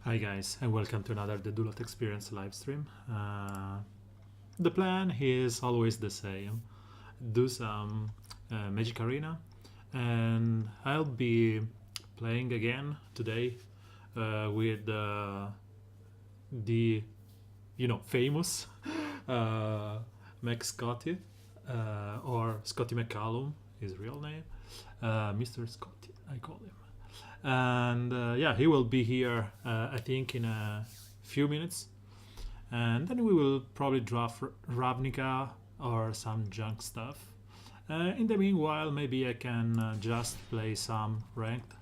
Hi guys, and welcome to another The Dulot Experience livestream. The plan is always the same. Do some Magic Arena, and I'll be playing again today with the famous Scotty, or Scotty MacCallum, his real name, Mr. Scotty, I call him. And yeah, he will be here I think in a few minutes, and then we will probably draft Ravnica or some junk stuff. In the meanwhile, maybe I can just play some ranked.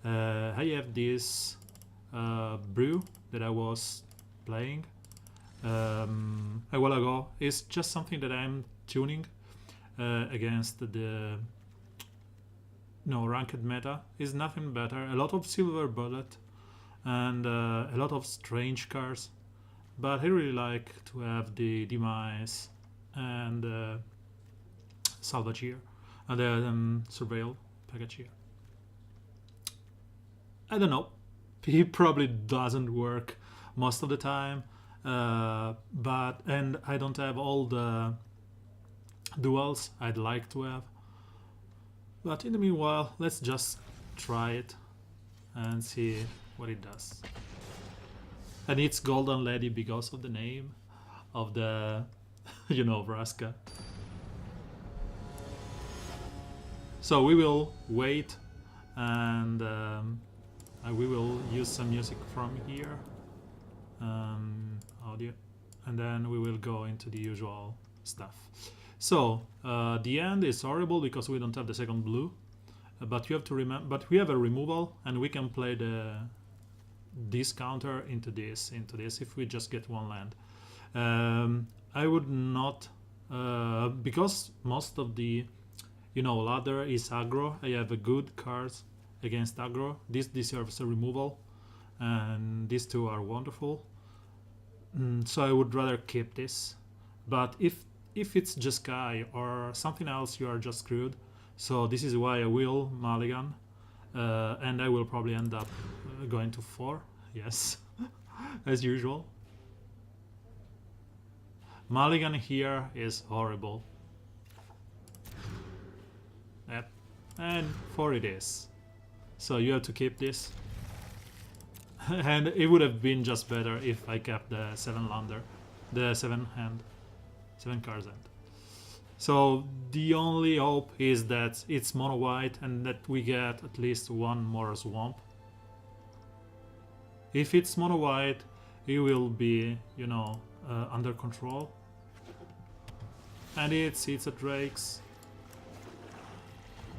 I have this brew that I was playing a while ago. It's just something that I'm tuning against the ranked meta. Is nothing better. A lot of silver bullet and a lot of strange cards, but I really like to have the demise and salvage here and the surveil package here. I don't know. He probably doesn't work most of the time, but and I don't have all the duels I'd like to have. But in the meanwhile, let's just try it and see what it does. And it's Golden Lady because of the name of the, Vraska. So we will wait, and we will use some music from here, audio, and then we will go into the usual stuff. So the end is horrible because we don't have the second blue, but you have to remember. But we have a removal, and we can play this counter into this if we just get one land. I would not, because most of the ladder is aggro. I have a good cards against aggro. This deserves a removal, and these two are wonderful. So I would rather keep this. But if it's just Sky or something else, you are just screwed. So this is why I will mulligan, and I will probably end up going to 4. Yes, as usual. Mulligan here is horrible. Yep, and 4 it is. So you have to keep this. And it would have been just better if I kept the 7 lander, the 7 hand. 7 cards end. So the only hope is that it's mono white and that we get at least one more swamp. If it's mono white, it will be, under control. And it's a Drake's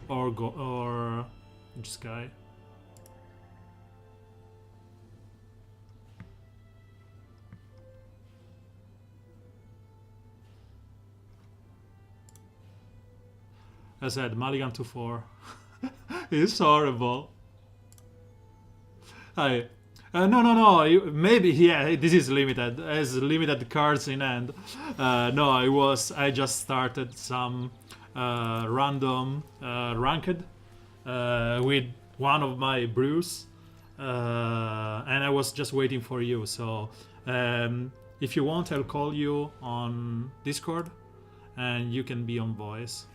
or Sky. I said mulligan to 4. It's horrible. No. Maybe this is limited. As limited cards in hand. No, I just started some random ranked with one of my brews, and I was just waiting for you. So if you want, I'll call you on Discord, and you can be on voice.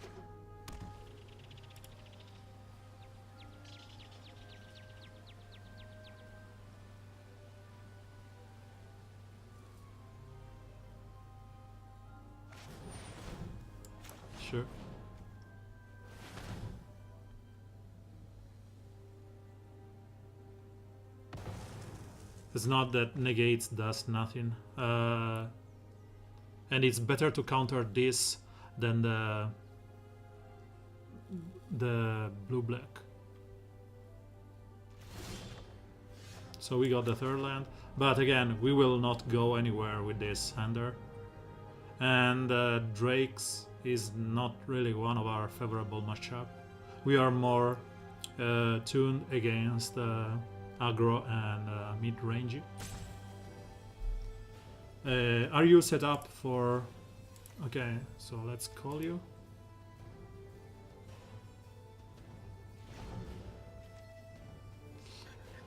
Sure. It's not that negates does nothing, and it's better to counter this than the blue-black. So we got the 3rd land, but again, we will not go anywhere with this hander. And Drake's is not really one of our favorable matchup. We are more tuned against aggro and mid-range. Are you set up for... Okay, so let's call you.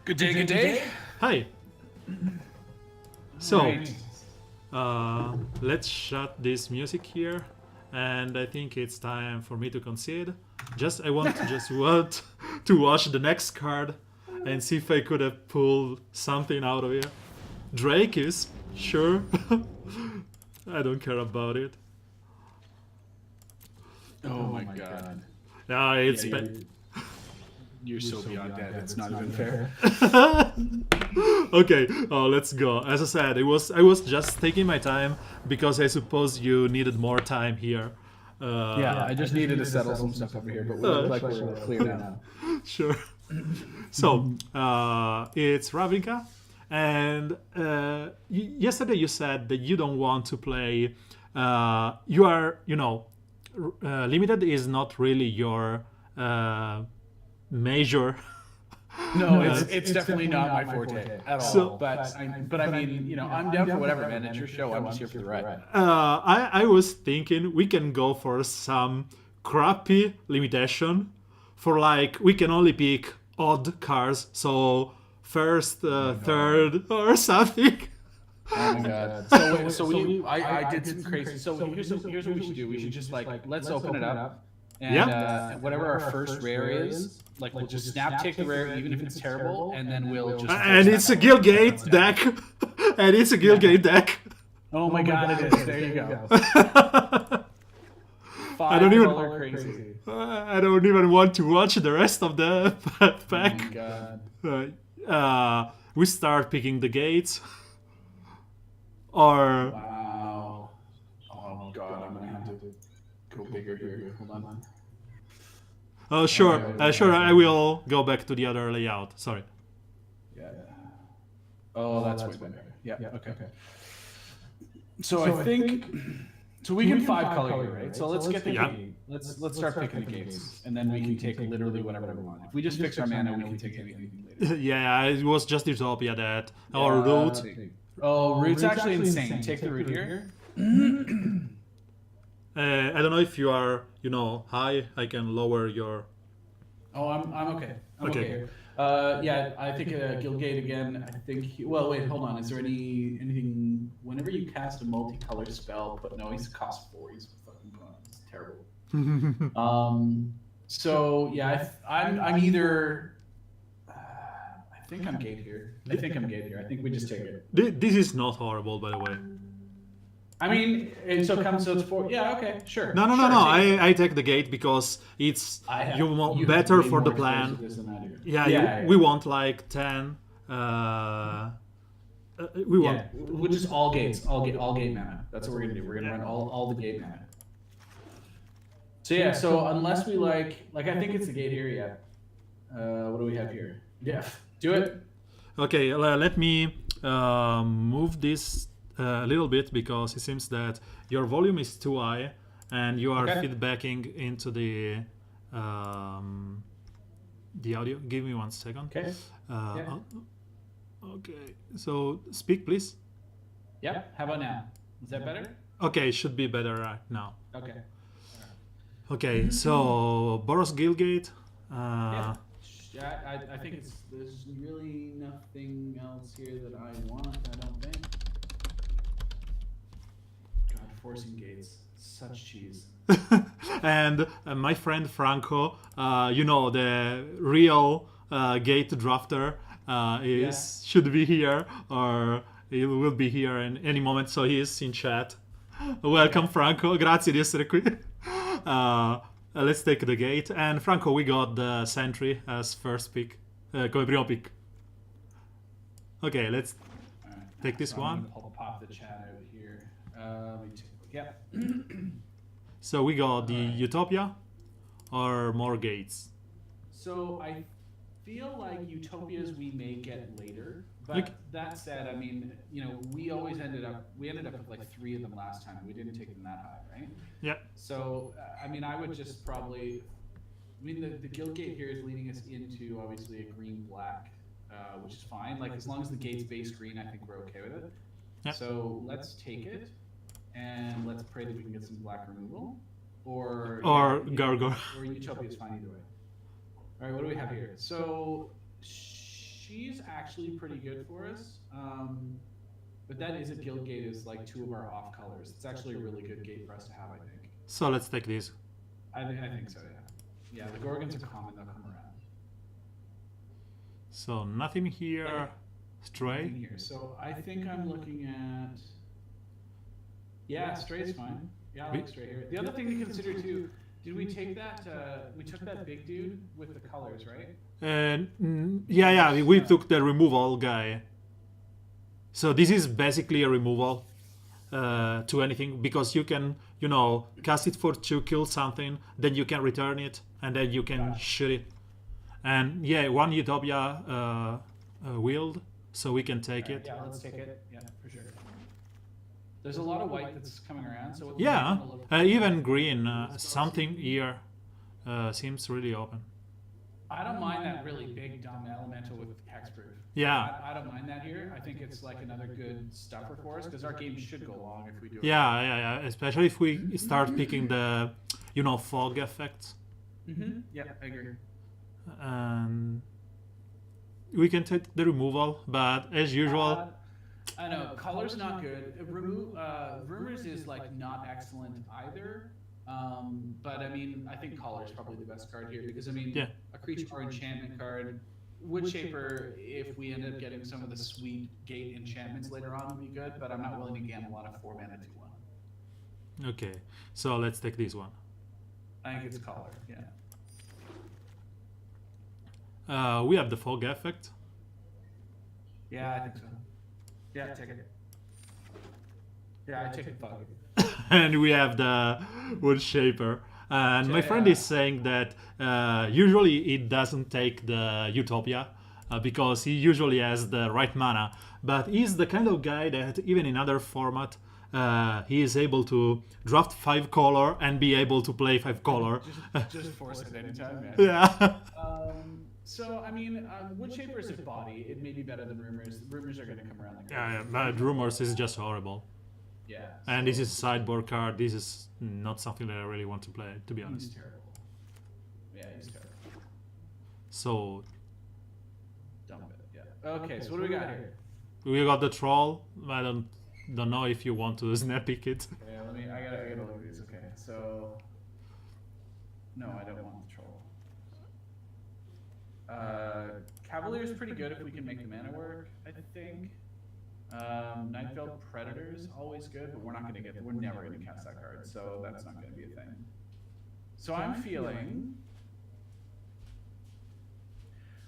Good day, good day. Hi. So, Right. let's shut this music here, and I think it's time for me to concede. I want to watch the next card and see if I could have pulled something out of here. Drake is sure. I don't care about it. Oh my god. Yeah, it's Yeah, you're so beyond dead. It's not even fair. okay. Let's go. As I said, I was just taking my time because I suppose you needed more time here. Yeah, I just needed to settle some stuff over here, but we look like we're clear now. Sure. So it's Ravnica, and yesterday you said that you don't want to play. You are, limited is not really your major. No, it's definitely not my forte at all. So- but I mean, I'm down for whatever, man. It's your show. I'm just here for the ride. I was thinking we can go for some crappy limitation for like we can only pick odd cars, so first, third, or something. Oh my god. I did some crazy. So here's what we should do. We should just let's open it up. And whatever our first rare is, we'll just snap take the rare, even if it's terrible, and then we'll just. And it's a Guildgate deck. And it's a Guildgate deck. Oh my god, it is. There you go. I don't even- Color crazy. I don't even want to watch the rest of the pack. Oh my god. We start picking the gates. Or Wow. Oh god, I'm gonna have to go bigger here. Hold on. oh sure, I will go back to the other layout. Sorry. Yeah. Oh, that's way better. Yeah. Okay. So I think. So we can five color here, right? So let's get the gate. Let's start picking the gates, and then we can take literally whatever we want. If we just fix our mana, we can take anything later. Yeah, it was just Utopia that or root. Oh, root's actually insane. Take the root here. I don't know if you are, high. I can lower your. Oh, I'm okay. I'm Okay. okay here. Yeah, I think Guildgate again. I think. Well, wait, hold on. Is there anything? Whenever you cast a multicolored spell, but no, he's cost 4. He's fucking gone. It's terrible. So yeah, I'm either. I think I'm gate here. I think we just take it. This is not horrible, by the way. I mean, so it's 4. Yeah, okay, sure. No. Sure, I take the gate because it's you want better for the plan. Yeah, we want like 10. We want. We'll just all gate mana. That's what we're gonna do. We're gonna run all the gate mana. So yeah, so unless we like I think it's the gate here. Yeah. What do we have here? Yeah. Do it. Okay, let me move this a little bit because it seems that your volume is too high and you are feedbacking into the audio. Give me 1 second. Okay. Okay, so speak, please. Yep. How about now? Is that better? Okay, should be better right now. Okay. Okay, so Boros Guildgate. I think there's really nothing else here that I want. I don't think. God, forcing gates, such cheese. And my friend Franco, the real gate drafter, should be here or he will be here in any moment. So he is in chat. Welcome, Franco. Grazie di essere qui. Let's take the gate. And Franco, we got the Sentry as first pick, come primo pick. Okay, let's take this one. I'll pop the chat out here. So we got the Utopia or more gates. So I feel like Utopias we may get later. But that said, I mean, we ended up with like 3 of them last time. We didn't take them that high, right? Yeah. So, I mean, I would just probably... I mean, the Guildgate here is leading us into, obviously, a green-black, which is fine. Like, as long as the gate's base green, I think we're okay with it. Yeah. So, let's take it, and let's pray that we can get some black removal. Or Gargoyle. Or Utopia is fine either way. All right, what do we have here? So... she's actually pretty good for us. But that is a guild gate is like 2 of our off colors. It's actually a really good gate for us to have, I think. So let's take this. I think so, yeah. Yeah, the Gorgons are common, they'll come around. So nothing here. Stray. Nothing here. So I think I'm looking at. Yeah, stray's fine. Yeah, I like stray here. The other thing to consider too, did we take that? We took that big dude with the colors, right? Yeah, we took the removal guy. So this is basically a removal to anything, because you can, cast it for 2, kill something, then you can return it, and then you can shoot it. And yeah, 1 Utopia wield, so we can take it. Yeah, let's take it. Yeah, for sure. There's a lot of white that's coming around, so yeah, even green. Something here seems really open. I don't mind that really big dumb elemental with hexproof. Yeah, I don't mind that here. I think it's like another good stuffer for us because our game should go long if we do it. Yeah. Especially if we start picking the, fog effects. Yeah, I agree. And we can take the removal, but as usual. I know color's not good. Rumors is like not excellent either. But I mean, I think color is probably the best card here because I mean, a creature or enchantment card. Woodshaper, if we end up getting some of the sweet gate enchantments later on, would be good. But I'm not willing to gamble a lot of 4 mana 2/1. Okay, so let's take this one. I think it's color. Yeah. We have the fog effect. Yeah, I think so. Yeah, take it. Yeah, I take it. Fuck it. And we have the Woodshaper. And my friend is saying that usually it doesn't take the Utopia because he usually has the right mana. But he's the kind of guy that even in other format, he is able to draft 5 color and be able to play 5 color. Just force it anytime, man. Yeah. So, I mean, Woodshaper is a body. It may be better than Rumors. Rumors are going to come around. Yeah, but Rumors is just horrible. Yeah. And this is a sideboard card. This is not something that I really want to play, to be honest. He's terrible. Yeah, he's terrible. So. Dump it, yeah. Okay, so what do we got here? We got the Troll. I don't know if you want to snap pick it. Yeah, I gotta look at these. Okay, so. No, I don't want the Troll. Cavalier is pretty good if we can make the mana work, I think. Nightveiled Predator is always good, but we're never gonna cast that card, so that's not gonna be a thing. So I'm feeling.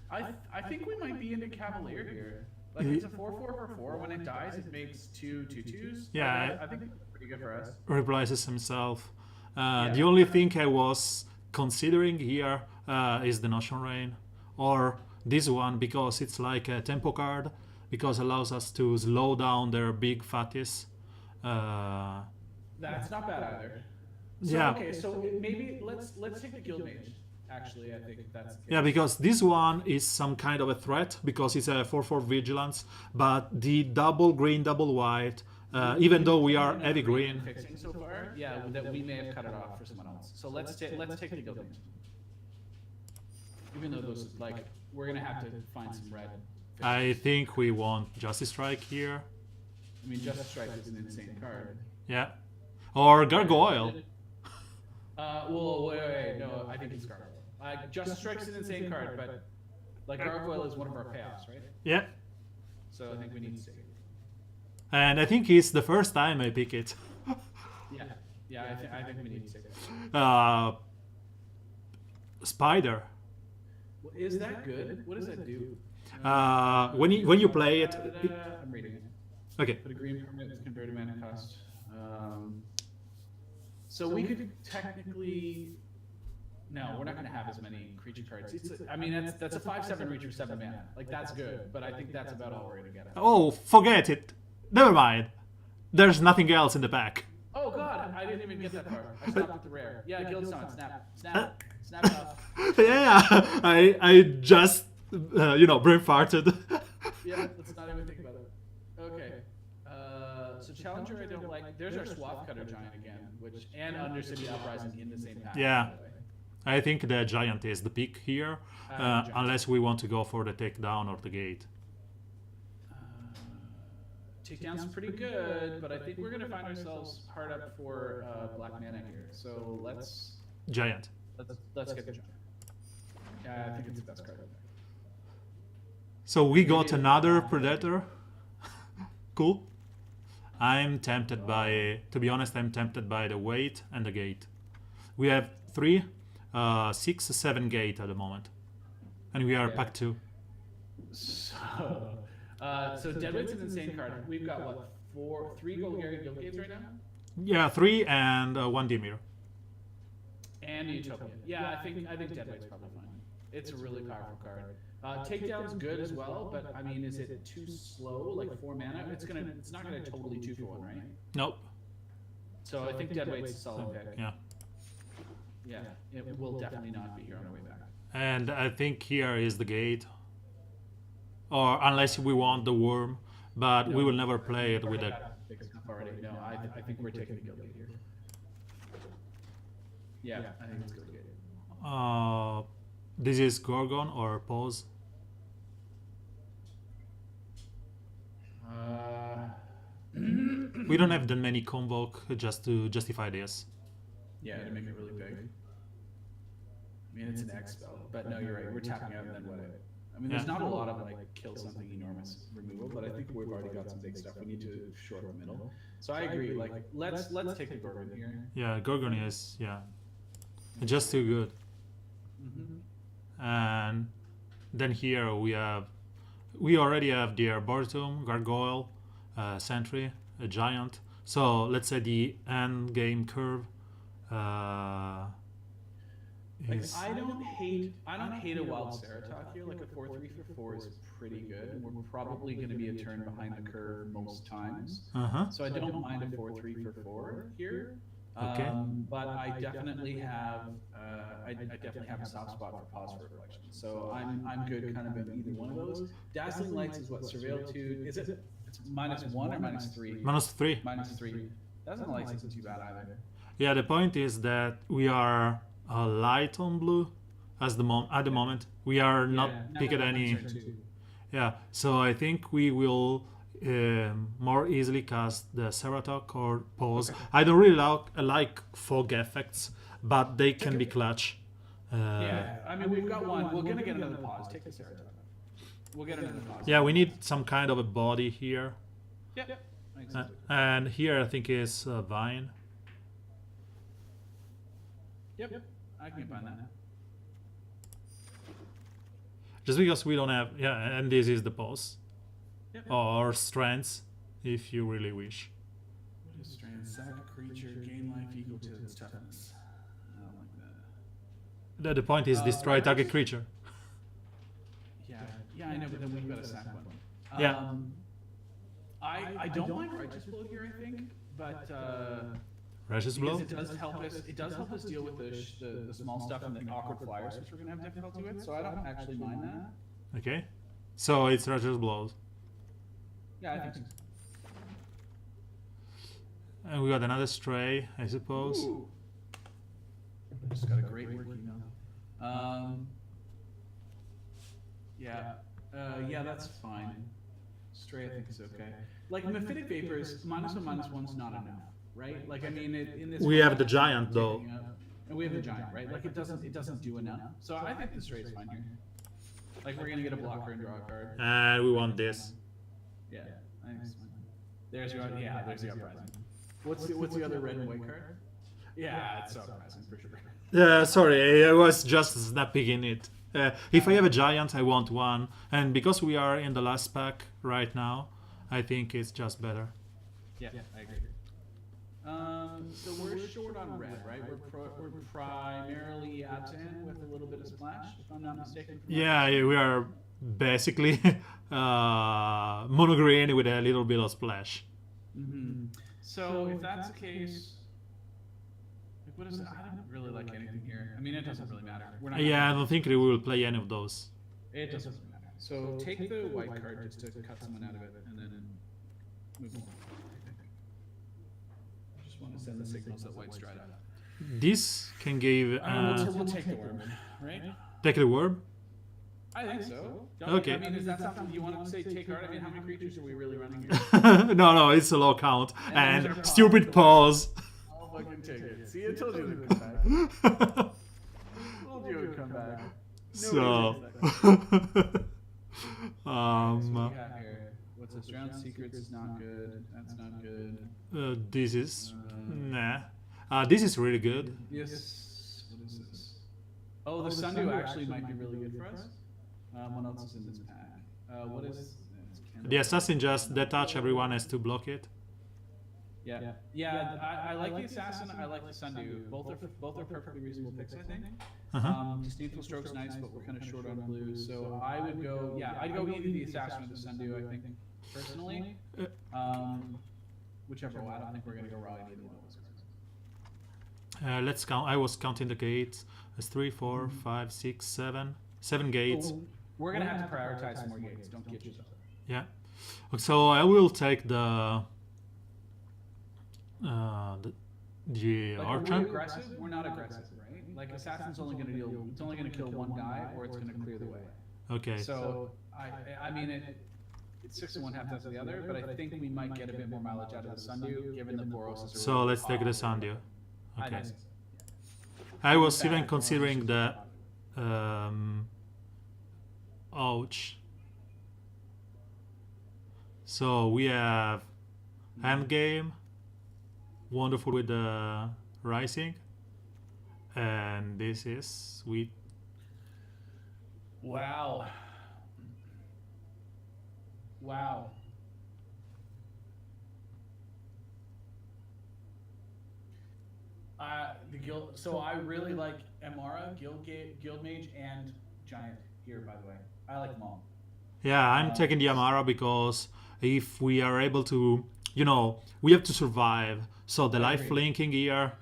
I think we might be into Cavalier here. Like it's a 4/4 for 4. When it dies, it makes 2 2/2s. Yeah, I think it's pretty good for us. Replaces himself. The only thing I was considering here is the Notion Rain, or this one because it's like a tempo card. Because it allows us to slow down their big fatties. That's not bad either. So, yeah. Okay, so maybe let's take the Guild Mage. Actually, I think that's the case. Yeah, because this one is some kind of a threat because it's a 4/4 vigilance. But the double green, double white, even though we are heavy green. Fixing so far, yeah, that we may have cut it off for someone else. So let's take the Guild Mage. Even though those we're gonna have to find some red. I think we want Justice Strike here. I mean, Justice Strike is an insane card. Yeah. Or Gargoyle. Well, wait, no, I think it's Gargoyle. Justice Strike's an insane card, but Gargoyle is one of our payoffs, right? Yeah. So I think we need to take it. And I think it's the first time I pick it. Yeah, I think we need to take it. Spider. Is that good? What does that do? When you play it, I'm reading it. Okay. Put a green permanent with converted mana cost. So we could technically. No, we're not going to have as many creature cards. That's a 5/7 reach for 7 mana. That's good, but I think that's about all we're going to get. Oh, forget it. Never mind. There's nothing else in the pack. Oh God, I didn't even get that far. I stopped at the rare. Yeah, Guild Summon, snap it up. Yeah, I just. Brain farted. Yeah, let's not even think about it. Okay. So Challenger I don't like. There's our Swath Cutter Giant again, and Undercity Uprising in the same pack. Yeah. I think the giant is the pick here, unless we want to go for the takedown or the gate. Takedown's pretty good, but I think we're gonna find ourselves hard up for black mana here. So let's Giant. let's get the giant. Yeah, I think it's the best card. So we got another predator. Cool. I'm tempted by, to be honest, I'm tempted by the weight and the gate. We have 3, 6, 7 gate at the moment, and we are pack 2. So Deadweight's an insane card. We've got what, 3 Golgari Guild Gates right now? Yeah, 3 and 1 Dimir. And Utopia. Yeah, I think Deadweight's probably fine. It's a really powerful card. Takedown's good as well, but I mean, is it too slow? Like 4 mana? It's not gonna totally 2-for-1, right? Nope. So I think Deadweight's a solid pick. Yeah. Yeah, it will definitely not be here on the way back. And I think here is the gate. Or unless we want the worm, but we will never play it with a... Already. No, I think we're taking the Guild Gate here. Yeah, I think it's Guild Gate. This is Gorgon or Pause? We don't have that many Convoke just to justify this. Yeah, to make it really big. I mean, it's an X spell, but no, you're right. We're tapping out and then what? I mean, there's not a lot of like kill something enormous removal, but I think we've already got some big stuff. We need to short the middle. So I agree. Like, let's take the Gorgon here. Yeah, Gorgon is just too good. And then here we already have the Arboretum, Gargoyle, Sentry, a Giant. So let's say the end game curve. Like, I don't hate a wild Ceratok here. Like a 4/3 for 4 is pretty good. We're probably going to be a turn behind the curve most times. So I don't mind a 4/3 for 4 here. Okay. But I definitely have a soft spot for Pause for Reflection. So I'm good kind of in either one of those. Dazzling Lights is what Surveil 2 is it? It's -1 or -3? -3. -3. Dazzling Lights isn't too bad either. Yeah, the point is that we are light on blue at the moment. We are not picking any. Yeah, so I think we will more easily cast the Ceratok or Pause. Okay. I don't really like fog effects, but they can be clutch. Yeah, I mean, we've got one. We're going to get another Pause. Take the Ceratok. We'll get another Pause. Yeah, we need some kind of a body here. Yep. And here I think is Vine. Yep. I can find that. Just because we don't have, and this is the Pause. Yep. Or Strands, if you really wish. What is Strands? Sack creature, gain life equal to its toughness. I don't like that. The point is destroy target creature. Yeah, I know, but then we've got a sack one. Yeah. I don't mind Righteous Blow here, I think, but Righteous Blow? It does help us deal with the small stuff and the awkward flyers, which we're gonna have difficulty with. So I don't actually mind that. Okay, so it's Righteous Blows. Yeah, I think so. And we got another Stray, I suppose. Ooh. Just got a great work email. Yeah, that's fine. Stray, I think is okay. Like Mephitic Vapors, -1/-1's not enough, right? Like I mean, in this we have the Giant though, and we have the Giant, right? Like it doesn't do enough. So I think the Stray is fine here. Like we're gonna get a blocker and draw a card. And we want this. Yeah, I think it's fine. There's the uprising. What's the other red and white card? Yeah, it's uprising for sure. Yeah, sorry, I was just snapping in it. If I have a Giant, I want one, and because we are in the last pack right now, I think it's just better. Yeah, I agree. So we're short on red, right? We're primarily Atan with a little bit of splash, if I'm not mistaken. Yeah, we are basically mono green with a little bit of splash. So if that's the case, what is it? I don't really like anything here. I mean, it doesn't really matter. I don't think we will play any of those. It doesn't matter. So take the white card just to cut someone out of it, and then move on. I just want to send the signals that white's dried up. This can give. We'll take the worm, right? Take the worm. I think so. Okay. I mean, is that something you want to say? Take card. I mean, how many creatures are we really running here? No, it's a low count and stupid pause. I'll fucking take it. See, I told you it would come back. Told you it would come back. So. What's this? Drowned Secrets is not good. That's not good. This is nah. This is really good. Yes. What is this? Oh, the Sundew actually might be really good for us. What else is in this pack? What is? The assassin just detach. Everyone has to block it. Yeah. I like the assassin. I like the Sundew. Both are perfectly reasonable picks, I think. Disdainful Stroke's nice, but we're kind of short on blue, so I would go. Yeah, I'd go either the assassin or the Sundew. I think personally. Whichever one. I don't think we're gonna go raw in either one of those cards. Let's count. I was counting the gates. There's 3, 4, 5, 6, 7. 7 gates. We're gonna have to prioritize some more gates. Don't get yourself. Yeah. So I will take the like, are we aggressive? We're not aggressive, right? Like assassin's only gonna deal. It's only gonna kill one guy, or it's gonna clear the way. Okay. So I mean it's 6 and 1, half dozen the other, but I think we might get a bit more mileage out of the Sundew, given the Boros is. So let's take the Sundew. Okay. So. I was even considering the ouch. So we have Endgame, wonderful with the Rising, and this is sweet. Wow. The guild. So I really like Amara, Guild Mage, and Giant here. By the way, I like them all. Yeah, I'm taking the Amara because if we are able to, we have to survive. So the life linking here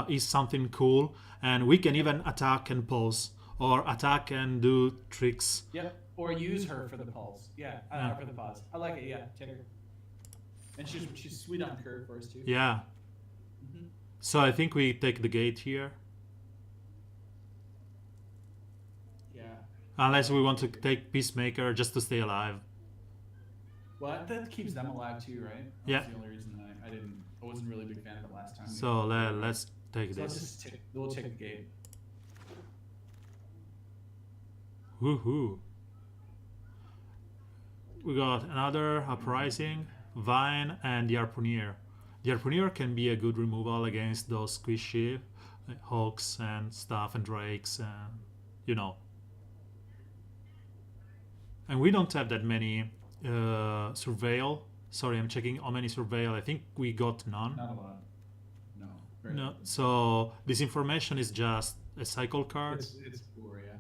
is something cool, and we can even attack and pulse, or attack and do tricks. Yep, or use her for the pulse. Yeah, for the pause. I like it. Yeah, take her. And she's sweet on curve for us too. Yeah. So I think we take the gate here. Yeah. Unless we want to take Peacemaker just to stay alive. Well, that keeps them alive too, right? Yeah. That's the only reason I wasn't really a big fan of it last time. So let's take this. We'll take the gate. Woohoo! We got another Uprising, Vine, and the Harpooner. The Harpooner can be a good removal against those squishy hawks and stuff and drakes and And we don't have that many surveil. Sorry, I'm checking how many surveil. I think we got none. Not a lot. No. No. So this information is just a cycle card. It's poor, yeah.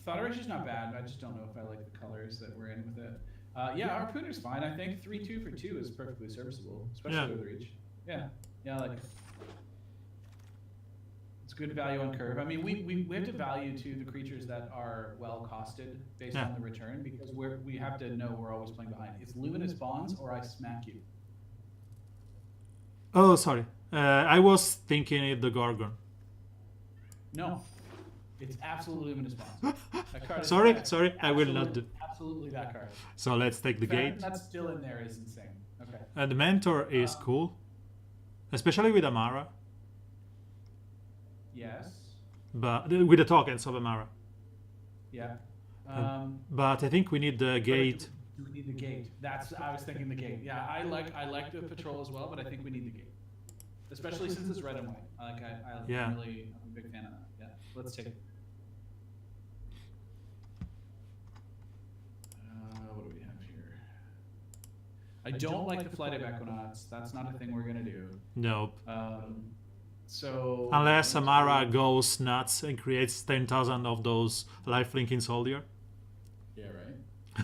Thought Rush is not bad. I just don't know if I like the colors that we're in with it. Harpooner's fine. I think 3/2 for 2 is perfectly serviceable, especially with reach. Yeah, I like it. It's good value on curve. I mean, we have to value to the creatures that are well costed based on the return, because we have to know we're always playing behind. It's Luminous Bonds or I smack you. Oh, sorry. I was thinking it the Gorgon. No. It's absolutely Luminous Bonds. Sorry, I will not do. Absolutely that card. So let's take the gate. That's still in there is insane. Okay. The Mentor is cool, especially with Amara. Yes. But with the tokens of Amara. Yeah. But I think we need the gate. Do we need the gate? I was thinking the gate. Yeah, I like the patrol as well, but I think we need the gate, especially since it's red and white. I'm a big fan of that. Yeah. Let's take it. What do we have here? I don't like the Flight of Equinox. That's not a thing we're gonna do. Nope. So unless Amara goes nuts and creates 10,000 of those lifelinking soldier. Yeah, right.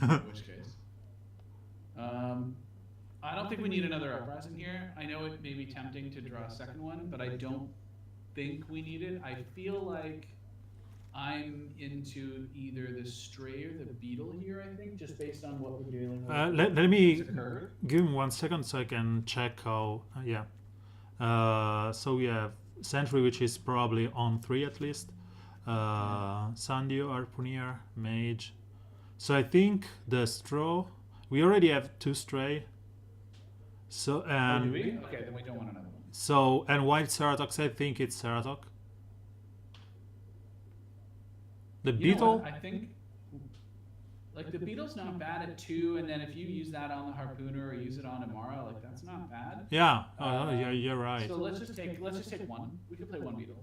In which case, I don't think we need another Uprising here. I know it may be tempting to draw a second one, but I don't think we need it. I feel like I'm into either the Stray or the Beetle here, I think, just based on what we're dealing with. Let me give him 1 second so I can check how... So we have Sentry, which is probably on 3 at least. Sandio, Harpooner, Mage. So I think the Straw. We already have 2 Stray. So do we? Okay, then we don't want another one. So and White Ceratox, I think it's Ceratok. The You know Beetle. what? I think like the Beetle's not bad at 2, and then if you use that on the Harpooner or use it on Amara, like that's not bad. Yeah, yeah, you're right. So let's just take one. We could play one Beetle.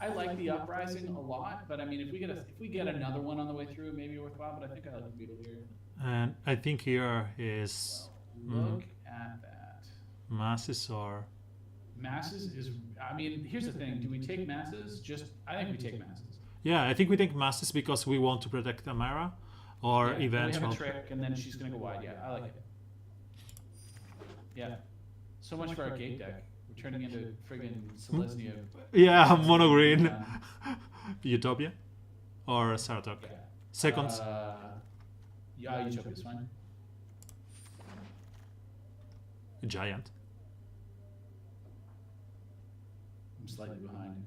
I like the Uprising a lot, but I mean, if we get another one on the way through, it may be worthwhile. But I think I like the Beetle here. And I think here is Look at that. Masses or Masses is. I mean, here's the thing. Do we take Masses? I think we take Masses. yeah, I think we take Masses because we want to protect Amara, or We eventually. have a trick, and then she's gonna go wide. Yeah, I like it. Yeah. So much for our gate deck. We're turning into friggin' Selesnya. Yeah, mono green. Utopia or Ceratok. Yeah. Seconds. Yeah, Utopia's fine. Giant. I'm slightly behind.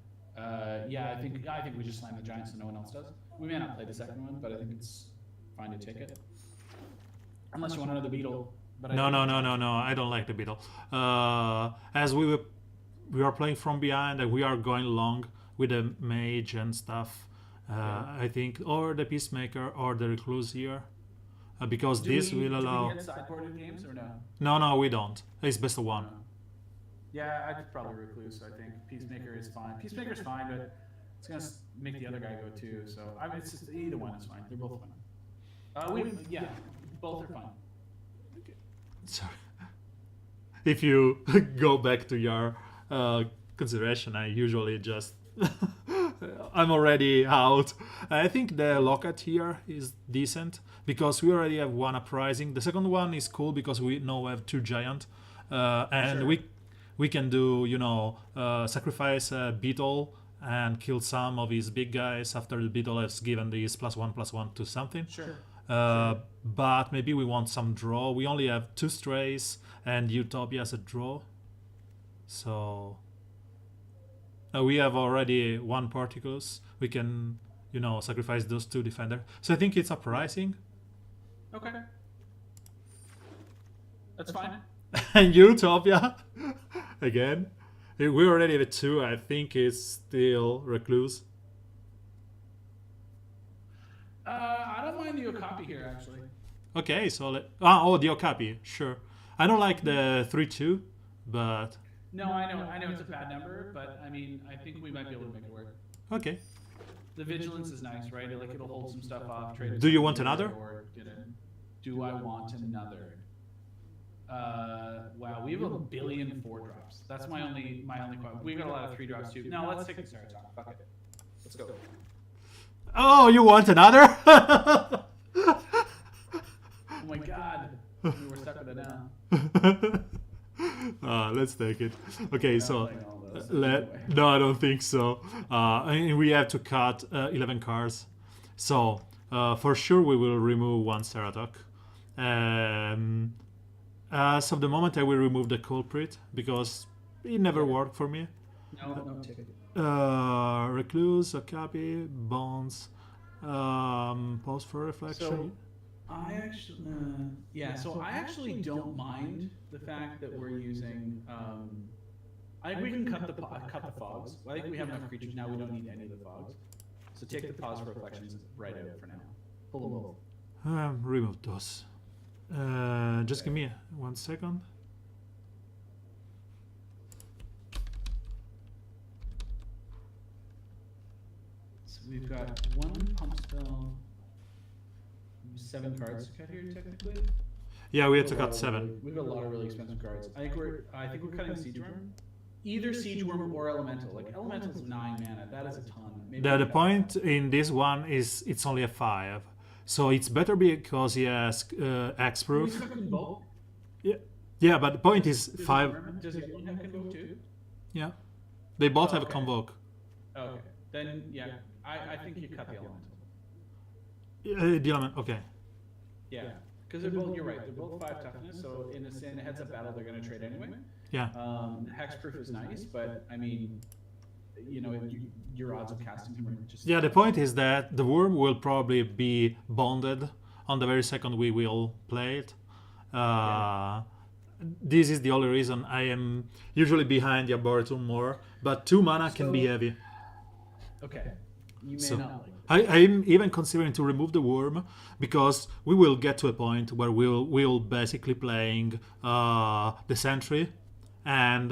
Yeah, I think we just slam the giant so no one else does. We may not play the second one, but I think it's fine to take it. Unless you want another Beetle. But No, I don't like the Beetle. As we are playing from behind and we are going long with the Mage and stuff. I think or the Peacemaker or the Recluse here. Because this will allow. Do we get sideboarded games or no? No, we don't. It's best of 1. Yeah, I'd probably Recluse. I think Peacemaker is fine. Peacemaker's fine, but it's gonna make the other guy go too. So I mean, it's just, either one is fine. They're both fine. Yeah, both are fine. Sorry. If you go back to your consideration, I usually just I'm already out. I think the Lockout here is decent because we already have 1 Uprising. The second one is cool because we now have 2 Giant, and Sure. we can do sacrifice a Beetle and kill some of his big guys after the Beetle has given these +1/+1 to something. Sure. But maybe we want some draw. We only have 2 Strays and Utopia as a draw. So we have already 1 Particles. We can, sacrifice those 2 Defender. So I think it's Uprising. Okay. That's fine. And Utopia again. We already have 2. I think it's still Recluse. I don't mind the Okapi here actually. Okay, so the Okapi, sure. I don't like the 3/2, but No, I know it's a bad number, but I mean, I think we might be able to make it work. okay. The vigilance is nice, right? Like it'll hold some stuff off. Trade Do you want another? Or do I want another? Wow, we have 1 billion 4-drops. That's my only question. We got a lot of 3-drops too. No, let's take the Ceratok. Fuck it. Let's go. Oh, you want another? Oh my god. We're stuck with it now. Let's take it. Okay, so playing all those. no, I don't think so. And we have to cut 11 cards. So for sure we will remove 1 Ceratok. As of the moment, I will remove the Culprit because it never worked for me. No, take it. Recluse, Okapi, Bones, Pause for Reflection. So I actually don't mind the fact that we're using. I think we can cut the fogs. I think we have enough creatures now. We don't need any of the fogs. So take the Pause for Reflections right out for now. Pull them both. Remove those. Just give me 1 second. So we've got 1 pump spell, 7 cards to cut here technically. Yeah, we had to cut 7. We've got a lot of really expensive cards. I think we're cutting Siege Worm. Either Siege Worm or Elemental. Like Elemental's 9 mana. That is a ton. Maybe The point in this one is it's only a 5. So it's better because he has X-Proof. Convoke. Yeah, but the point is 5. Does he have Convoke too? Yeah. They both have a Okay. Convoke. Okay. Then, yeah, I think you cut the Elemental. The element, okay. Yeah. Because they're both, you're right, they're both 5 toughness, so in a heads-up battle, they're going to trade anyway. Yeah. Hexproof is nice, but I mean, your odds of casting him are just... Yeah, the point is that the worm will probably be bonded on the very second we will play it. This is the only reason I am usually behind the Arboretum more, but 2 mana can be heavy. Okay. You may not like I'm even considering to remove the worm because we will get to a point where we'll basically playing the Sentry and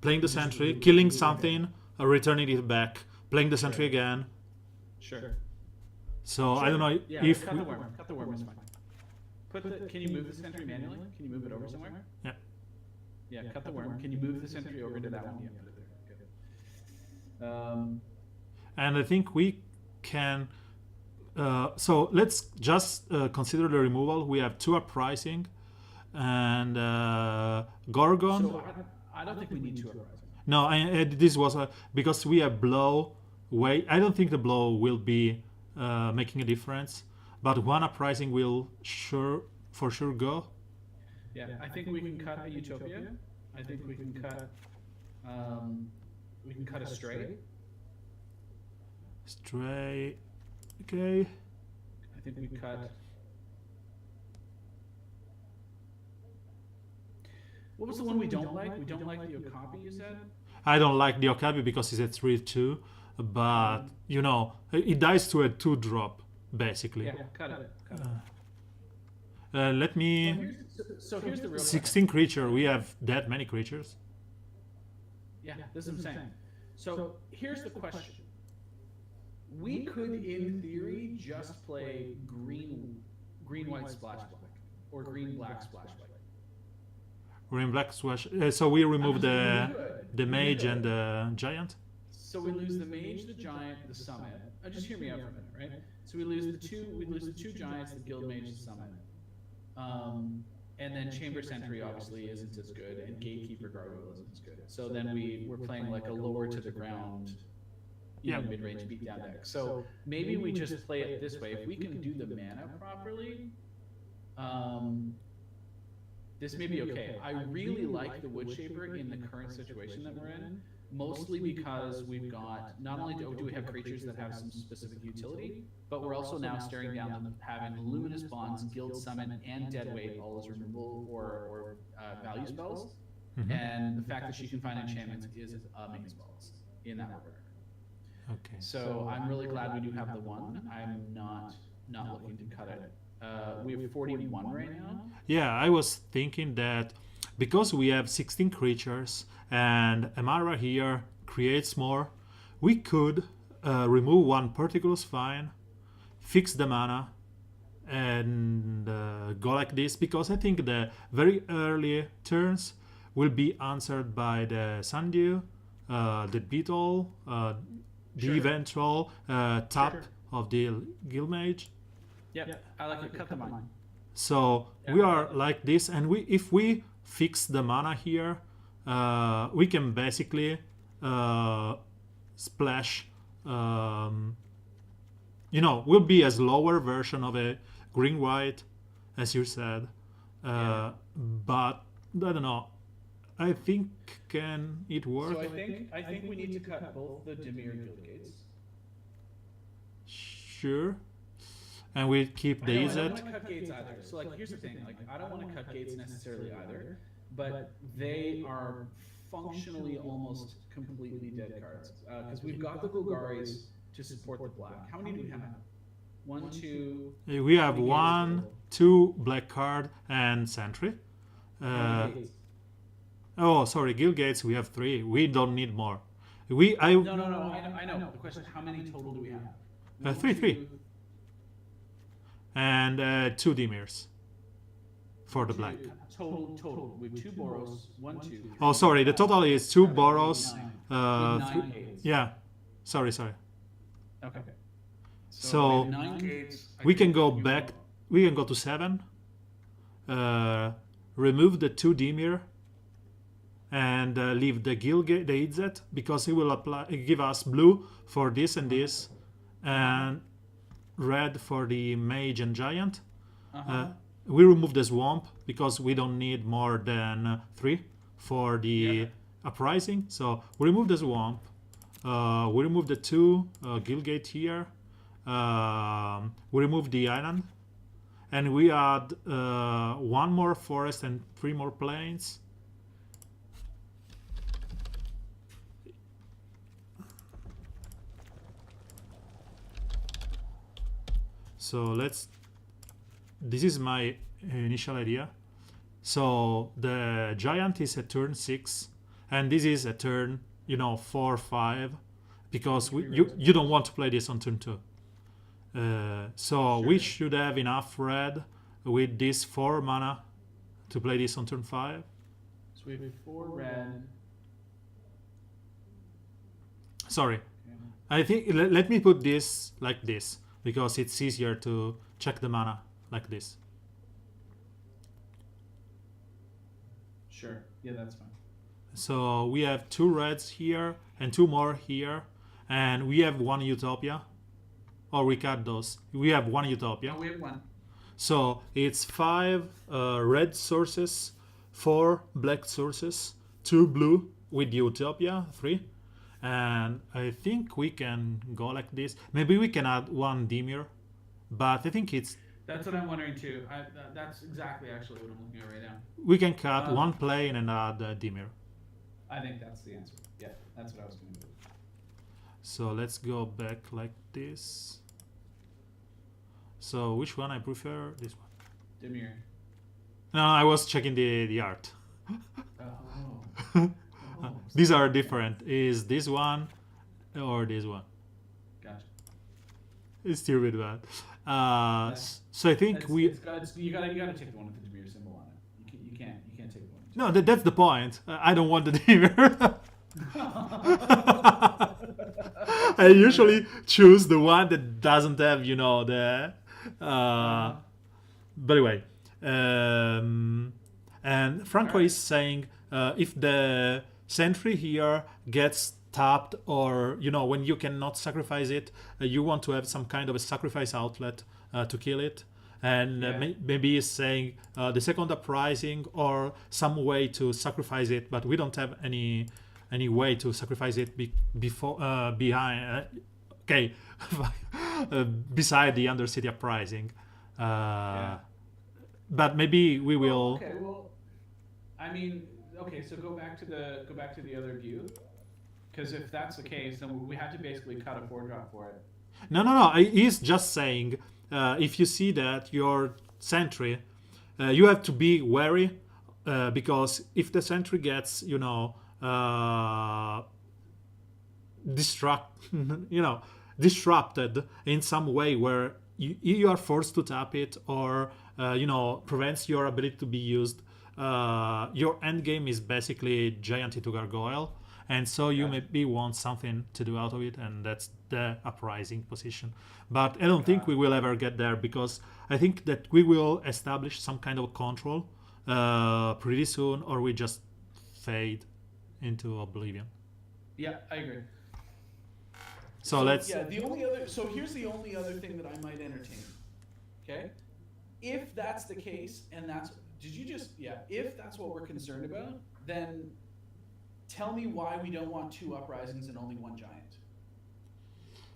playing the Sentry, killing something, returning it back, playing the Sentry again. Sure. So I don't know if cut the worm. Cut the worm is fine. Can you move the Sentry manually? Can you move it over somewhere? Yeah. Yeah, cut the worm. Can you move the Sentry over to that one? Yeah, put it there. Good. And I think we can. So let's just consider the removal. We have 2 uprising and Gorgon. So I don't think we need 2 uprising. No, this was because we have blow. I don't think the blow will be making a difference, but 1 uprising will for sure go. Yeah, I think we can cut a Utopia. I think we can cut. We can cut a Stray. Stray, okay. I think we cut. What was the one we don't like? We don't like the Okapi, you said? I don't like the Okapi because it's a 3/2, but it dies to a 2-drop basically. Yeah, cut it. Let me. So here's the real 16 creature. We have that many creatures. Yeah, this is what I'm saying. So here's the question. We could, in theory, just play green-white splash black, or green-black splash black. Green black splash. So we remove the mage and the giant. So we lose the mage, the giant, the summit. Just hear me out for a minute, right? So we lose the two giants, the guild mage, the summit. And then Chamber Sentry obviously isn't as good, and Gatekeeper Gargoyle isn't as good. So then we're playing like a lower to the ground, mid-range beatdown deck. So maybe we just play it this way. If we can do the mana properly, this may be okay. I really like the Woodshaper in the current situation that we're in, mostly because we've got, not only do we have creatures that have some specific utility, but we're also now staring down them having Luminous Bonds, Guild Summon, and Deadweight all as removal or value spells. Mm-hmm. And the fact that she can find enchantments is main spells in that regard. Okay. So I'm really glad we do have the 1. I'm not looking to cut it. We have 41 right now. Yeah, I was thinking that because we have 16 creatures and Amara here creates more, we could remove 1 particular Spine, fix the mana, and go like this, because I think the very early turns will be answered by the Sandew, the Beetle, the eventual tap of the Guildmage. Yep, I like it. Cut the mine. So we are like this, and if we fix the mana here, we can basically splash. Will be a slower version of a green-white, as you said. But I don't know. I think can it work? So I think we need to cut both the Dimir Guild Gates. Sure. And we keep the I EZ. don't want to cut gates either. So here's the thing. I don't want to cut gates necessarily either, but they are functionally almost completely dead cards because we've got the Golgaris to support the black. How many do we have? 1, 2. We have 1, 2 black card and Sentry. Sorry, Guild Gates. We have 3. We don't need more. No. I know. The question is, how many total do we have? 3. And 2 Demirs for the black. Total. We have 2 Boros, 1, 2. Oh, sorry. The total is 2 Boros. 9 gates. Yeah. Sorry. Okay. So 9 gates. We can go back. We can go to 7. Remove the 2 Demir. And leave the Guild Gate, the EZ, because he will give us blue for this and this, and red for the mage and giant. We remove the swamp because we don't need more than 3. for the uprising. So we remove the swamp. We remove the 2 Gilgate here. We remove the island. And we add 1 more forest and 3 more plains. So this is my initial idea. So the giant is at turn 6, and this is a turn, 4, 5, because you don't want to play this on turn 2. So we should have enough red with this 4 mana to play this on turn 5. So we have 4 red. Sorry, I think let me put this like this, because it's easier to check the mana like this. Sure. Yeah, that's fine. So we have 2 reds here and 2 more here, and we have 1 Utopia. Or we cut those. We have 1 Utopia. Oh, we have 1. So it's 5 red sources, 4 black sources, 2 blue with Utopia, 3. And I think we can go like this. Maybe we can add 1 Dimir, but I think it's... That's what I'm wondering too. That's exactly actually what I'm looking at right now. We can cut 1 plane and add Dimir. I think that's the answer. Yeah, that's what I was going to do. So let's go back like this. So which one I prefer? This one. Dimir. No, I was checking the art. Oh. These are different. Is this one or this one? Gotcha. It's still a bit bad. So I think you gotta take the one with the Dimir symbol on it. You can't take the one. No, that's the point. I don't want the Dimir. I usually choose the one that doesn't have, the. But anyway, and Franco is saying if the Sentry here gets tapped, or when you cannot sacrifice it, you want to have some kind of a sacrifice outlet to kill it. And maybe he's saying the second uprising or some way to sacrifice it, but we don't have any way to sacrifice it beside the Undercity uprising. But maybe we will. Okay, well, I mean, so go back to the other view, because if that's the case, then we have to basically cut a 4-drop for it. No. He's just saying if you see that your Sentry, you have to be wary because if the Sentry gets, disrupted in some way where you are forced to tap it, or prevents your ability to be used, your end game is basically Giant into Gargoyle, and so you maybe want something to do out of it, and that's the uprising position. But I don't think we will ever get there, because I think that we will establish some kind of control pretty soon, or we just fade into oblivion. Yeah, I agree. So let's. Yeah, so here's the only other thing that I might entertain. Okay, if that's the case, and if that's what we're concerned about, then tell me why we don't want 2 uprisings and only 1 giant.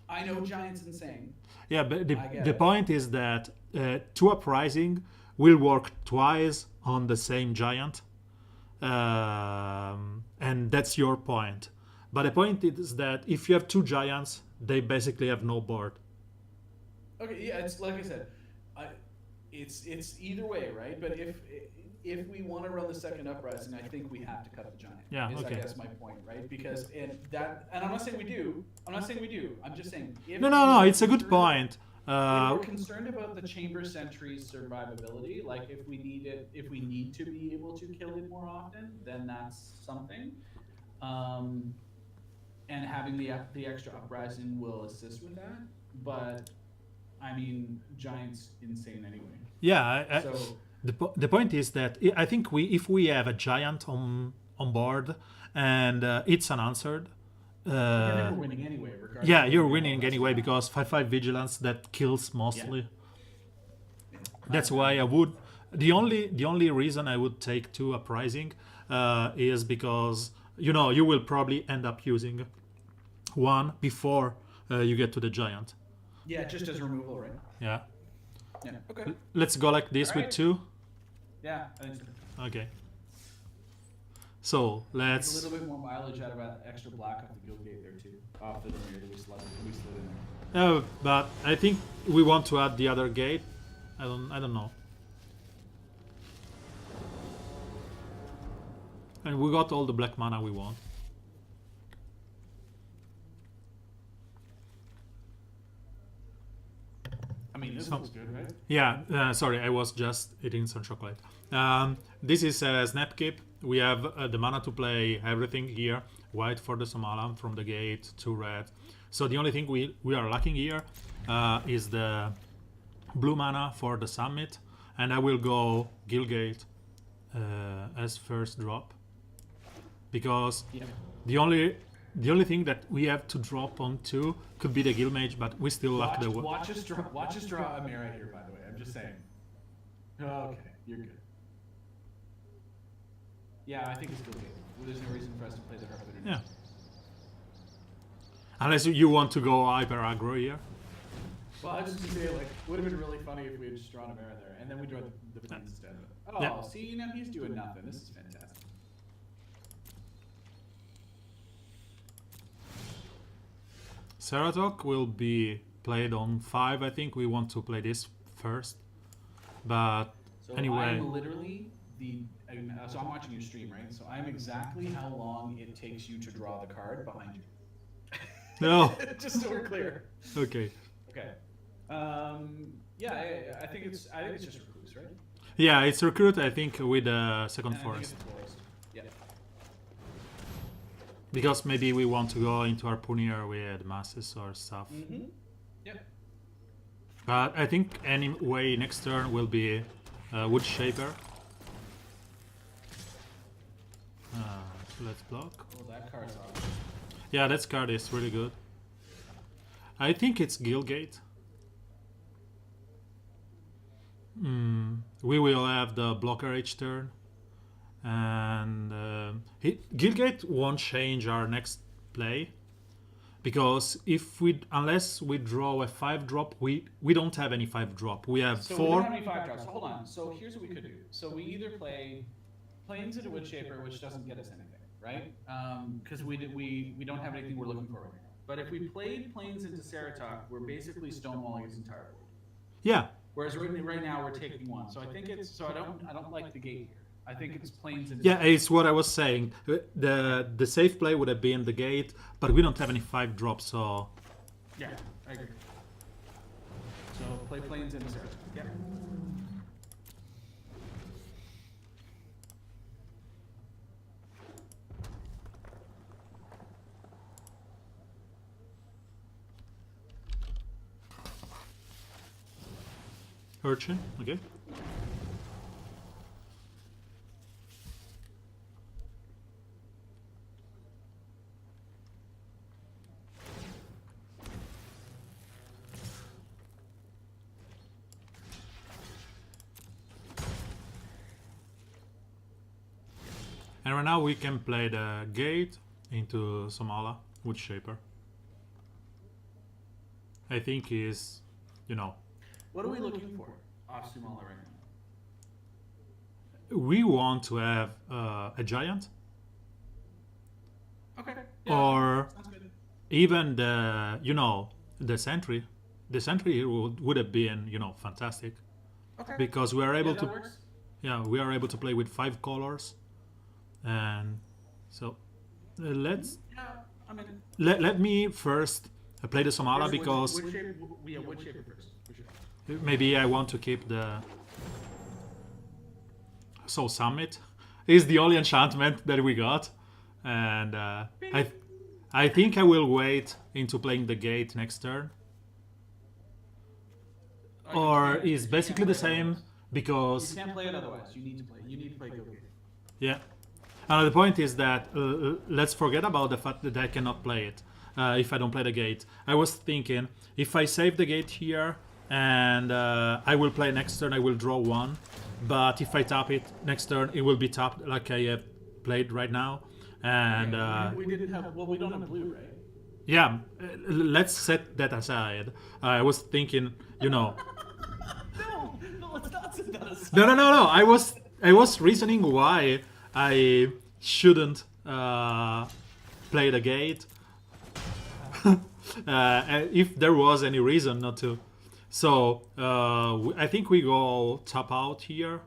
I know giant's insane. Yeah, but the point is that 2 uprising will work twice on the same giant, and that's your point. But the point is that if you have 2 giants, they basically have no board. Okay, yeah, it's like I said, it's either way, right? But if we want to run the second uprising, I think we have to cut the giant. Yeah, okay. I guess my point, right? Because and I'm not saying we do. I'm just saying. No. It's a good point. If we're concerned about the Chamber Sentry's survivability, like if we need to be able to kill it more often, then that's something. And having the extra uprising will assist with that. But I mean, giant's insane anyway. Yeah. So the point is that I think if we have a giant on board and it's unanswered. We're winning anyway. Regardless. Yeah, you're winning anyway because 5/5 vigilance that kills mostly. Yeah. That's why I would. The only reason I would take 2 uprising is because you will probably end up using one before you get to the giant. Yeah, just as removal, right? Yeah. Yeah. Okay. Let's go like this with 2. Yeah, I think so. Okay. So A let's. little bit more mileage out of that extra black off the guild gate there too. Off the mirror that we slid in there. But I think we want to add the other gate. I don't know. And we got all the black mana we want. I mean, this looks good, right? Yeah, sorry, I was just eating some chocolate. This is a Snapkeep. We have the mana to play everything here. White for the Somala from the gate, 2 red. So the only thing we are lacking here is the blue mana for the summit. And I will go Guildgate as first drop. Because the only thing that we have to drop on 2 could be the Guild Mage, but we still lack the... Watch us draw a mirror here, by the way. I'm just saying. Okay, you're good. Yeah, I think it's good. There's no reason for us to play the Harpoon. Yeah. Unless you want to go hyper aggro here. Well, I was just gonna say, like, would have been really funny if we had just drawn a mirror there, and then we draw the planes instead. Oh, yeah. See, now he's doing nothing. This is fantastic. Ceratok will be played on 5. I think we want to play this first. But so anyway. I'm literally so I'm watching your stream, right? So I'm exactly how long it takes you to draw the card behind you. No. Just so we're clear. Okay. Okay. Yeah, I think it's just recluse, right? Yeah, it's recruit. I think with the second forest. Yeah. Because maybe we want to go into Harpooner with masses or stuff. Mm-hmm. Yeah. But I think anyway next turn will be Wood Shaper. Let's block. Oh, that card's awesome. Yeah, that card is really good. I think it's Guildgate. We will have the blocker each turn. And Guildgate won't change our next play. Because unless we draw a 5-drop, we don't have any 5-drop. We have 4. We don't have any 5-drops. Hold on. So here's what we could do. So we either play Plains into Wood Shaper, which doesn't get us anything, right? Because we don't have anything we're looking for right now. But if we played Plains into Ceratok, we're basically stonewalling its entire board. Yeah. Whereas right now we're taking 1. So I think I don't like the gate here. I think it's Plains into Yeah, it's what I was saying. The safe play would have been the gate, but we don't have any 5-drops, so... Yeah, I agree. So play Plains into Ceratok. Yeah. Urchin, okay. And right now we can play the gate into Somala, Wood Shaper. I think is, What are we looking for off Sumala right now? we want to have a giant. Okay. Or Sounds good. even the Sentry. The Sentry would have been, fantastic. Okay. Because we are able that to... works. Yeah, we are able to play with 5 colors. And so let's... Yeah, I mean... Let me first play the Somala because... Wood shaper first. For sure. Maybe I want to keep the... So Summit is the only enchantment that we got. And I think I will wait into playing the gate next turn. Or is basically the same because... You can't play it otherwise. You need to play Gilgate. Yeah. And the point is that let's forget about the fact that I cannot play it if I don't play the gate. I was thinking if I save the gate here and I will play next turn, I will draw 1. But if I tap it next turn, it will be tapped like I have played right now, and we didn't have. Well, we don't have blue, right? yeah, let's set that aside. I was thinking, you know. No, let's not set that aside. No. I was reasoning why I shouldn't play the gate. If there was any reason not to. So I think we go top out here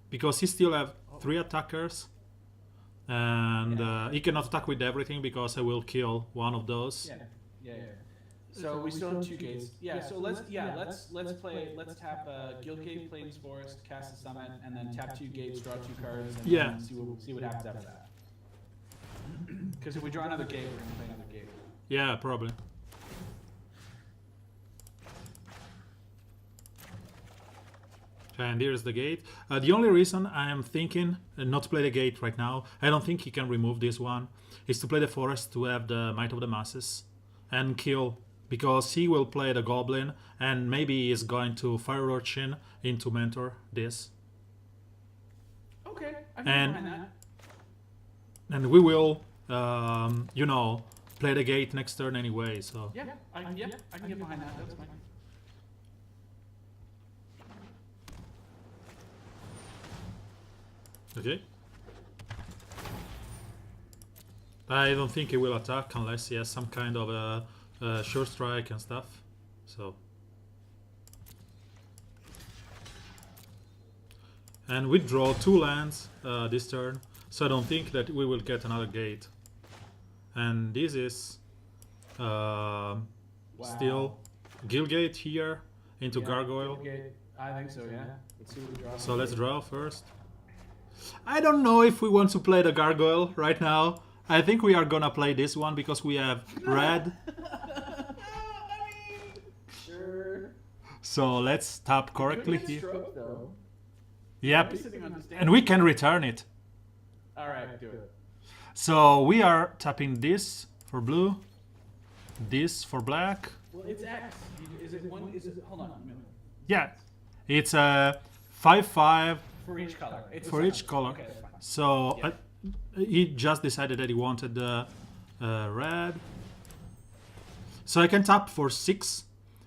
because he still have 3 attackers, and he cannot attack with everything because I will kill one of those. Yeah. So we still have 2 gates. Yeah. So let's play. Let's tap Guildgate, Plains Forest, cast the summon, and then tap 2 gates, draw 2 cards, and then see what happens after that. Because if we draw another gate, we're gonna play another gate. Yeah, probably. And here's the gate. The only reason I am thinking not to play the gate right now, I don't think he can remove this one, is to play the forest to have the Might of the Masses and kill, because he will play the Goblin and maybe is going to Fire Urchin into Mentor this. Okay, I can behind that. And we will, you know, play the gate next turn anyway, so... Yeah, I can get behind that, that's fine. Okay. I don't think he will attack unless he has some kind of a short strike and stuff. So. And we draw 2 lands this turn, so I don't think that we will get another gate. And this is still Guildgate here into Gargoyle. Guildgate. I think so, yeah. Let's see what we draw. So let's draw first. I don't know if we want to play the Gargoyle right now. I think we are gonna play this one because we have red. Sure. So let's tap correctly here. Stroke, though. Yep. And we can return it. Alright, do it. So we are tapping this for blue, this for black. Well, it's X. Is it one? Is it? Hold on a minute. Yeah. It's a 5/5 for each color. It's for each color. Okay, that's fine. So he just decided that he wanted the red. So I can tap for 6,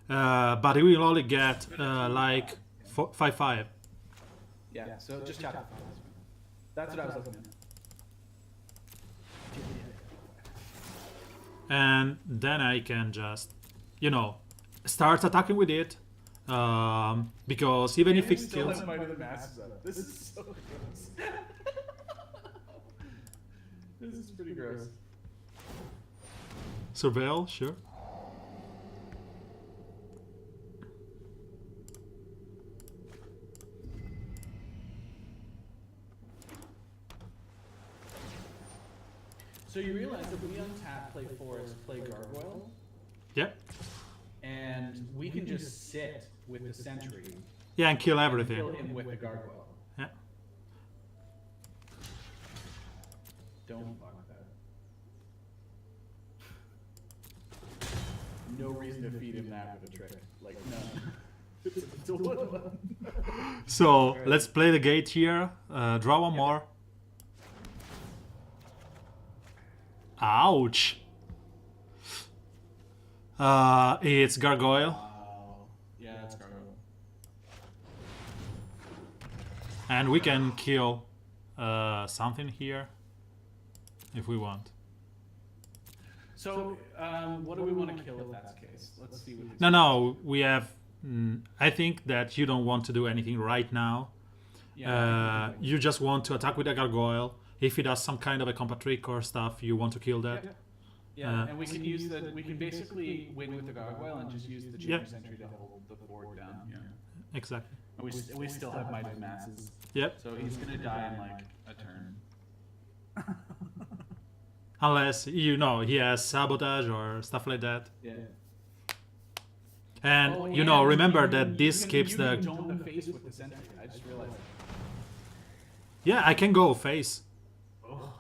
but he will only get like 5/5. Yeah, so just tap it. That's what I was looking at. And then I can just, you know, start attacking with it. Because even if it kills... This is so gross. This is pretty gross. Surveil, sure. So you realize if we untap, play Forest, play Gargoyle, Yep. and we can just sit with the Sentry. Yeah, and kill everything. Kill him with the Gargoyle. Yeah. Don't fuck that. No reason to feed him that with a trick. Like, none. It's a one. So let's play the gate here. Draw one more. Ouch. It's Gargoyle. Yeah, it's Gargoyle. And we can kill something here if we want. So, what do we want to kill if that's the case? Let's see what No, we have... I think that you don't want to do anything right now. Yeah, you just want to attack with a Gargoyle. If he does some kind of a compa trick or stuff, you want to kill that. Yeah, and we can use the... We can basically win with the Gargoyle and just use the Junior Sentry to hold the board down. Yeah. Exactly. And we still have Might of Masses. Yep. So he's going to die in like a turn. Unless, you know, he has Sabotage or stuff like that. Yeah. And, you know, remember that this skips the... You can dome the face with the Sentry. I just realized that. Yeah, I can go face. Oh,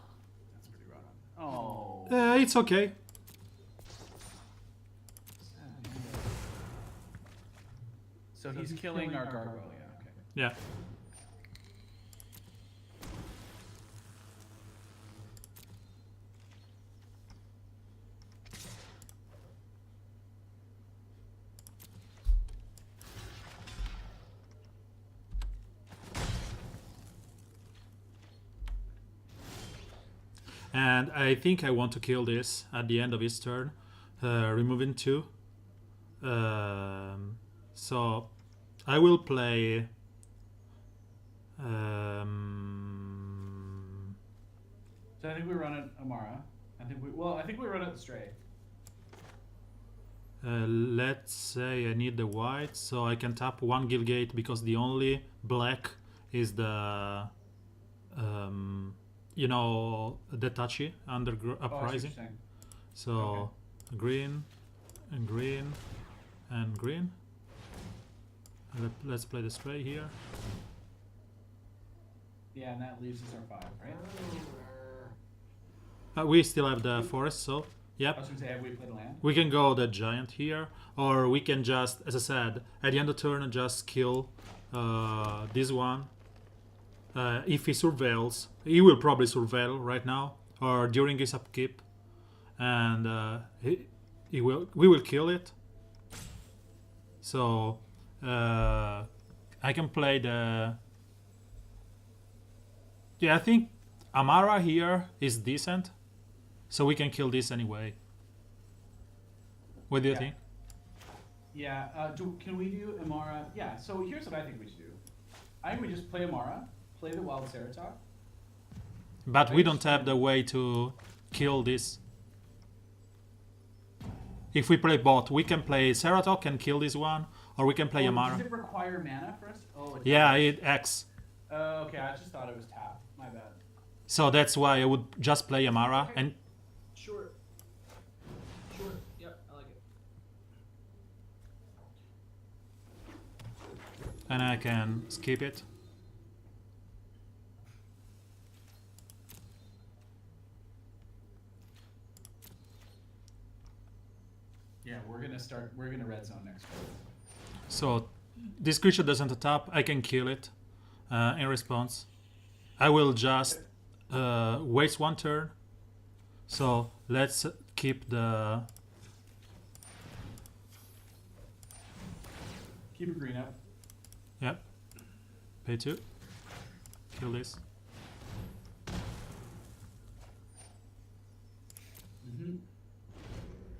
that's pretty rough. Oh. It's okay. So he's killing our Gargoyle, yeah, okay. Yeah. Okay. So, what do we want to kill if that's the case? Let's see what we draw. Yeah. So, what do we want to kill if that's the case? Let's see what we draw. So, he's killing our Gargoyle, yeah, okay. Yeah. So let's play the gate here. Draw one more. And I think I want to kill this at the end of his turn, removing 2. So I will play. So I think we run it Amara. I think we run it Stray. Let's say I need the white, so I can tap 1 Gilgate because the only black is the the touchy under uprising. So okay. green and green and green. Let's play the Stray here. Yeah, and that leaves us our 5, right? We still have the forest, so yep. I was gonna say, have we played land? We can go the giant here, or we can just, as I said, at the end of turn, just kill this one. If he surveils, he will probably surveil right now, or during his upkeep, and we will kill it. So I can play the. Yeah, I think Amara here is decent, so we can kill this anyway. What do you think? Yeah, can we do Amara? Yeah, so here's what I think we should do. I think we just play Amara, play the Wild Ceratops. But we don't have the way to kill this. If we play both, we can play Ceratops and kill this one, or we can play Amara. Does it require mana first? Oh, it yeah, it X. Okay, I just thought it was tap. My bad. So that's why I would just play Amara. Okay. And Sure. Yep, I like it. And I can skip it. Yeah, we're gonna red zone next turn. So this creature doesn't tap. I can kill it in response. I will just waste 1 turn. So let's keep the. Keep a green up. Yep. Pay 2. Kill this.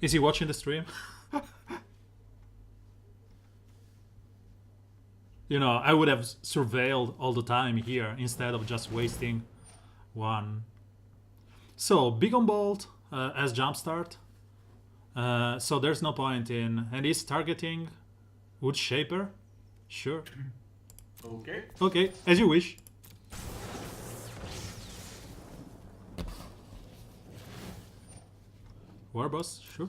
Is he watching the stream? You know, I would have surveilled all the time here instead of just wasting 1. So, Big on Bolt as jumpstart. So there's no point in... And he's targeting Wood Shaper? Sure. Okay. Okay, as you wish. Warboss, sure.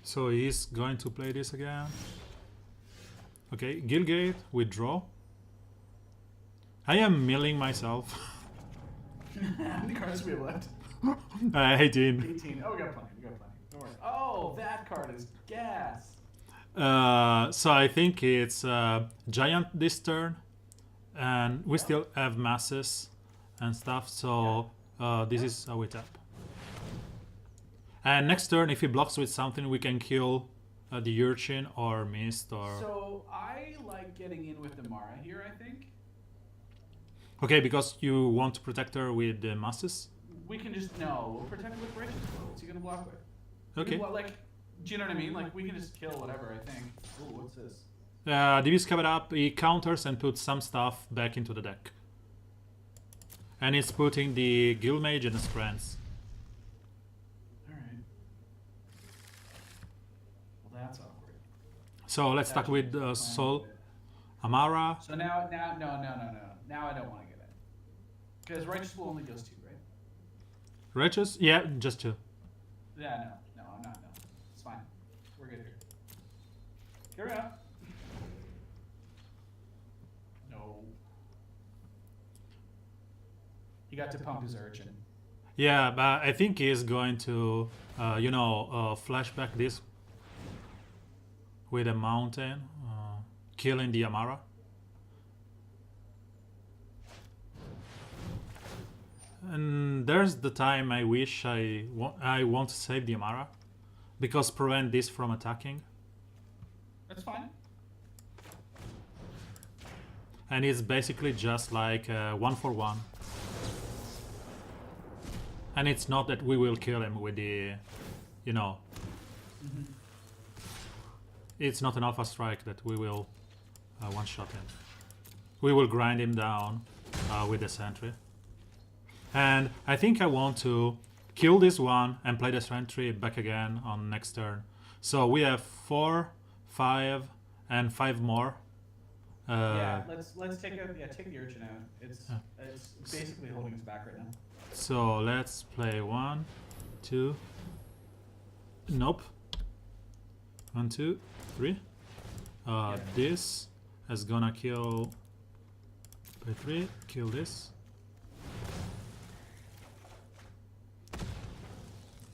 So he's going to play this again. Okay, Gilgate, withdraw. I am milling myself. How many cards do we have left? 18. 18. Oh, we got plenty. Don't worry. Oh, that card is gas. So I think it's giant this turn, and we still have masses and stuff. So this is how we tap. And next turn, if he blocks with something, we can kill the Urchin or Mist or. So I like getting in with the Mara here. I think. Okay, because you want to protect her with the masses. We can just we'll protect her with Righteous Will. What's he gonna block with? Okay. Do you know what I mean? Like, we can just kill whatever, I think. Ooh, what's this? Divis covered up, he counters and puts some stuff back into the deck. And it's putting the Guildmage and his friends. Alright. Well, that's awkward. So let's start with Sol, Amara. So now, no. Now I don't want to get in. Because Righteous Will only goes 2, right? Righteous? Yeah, just 2. Yeah, no, I'm not, no. It's fine. We're good here. Here we are. No. He got to pump his Urchin. Yeah, but I think he's going to, flashback this with a mountain, killing the Amara. And there's the time I wish I want to save the Amara, because prevent this from attacking. That's fine. And it's basically just like 1-for-1. And it's not that we will kill him with the, you know, it's not an alpha strike that we will one-shot him. We will grind him down with the Sentry. And I think I want to kill this one and play the Sentry back again on next turn. So we have 4, 5, and 5 more. Yeah, let's take the urchin out. It's basically holding us back right now. So let's play 1, 2. Nope. 1, 2, 3. This is gonna kill by 3. Kill this.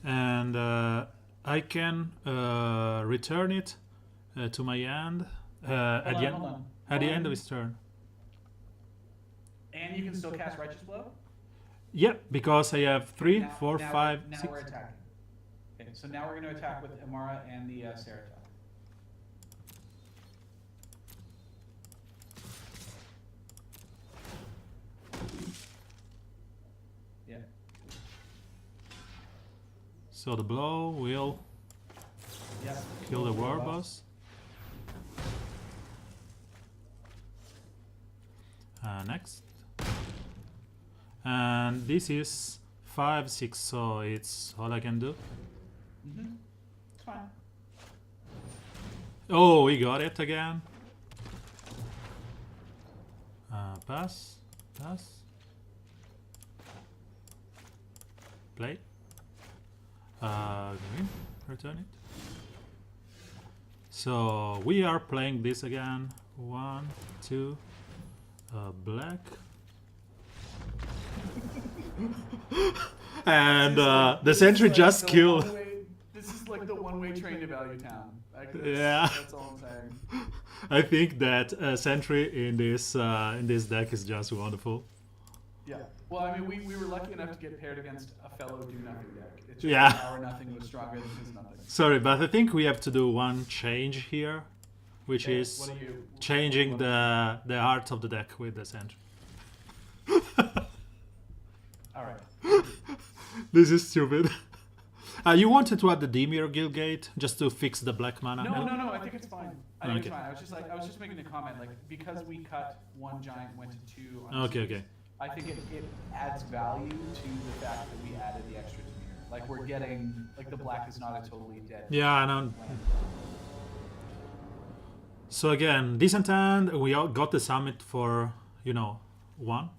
And I can return it to my hand at the end of his turn. And you can still cast Righteous Blow? Yeah, because I have 3, 4, 5, now 6. we're attacking. Okay, so now we're going to attack with Amara and the Ceratops. Yeah. So the blow will kill the war boss. Next. And this is 5, 6, so it's all I can do. It's fine. Oh, we got it again. Pass. Play. Green. Return it. So we are playing this again. 1, 2. Black. And the Sentry just killed. This is like the one-way train to Value Town. Yeah. That's all I'm saying. I think that Sentry in this deck is just wonderful. Yeah. Well, I mean, we were lucky enough to get paired against a fellow do-nothing deck. It's just Yeah. our nothing was stronger than his nothing. Sorry, but I think we have to do one change here, which is changing the art of the deck with the Sentry. Alright. This is stupid. You wanted to add the Dimir Guildgate just to fix the black mana? No, I think it's fine. I think Okay. it's fine. I was just making a comment, like, because we cut one giant, went to 2 on Okay. I think it adds value to the fact that we added the extra Dimir. Like, we're getting, like, the black is not a totally dead. Yeah, I know. So again, decent hand. We all got the summit for, 1.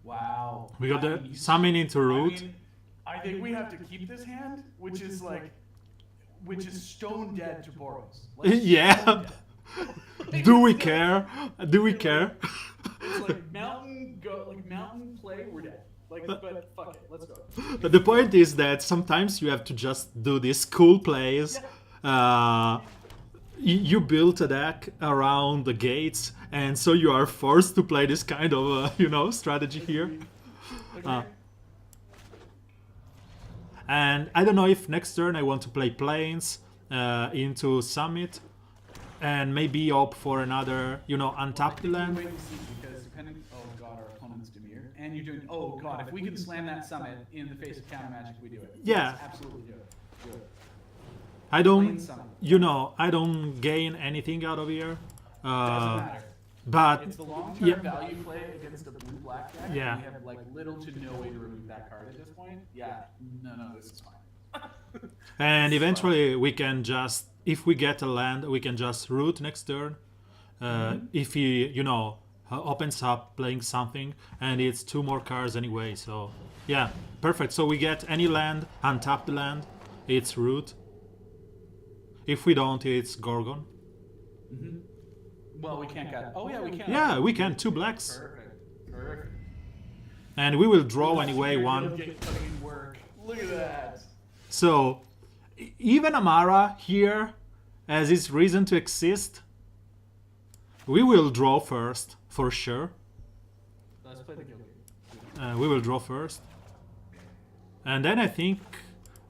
Wow. We got the summon into root. I think we have to keep this hand, which is stone dead to Boros. Like, Yeah. Do we care? Do we care? It's like mountain play, we're dead. Like, but fuck it, let's go. But the point is that sometimes you have to just do these cool plays. You built a deck around the gates, and so you are forced to play this kind of strategy here. And I don't know if next turn I want to play planes into summit, and maybe opt for another untapped land. Wait and see, because depending, oh god, our opponent's Dimir, and you're doing, oh god, if we can slam that summit in the face of counter magic, we do it. Yeah. Let's absolutely do it. Do it. I don't, I don't gain anything out of here. Doesn't matter. But It's the long-term value play against a blue-black deck. Yeah. And we have like little to no way to remove that card at this point. Yeah. No, this is fine. and eventually we can just, if we get a land, we can just root next turn. If he, opens up playing something, and it's 2 more cards anyway. So yeah, perfect. So we get any land, untapped land, it's root. If we don't, it's Gorgon. Well, we can't get. Oh yeah, we can. Yeah, we can. 2 blacks. Perfect. And we will draw anyway You're 1. putting in work. Look at that. So even Amara here has its reason to exist. We will draw first, for sure. Let's play the guild game. we will draw first. And then I think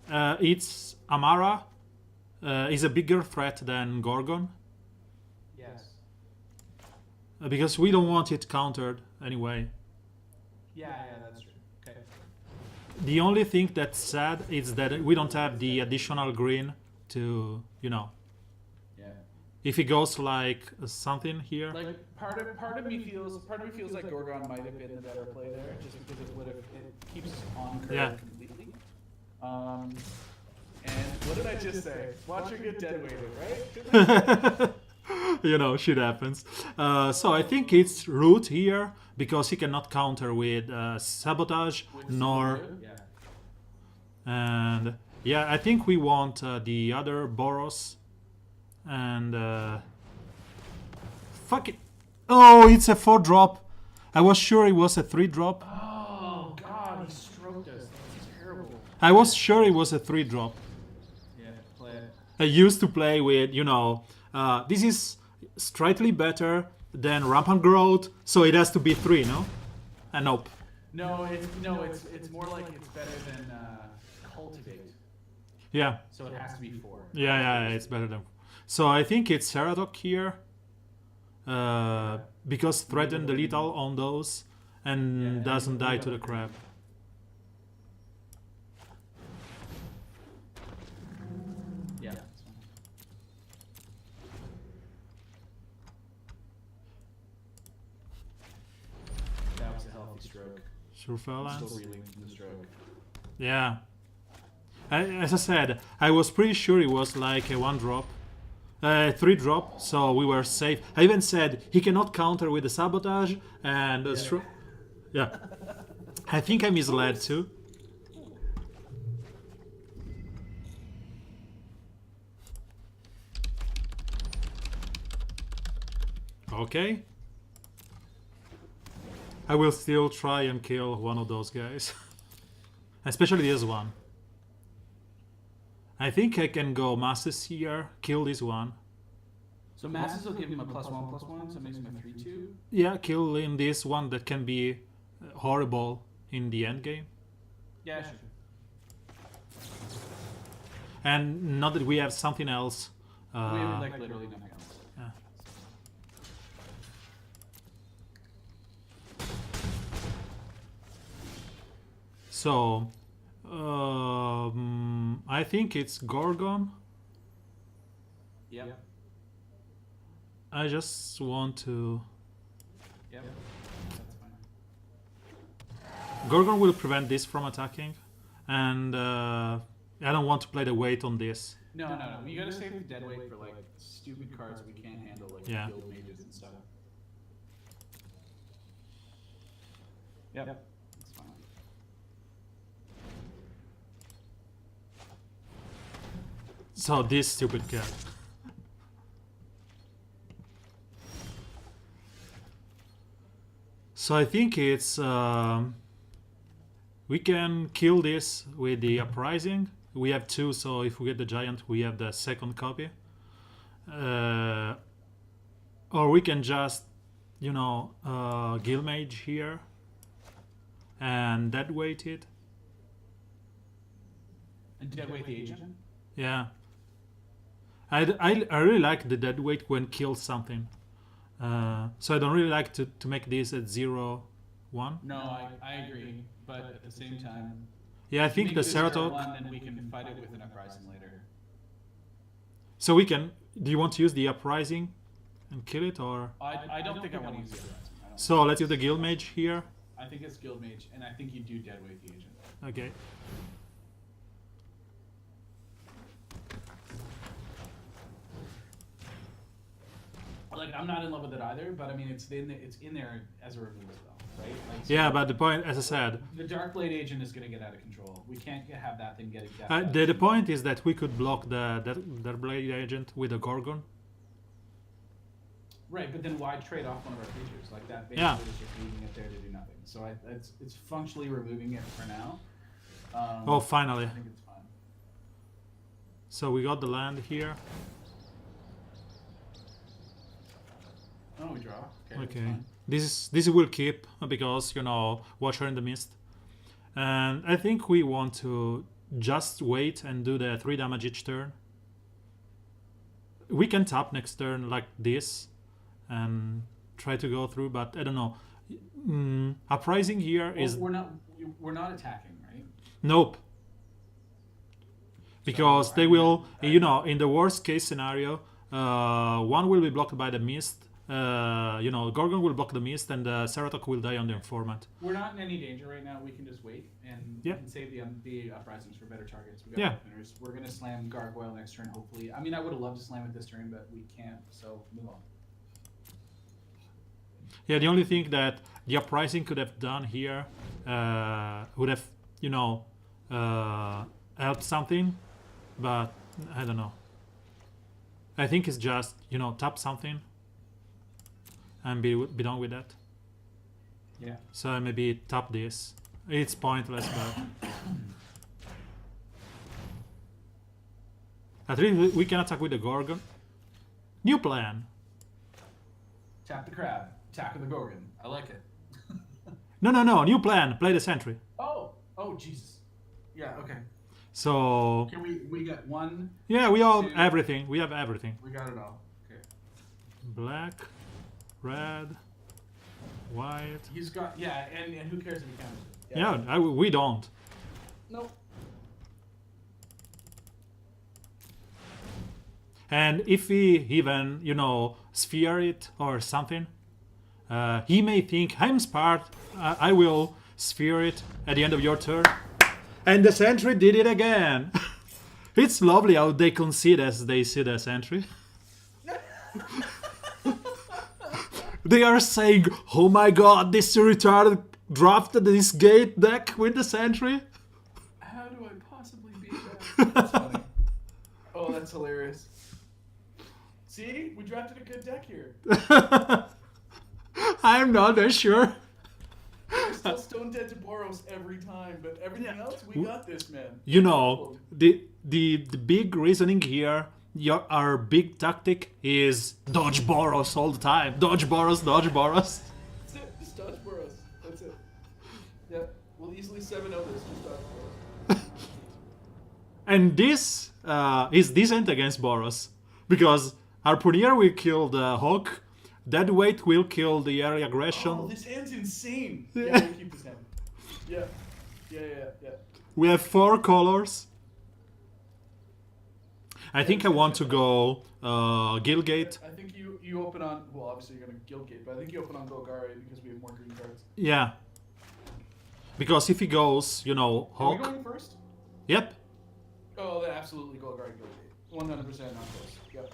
it's Amara is a bigger threat than Gorgon. Yes. Because we don't want it countered anyway. Yeah, that's true. Okay. The only thing that's sad is that we don't have the additional green to, you know. Yeah. If it goes like something here. Like part of me feels like Gorgon might have been the better play there, just because it keeps us on curve completely. And what did I just say? Watch her get dead weighted, right? You know, shit happens. So I think it's root here because he cannot counter with sabotage nor. Yeah. And yeah, I think we want the other Boros. And fuck it. Oh, it's a 4-drop. I was sure it was a 3-drop. Oh god, he stroked us. That's terrible. I was sure it was a 3-drop. Yeah, play it. I used to play with, you know, this is slightly better than rampant growth, so it has to be 3, no? Nope. No, it's more like it's better than cultivate. Yeah. So it has to be 4. Yeah, it's better than. So I think it's Ceradoc here, because threaten the lethal on those and doesn't die to the crab. Yeah. That was a healthy stroke. Sure, Fairlands. Still reeling from the stroke. Yeah. As I said, I was pretty sure it was like a 1-drop. 3-drop, so we were safe. I even said he cannot counter with the sabotage and yeah. I think I misled too. Okay. I will still try and kill one of those guys. Especially this one. I think I can go masses here, kill this one. So masses will give him a +1/+1, so it makes him a 3/2. Yeah, kill in this one that can be horrible in the end game. Yeah, sure. And not that we have something else. We have like literally nothing else. Yeah. So, I think it's Gorgon. Yep. I just want to. Yep. That's fine. Gorgon will prevent this from attacking, and I don't want to play the weight on this. No. You gotta save the dead weight for like stupid cards we can't handle, like guild mages and stuff. Yep. That's fine. So this stupid cat. So I think it's we can kill this with the uprising. We have 2, so if we get the giant, we have the second copy. Or we can just, you know, Guild Mage here and dead weight it. And dead weight the agent? Yeah. I really like the dead weight when kills something. So I don't really like to make this at 0-1. No, I agree, but at the same time, yeah, I think the Ceratoc. Ceratoc. Then we can fight it with an uprising later. So we can. Do you want to use the uprising and kill it, or? I don't think I want to use the uprising. So let's use the Guild Mage here. I think it's Guild Mage, and I think you do dead weight the agent. Okay. Like, I'm not in love with it either, but I mean, it's in there as a removal spell, right? Like, so Yeah, but the point, as I said, the Dark Blade agent is going to get out of control. We can't have that thing getting out of the point is that we could block the Blade Agent with a Gorgon. Right, but then why trade off one of our creatures like that? Basically, Yeah. is just leaving it there to do nothing. So it's functionally removing it for now. Oh, finally. I think it's fine. So we got the land here. Oh, we draw. Okay. Okay. This will keep because, you know, Watcher in the Mist. And I think we want to just wait and do the 3 damage each turn. We can tap next turn like this and try to go through, but I don't know. Uprising here is... We're not attacking, right? Nope. Because So, they will, you know, in the worst case scenario, one will be blocked by the Mist. You know, Gorgon will block the Mist and Ceratok will die on the Informant. We're not in any danger right now. We can just wait and, Yeah. and save the uprisings for better targets. We got Yeah. openers. We're gonna slam Gargoyle next turn, hopefully. I mean, I would have loved to slam it this turn, but we can't. So move on. Yeah, the only thing that the Uprising could have done here would have, you know, helped something, but I don't know. I think it's just, you know, tap something and be done with that. Yeah. So maybe tap this. It's pointless, but at least we can attack with the Gorgon. New plan. Tap the crab. Attack of the Gorgon. I like it. No. New plan. Play the Sentry. Oh, Jesus. Yeah. Okay. So Can we got one? yeah, we all 2. everything. We have everything. We got it all. Okay. Black, red, white. He's got and who cares if he counters it? Yeah, we don't. Nope. And if we even, you know, sphere it or something, he may think I'm smart. I will sphere it at the end of your turn. And the Sentry did it again. It's lovely how they concede as they see the Sentry. They are saying, "Oh my God, this retarded drafted this gate deck with the Sentry." How do I possibly beat that? That's funny. Oh, that's hilarious. See, we drafted a good deck here. I'm not that sure. We're still stone dead to Boros every time, but everything else, we got this, man. You know, the big reasoning here, our big tactic is dodge Boros all the time. Dodge Boros, dodge Boros. That's it. Just dodge Boros. That's it. Yeah, we'll easily 7-0 this. Just dodge Boros. And this is decent against Boros because Harpooner will kill the Hawk. Deadweight will kill the area aggression. Oh, this hand's insane. Yeah, we keep this hand. Yeah. We have 4 colors. I think I want to go Gilgate. I think you open on, well, obviously you're going to Guildgate, but I think you open on Golgari because we have more green cards. Yeah. Because if he goes, you know, Are we Hawk. going first? Yep. Oh, then absolutely Golgari, Guildgate. 100% not close. Yep.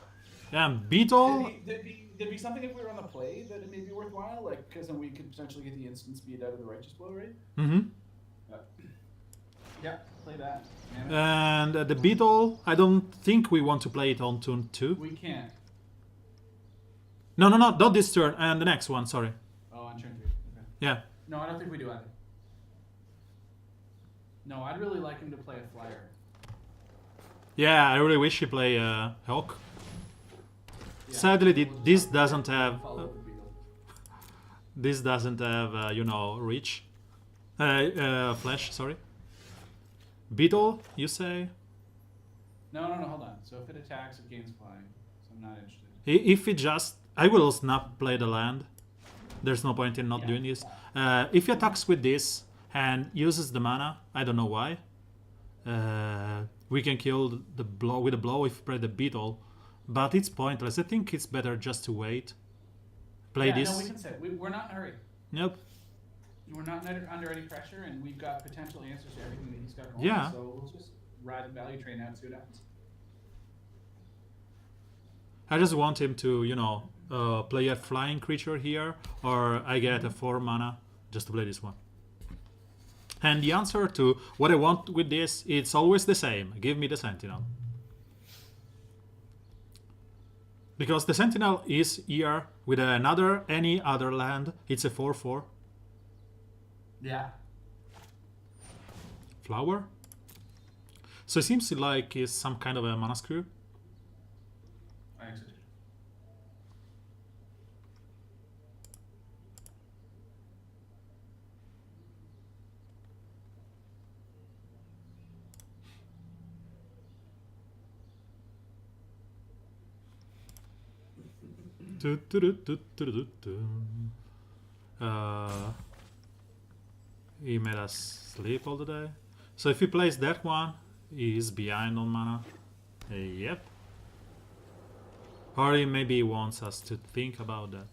And Beetle. There'd be something if we were on the play that it may be worthwhile, like, because then we could potentially get the instant speed out of the Righteous Blow, right? Mm-hmm. Yeah, play that. And the Beetle, I don't think we want to play it on turn 2. We can't. No, not this turn, and the next one, sorry. Oh, on turn 3. Okay. Yeah. No, I don't think we do either. No, I'd really like him to play a flyer. Yeah, I really wish he play Hawk. Yeah. Sadly, this doesn't have... Follow the Beetle. This doesn't have, you know, reach. Flash, sorry. Beetle, you say? No, hold on. So if it attacks, it gains flying. So I'm not interested. If it just... I will not play the land. There's no point in not doing this. If he attacks with this and uses the mana, I don't know why. We can kill the blow with a blow if we play the Beetle. But it's pointless. I think it's better just to wait. Play this. No, we can sit. We're not in a hurry. Nope. We're not under any pressure, and we've got potential answers to everything that he's got going. Yeah. So we'll just ride the value train out and see what happens. I just want him to, you know, play a flying creature here, or I get a 4 mana just to play this one. And the answer to what I want with this, it's always the same. Give me the Sentinel. Because the Sentinel is here with any other land. It's a 4/4. Yeah. Flower. So it seems like it's some kind of a mana screw. I exited. He made us sleep all the day. So if he plays that one, he's behind on mana. Yep. Or he maybe wants us to think about that.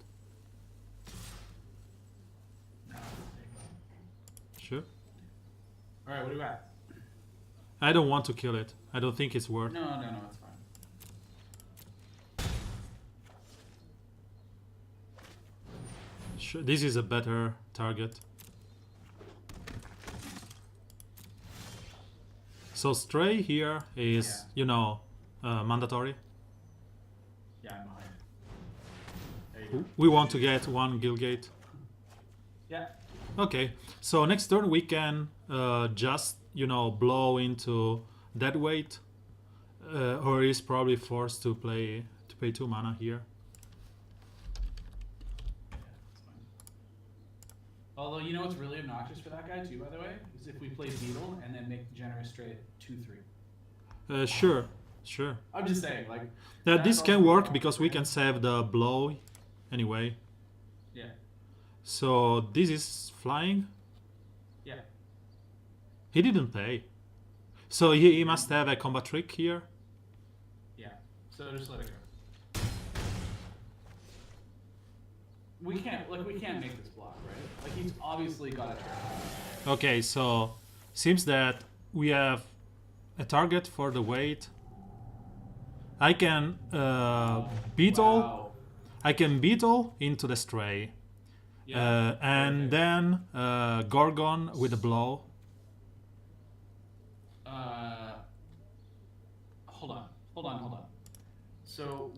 Sure. Alright, what do you got? I don't want to kill it. I don't think it's worth. No, it's fine. Sure, this is a better target. So Stray here is, you know, mandatory. Yeah, I'm behind. There you go. We want to get one Gilgate. Yeah. Okay, so next turn we can just, you know, blow into dead weight, or he's probably forced to pay 2 mana here. Although, you know what's really obnoxious for that guy too, by the way, is if we play Beetle and then make the Generous Stray 2/3. Sure. I'm just saying, like. This can work because we can save the blow anyway. Yeah. So this is flying. Yeah. He didn't pay. So he must have a combat trick here. Yeah. So just let it go. We can't make this block, right? Like, he's obviously got a turn. Okay, so seems that we have a target for the weight. I can beetle. Wow. I can beetle into the Stray, Yeah. and then Gorgon with a blow. Hold on. So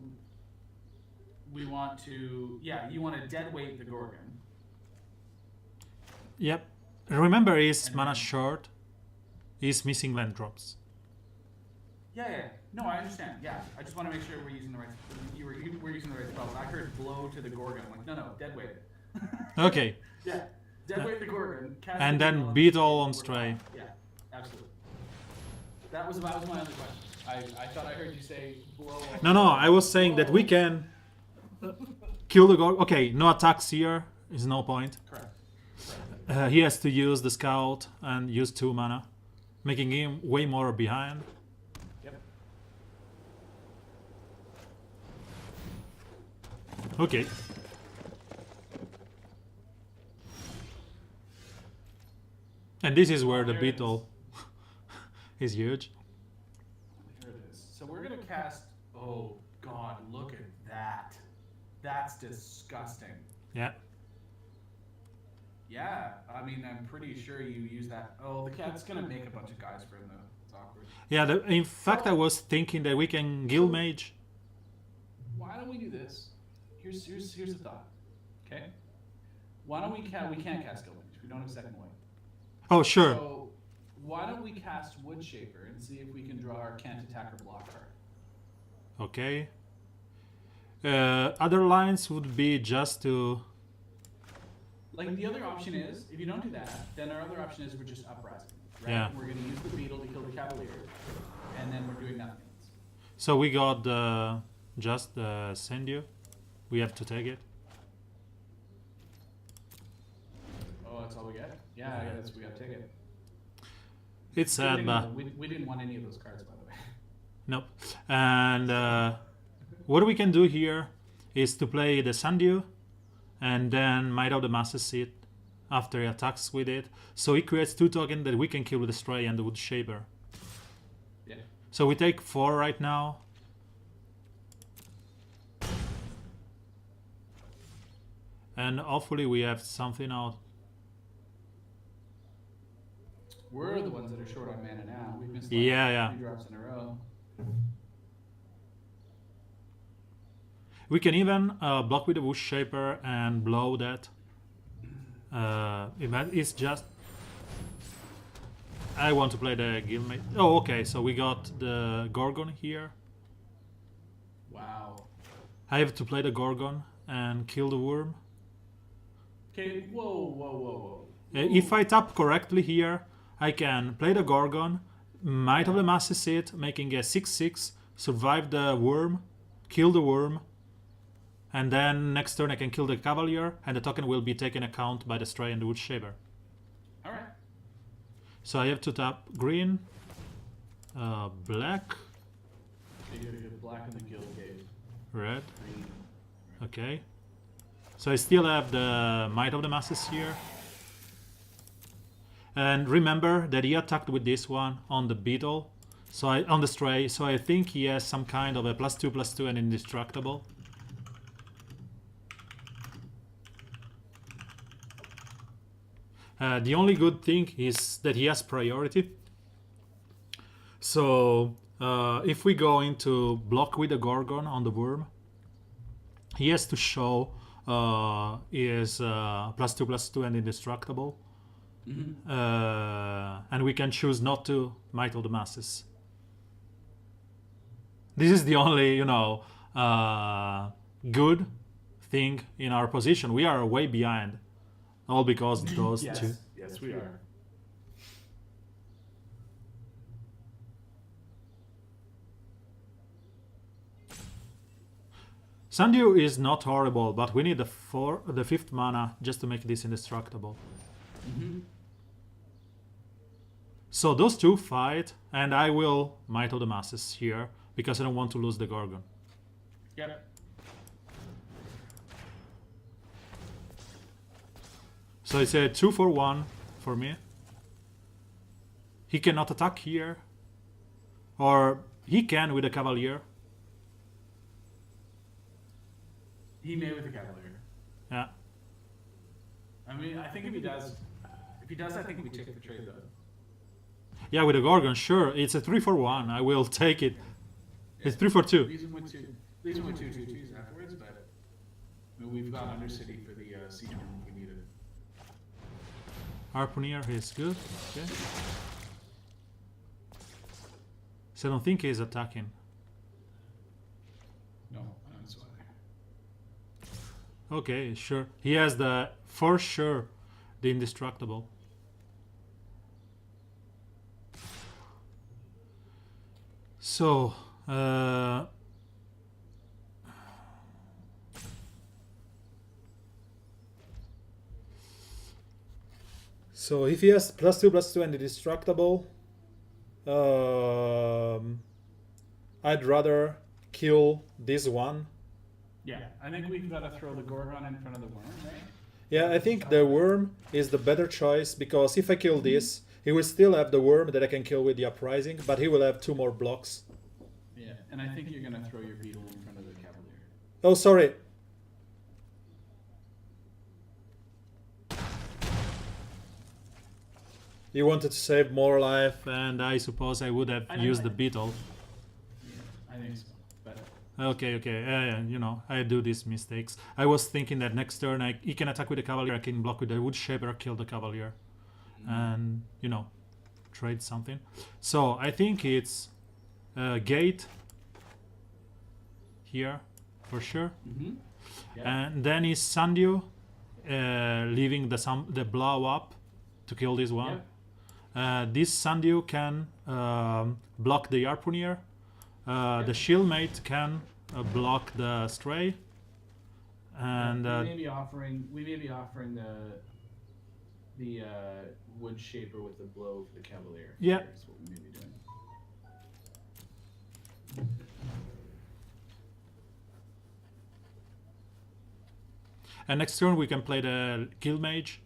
we want to, you want to dead weight the Gorgon. Yep. Remember, he's And mana then- short. He's missing land drops. Yeah. No, I understand. Yeah, I just want to make sure we're using the right. We're using the right spells. I heard blow to the Gorgon. I'm like, no, dead weight it. Okay. Yeah, dead weight the Gorgon. Cast And the then Beetle beetle on we're Stray. fine. Yeah, absolutely. That was my only question. I thought I heard you say blow. No, I was saying that we can kill the Gorgon. Okay, no attacks here. Is no point. Correct. He has to use the scout and use 2 mana, making him way more behind. Yep. Okay. And this is where the There it is. beetle is huge. Here it is. So we're gonna cast. Oh God, look at that. That's disgusting. Yeah. Yeah, I mean, I'm pretty sure you use that. Oh, the cat's gonna make a bunch of guys for him though. It's awkward. Yeah, in fact, I was thinking that we can Guild Mage. Why don't we do this? Here's the thought. Okay. Why don't we can't cast Guild Mage. We don't have second wind. Oh, sure. So why don't we cast Wood Shaper and see if we can draw our can't attack or block card? Okay. Other lines would be just to... Like, the other option is, if you don't do that, then our other option is we're just uprising. Right? Yeah. We're going to use the beetle to kill the cavalier, and then we're doing nothing else. So we got just send you. We have to take it. Oh, that's all we get? Yeah, I guess we got to take it. It's sad, but... We didn't want any of those cards, by the way. Nope. And what we can do here is to play the Sandew and then Might of the Master Seed after he attacks with it. So he creates 2 tokens that we can kill with the Stray and the Wood Shaper. Yeah. So we take 4 right now. And hopefully we have something out. We're the ones that are short on mana now. We've missed Yeah. 3 drops in a row. We can even block with the Wood Shaper and blow that. It's just... I want to play the Guildmate. Oh, okay, so we got the Gorgon here. Wow. I have to play the Gorgon and kill the worm. Okay, whoa. If I tap correctly here, I can play the Gorgon, Might of the Master Seed, making a 6/6, survive the worm, kill the worm, And then next turn I can kill the Cavalier, and the token will be taken account by the Stray and the Wood Shaper. Alright. So I have to tap green, black, Black in the guild gate. red. Green. Okay. So I still have the Might of the Masses here. And remember that he attacked with this one on the Beetle, so on the Stray, so I think he has some kind of a +2/+2 and indestructible. The only good thing is that he has priority. So if we go into block with the Gorgon on the Worm, he has to show his +2/+2 and indestructible. Mm-hmm. And we can choose not to Might of the Masses. This is the only, good thing in our position. We are way behind, all because those two. Yes, we are. Sandu is not horrible, but we need the 5th mana just to make this indestructible. Mm-hmm. So those two fight, and I will Might of the Masses here because I don't want to lose the Gorgon. Yep. So it's a 2/1 for me. He cannot attack here, or he can with the Cavalier. He may with the Cavalier. Yeah. I mean, I think if he does, I think we take the trade though. Yeah, with the Gorgon, sure. It's a 3/1. I will take it. It's 3/2. Leaves him with two 2/2s afterwards, but I mean, we've got Undercity for the siege room if we need it. Harpooner is good. Okay. So I don't think he's attacking. No, that's why. Okay, sure. He has for sure, the indestructible. So, so if he has +2/+2 and indestructible, I'd rather kill this one. Yeah, I think we've got to throw the Gorgon in front of the Worm, right? Yeah, I think the Worm is the better choice, because if I kill this, he will still have the Worm that I can kill with the Uprising, but he will have 2 more blocks. Yeah, and I think you're going to throw your Beetle in front of the Cavalier. Oh, sorry. You wanted to save more life, and I suppose I would have used the Beetle. Yeah, I think so. But Okay. I do these mistakes. I was thinking that next turn he can attack with the Cavalier, I can block with the Wood Shaper, kill the Cavalier, and, trade something. So I think it's Gate here, for sure. yeah. And then is Sandu, leaving the blow up to kill this one. This Sandu can block the Harpooner. The Shieldmate can block the Stray. And we may be offering the Wood Shaper with the blow for the Cavalier. Yeah. That's what we may be doing. and next turn we can play the Guild Mage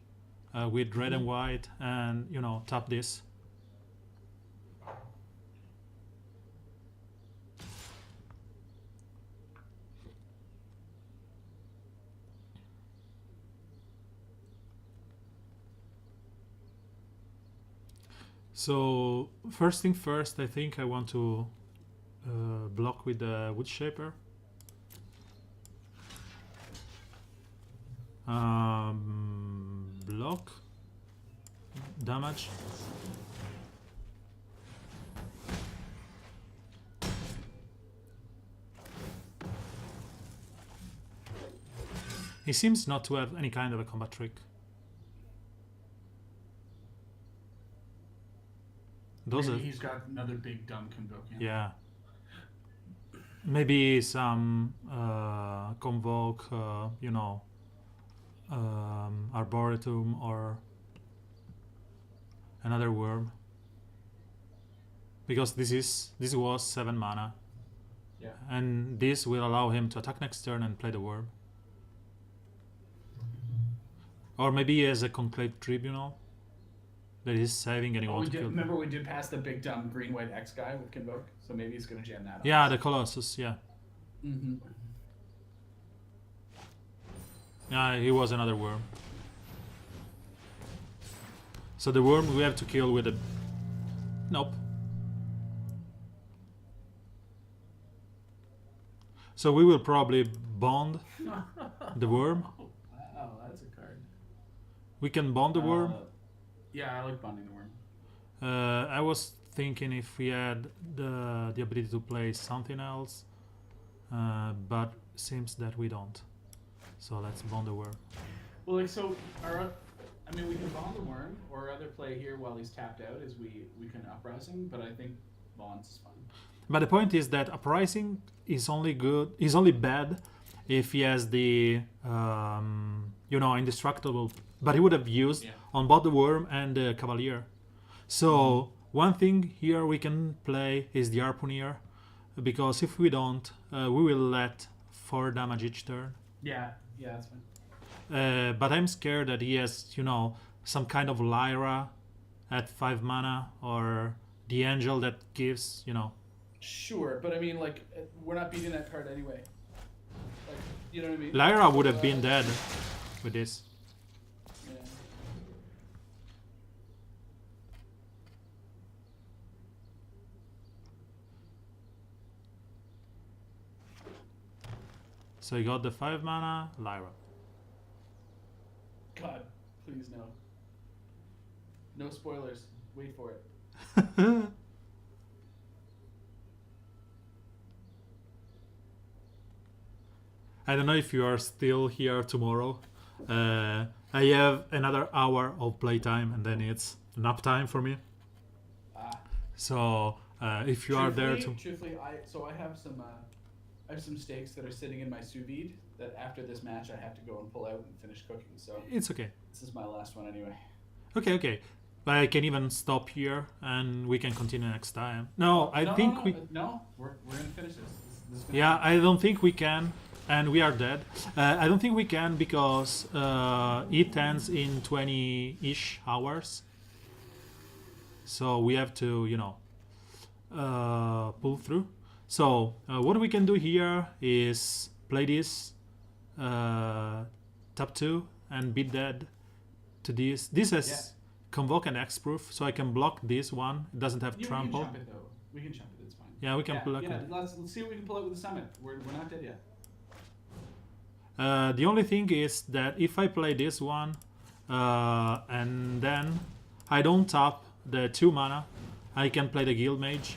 with red and white, and tap this. So first thing first, I think I want to block with the Wood Shaper. Block. Damage. He seems not to have any kind of a combat trick. Maybe he's got another big dumb Convoke. Yeah. Maybe some convoke, Arboretum or another worm. Because this was 7 mana. Yeah. And this will allow him to attack next turn and play the worm. Or maybe he has a Conclave Tribunal that he's saving and he wants to kill. Remember we did pass the big dumb green-white X guy with Convoke, so maybe he's gonna jam that. Yeah, the Colossus, yeah. Mm-hmm. Yeah, he was another worm. So the worm we have to kill with a... Nope. So we will probably bond the worm. Wow, that's a card. We can bond the worm. Yeah, I like bonding the worm. I was thinking if we had the ability to play something else, but seems that we don't. So let's bond the worm. Well, like so, I mean, we can bond the worm, or our other play here while he's tapped out is we can uprising, but I think bonds is fine. But the point is that uprising is only good. Is only bad if he has the indestructible. But he would have used on both the worm and the cavalier. So one thing here we can play is the harpooner, because if we don't, we will let 4 damage each turn. Yeah, that's fine. But I'm scared that he has, some kind of Lyra at 5 mana, or the angel that gives, Sure, but I mean, like, we're not beating that card anyway. Like, you know what I mean? Lyra would have been dead with this. Yeah. So he got the 5 mana Lyra. God, please no. No spoilers. Wait for it. I don't know if you are still here tomorrow. I have another hour of playtime and then it's nap time for me. So if you are there to... Truthfully, I have some steaks that are sitting in my sous vide that after this match I have to go and pull out and finish cooking. So it's okay. This is my last one anyway. Okay. But I can even stop here and we can continue next time. No, I think we're gonna finish this. I don't think we can. And we are dead. I don't think we can because it ends in 20-ish hours. So we have to, pull through. So what we can do here is play this top 2 and be dead to this. This has Convoke and X-Proof, so I can block this one. It doesn't have Trample. We can jump it though. We can jump it, it's fine. Yeah, we can block it. Let's see what we can pull out with the summit. We're not dead yet. The only thing is that if I play this one and then I don't tap the 2 mana, I can play the Guild Mage.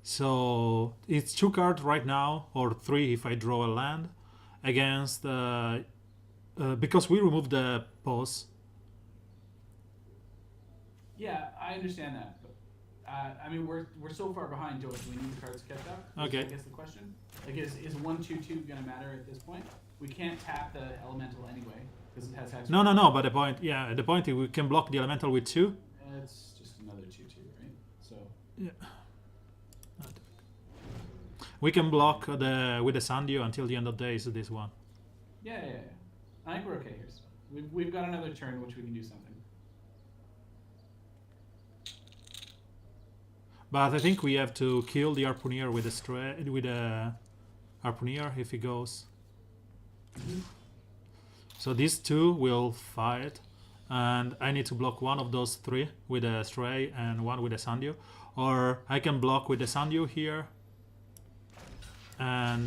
So it's 2 cards right now, or 3 if I draw a land, against because we removed the pause. Yeah, I understand that. But, I mean, we're so far behind. Do we need the cards to catch up? Okay. I guess the question. Like, is 1/2/2 gonna matter at this point? We can't tap the elemental anyway because it has hex. No. But the point is we can block the elemental with 2. It's just another 2/2, right? So. Yeah. We can block with the Sandio until the end of the day. So this one. Yeah. I think we're okay here. So we've got another turn which we can do something. But I think we have to kill the Harpooner with a Harpooner if he goes. So these 2 will fight, and I need to block one of those 3 with a Stray and one with a Sandio, or I can block with the Sandio here and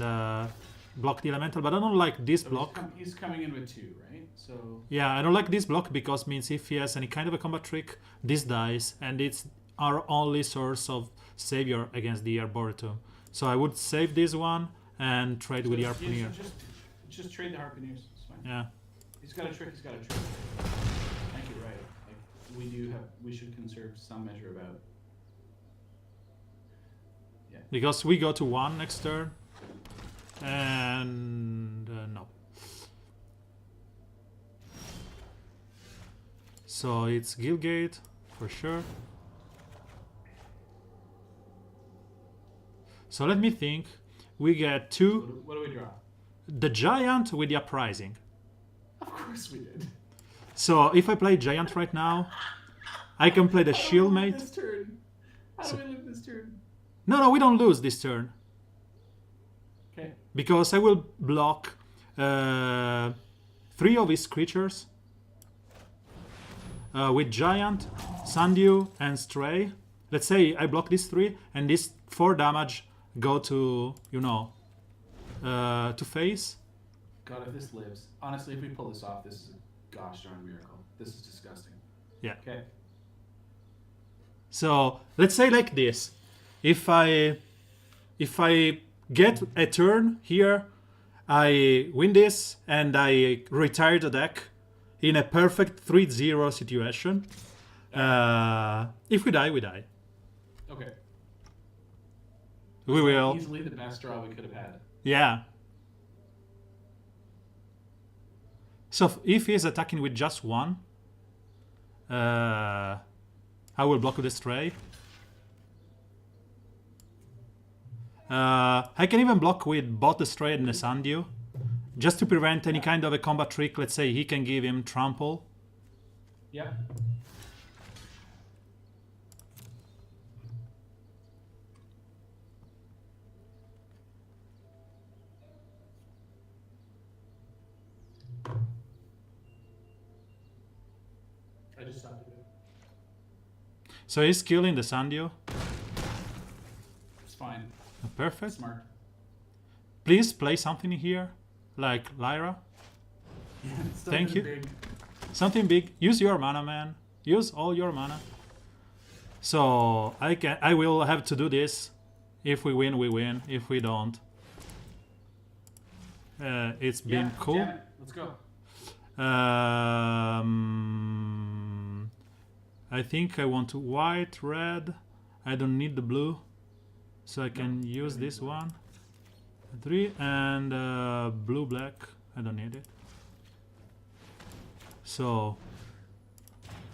block the elemental. But I don't like this block. He's coming in with 2, right? So yeah, I don't like this block because means if he has any kind of a combat trick, this dies, and it's our only source of savior against the Arboretum. So I would save this one and trade with the Harpooner. Just trade the Harpooneers. It's fine. Yeah. He's got a trick. I think you're right. Like we should conserve some measure about. Because we go to 1 next turn. And no. So it's Guildgate for sure. So let me think. We get 2. What do we draw? The Giant with the Uprising. Of course we did. So if I play Giant right now, I can play the Shieldmate. This turn. How do we live this turn? No, we don't lose this turn. Okay. Because I will block 3 of his creatures with Giant, Sandew, and Stray. Let's say I block these 3, and these 4 damage go to, you know, to face. God, if this lives, honestly, if we pull this off, this is a gosh darn miracle. This is disgusting. Yeah. Okay. So let's say like this: if I get a turn here, I win this and I retire the deck in a perfect 3-0 situation. If we die, we die. Okay. We will. Easily the best draw we could have had. Yeah. So if he's attacking with just 1, I will block with the Stray. I can even block with both the Stray and the Sandew, just to prevent any kind of a combat trick. Let's say he can give him Trample. Yeah. I just stopped it. So he's killing the Sandew. It's fine. Perfect. Smart. Please play something here, like Lyra. Yeah, Thank you. Big. Something big. Use your mana, man. Use all your mana. So I will have to do this. If we win, we win. If we don't, it's been cool. Damn it. Let's go. I think I want white, red. I don't need the blue, so I can use this one. 3 and blue, black. I don't need it. So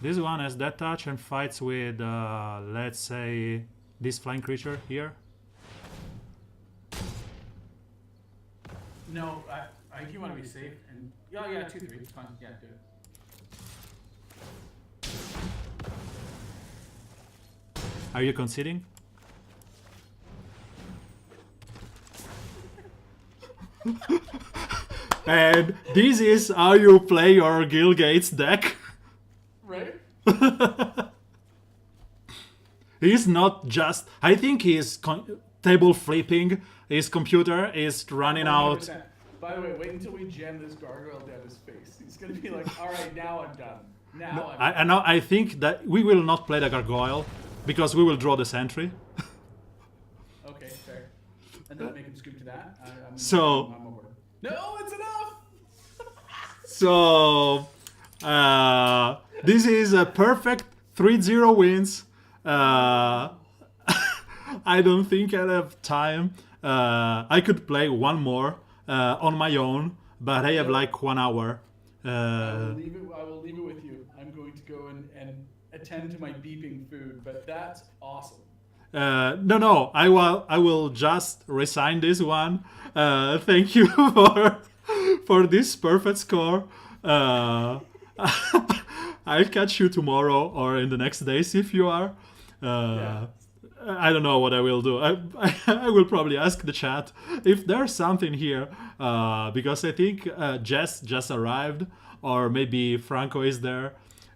this one has that touch and fights with, let's say, this flying creature here. No, I think you want to be safe and yeah, 2-3. It's fine. Yeah, do it. Are you conceding? And this is how you play your Guildgates deck. Right? He's not just... I think he's table flipping. His computer is running out. 100%. By the way, wait until we jam this gargoyle down his face. He's going to be like, all right, now I'm done. Now I'm done. I think that we will not play the gargoyle because we will draw the Sentry. Okay, fair. And then make him scoop to that. I'm over. No, it's enough! So, this is a perfect 3-0 wins. I don't think I'll have time. I could play one more on my own, but I have like 1 hour. I will leave it with you. I'm going to go and attend to my beeping food, but that's awesome. No, I will just resign this one. Thank you for this perfect score. I'll catch you tomorrow or in the next days if you are. I don't know what I will do. I will probably ask the chat if there's something here, because I think Jess just arrived, or maybe Franco is there.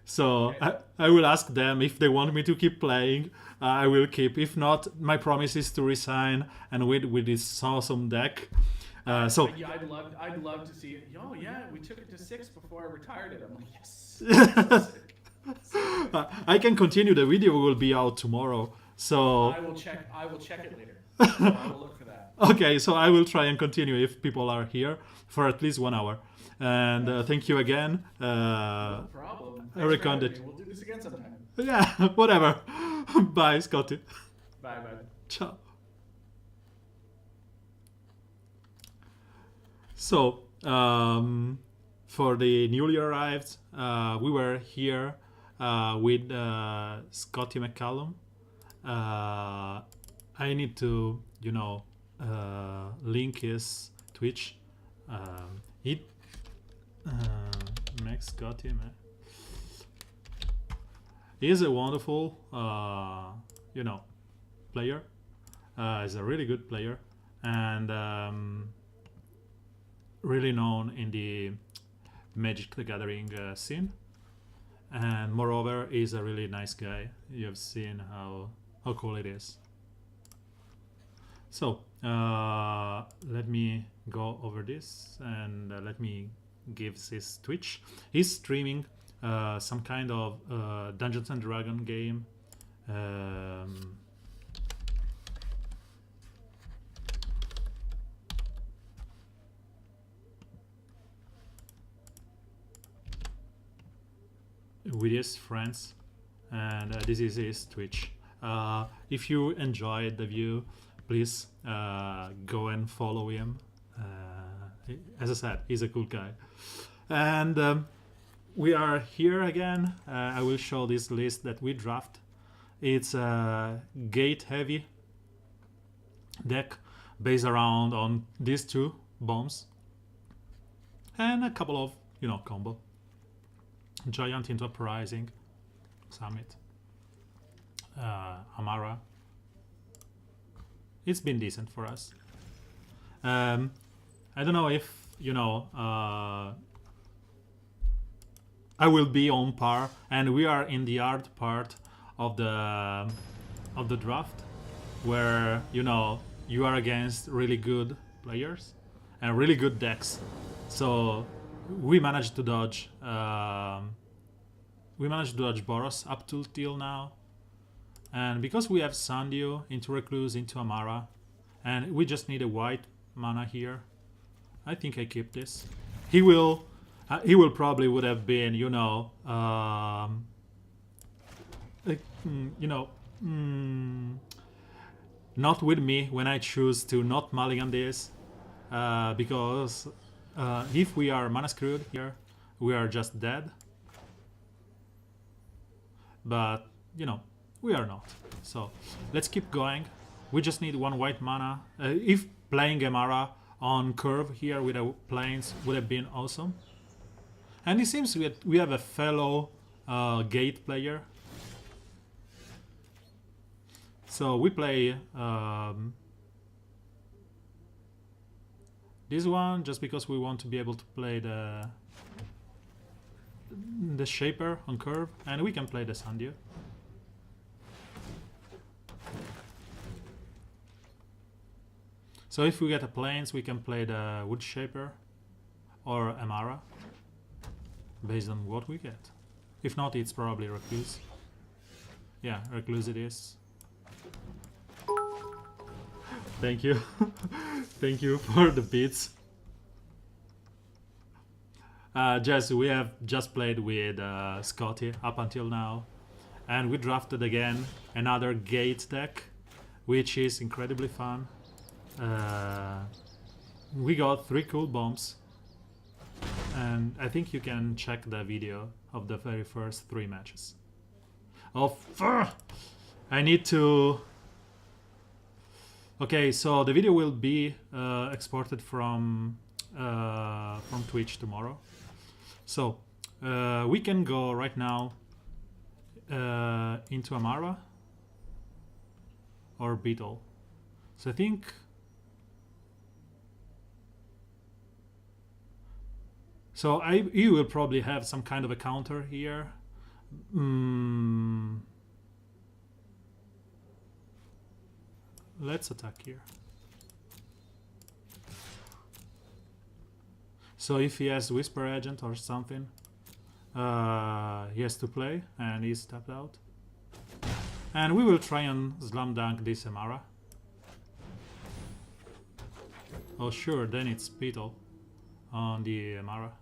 So I will ask them if they want me to keep playing. I will keep. If not, my promise is to resign and with this awesome deck. Yeah, I'd love to see it. Oh yeah, we took it to 6 before I retired it. I'm like, yes. I can continue. The video will be out tomorrow. So I will check it later. I will look for that. Okay, so I will try and continue if people are here for at least 1 hour. And thank you again. No problem. I reckon that. We'll do this again sometime. Yeah, whatever. Bye, Scotty. Bye. Ciao. So, for the newly arrived, we were here with Scotty MacCallum. I need to, link his Twitch. He Max Scotty, man. He is a wonderful, player. He's a really good player and really known in the Magic the Gathering scene. And moreover, he's a really nice guy. You have seen how cool it is. So let me go over this and let me give his Twitch. He's streaming some kind of Dungeons and Dragon game. With his friends, and this is his Twitch. If you enjoyed the view, please go and follow him. As I said, he's a cool guy. And we are here again. I will show this list that we draft. It's a gate heavy deck based around on these two bombs and a couple of combo. Giant into Uprising, Summit, Amara. It's been decent for us. I don't know if I will be on par, and we are in the hard part of the draft, where you are against really good players and really good decks. So we managed to dodge. Boros up till now, and because we have Sandio into Recluse into Amara, and we just need a white mana here, I think I keep this. He will probably would have been not with me when I choose to not mulligan this, because if we are mana screwed here, we are just dead. But we are not. So let's keep going. We just need one white mana. If playing Amara on curve here with a plains would have been awesome. And it seems we have a fellow gate player. So we play this one just because we want to be able to play the Shaper on curve, and we can play the Sandio. So if we get a plains, we can play the Wood Shaper or Amara, based on what we get. If not, it's probably Recluse. Yeah, Recluse it is. Thank you. Thank you for the beats. Jess, we have just played with Scotty up until now, and we drafted again another gate deck, which is incredibly fun. We got 3 cool bombs, and I think you can check the video of the very first 3 matches. I need to... Okay, so the video will be exported from Twitch tomorrow. So we can go right now into Amara or Beetle. So I think you will probably have some kind of a counter here. Let's attack here. So if he has Whisper Agent or something, he has to play, and he's tapped out. And we will try and slam dunk this Amara. Oh sure, then it's Beetle on the Amara.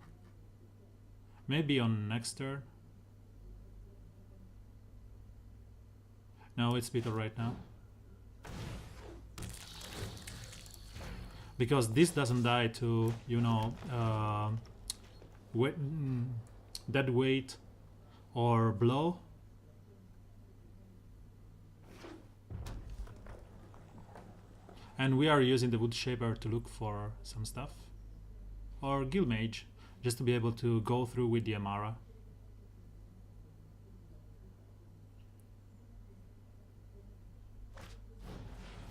Maybe on next turn. No, it's Beetle right now. because this doesn't die to, you know, dead weight or blow. And we are using the Wood Shaper to look for some stuff. Or Guild Mage, just to be able to go through with the Amara.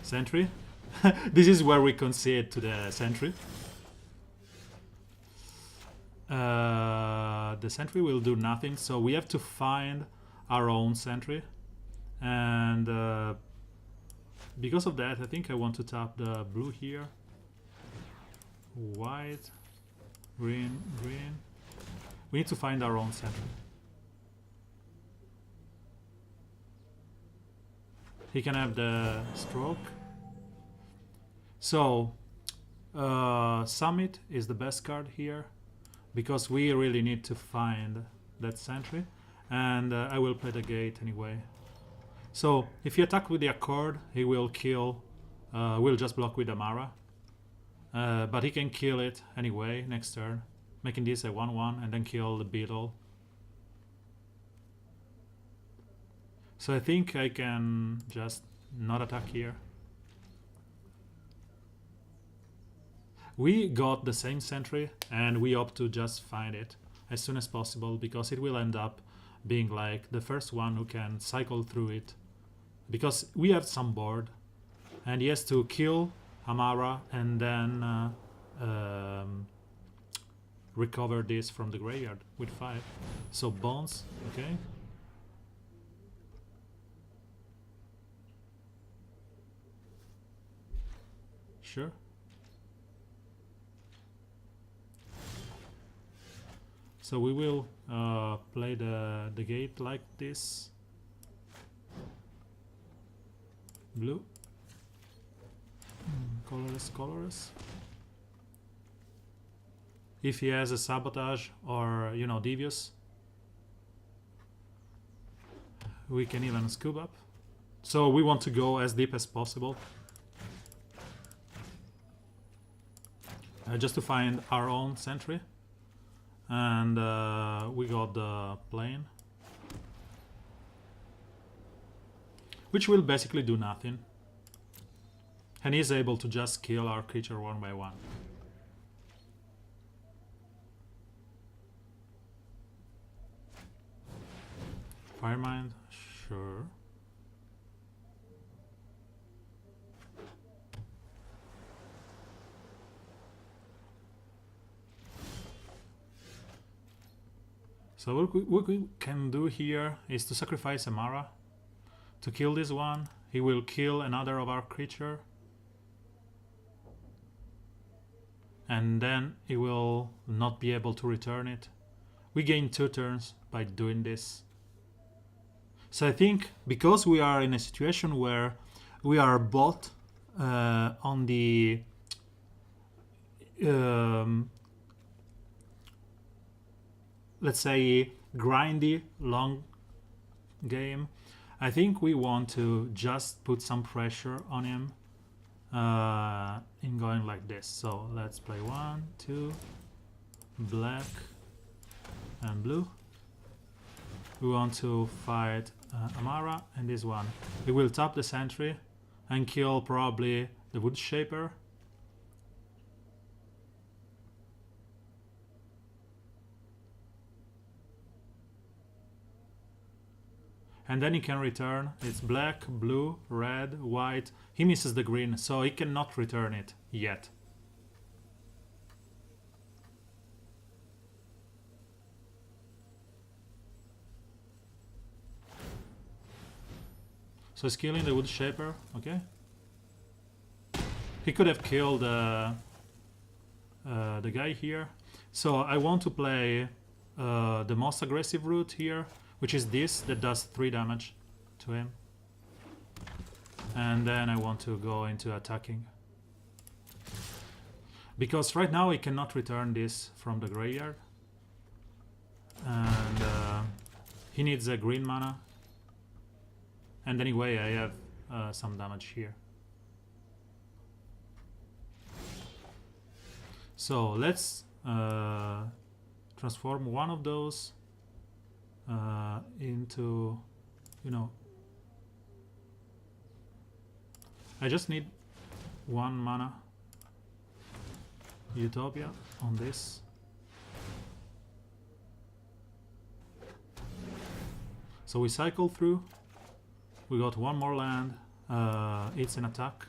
Sentry. This is where we concede to the Sentry. The Sentry will do nothing, so we have to find our own Sentry. And because of that, I think I want to tap the blue here. White, green, green. We need to find our own Sentry. He can have the stroke. So, Summit is the best card here, because we really need to find that Sentry. And I will play the gate anyway. So, if you attack with the Accord, he will kill, will just block with Amara. But he can kill it anyway next turn, making this a 1-1 and then kill the Beetle. So I think I can just not attack here. We got the same Sentry and we opt to just find it as soon as possible, because it will end up being like the first one who can cycle through it. Because we have some board and he has to kill Amara and then recover this from the graveyard with 5. So Bones, okay. Sure. So we will play the gate like this. Blue. Colorless, colorless. If he has a Sabotage or, you know, Devious, we can even scoop up. So we want to go as deep as possible. Just to find our own Sentry. And we got the plane, which will basically do nothing. And he's able to just kill our creature 1 by 1. Firemind, sure. So what we can do here is to sacrifice Amara to kill this one. He will kill another of our creature. And then he will not be able to return it. We gain 2 turns by doing this. So I think because we are in a situation where we are both on the let's say grindy long game, I think we want to just put some pressure on him in going like this. So let's play 1, 2, black and blue. We want to fight Amara and this one. We will tap the Sentry and kill probably the Wood Shaper. And then he can return. It's black, blue, red, white. He misses the green, so he cannot return it yet. So he's killing the Wood Shaper, okay. He could have killed the guy here. So I want to play the most aggressive route here, which is this, that does 3 damage to him. And then I want to go into attacking. Because right now he cannot return this from the graveyard. And he needs a green mana. And anyway, I have some damage here. So let's transform one of those into, you know, I just need 1 mana Utopia on this. So we cycle through, we got 1 more land, it's an attack.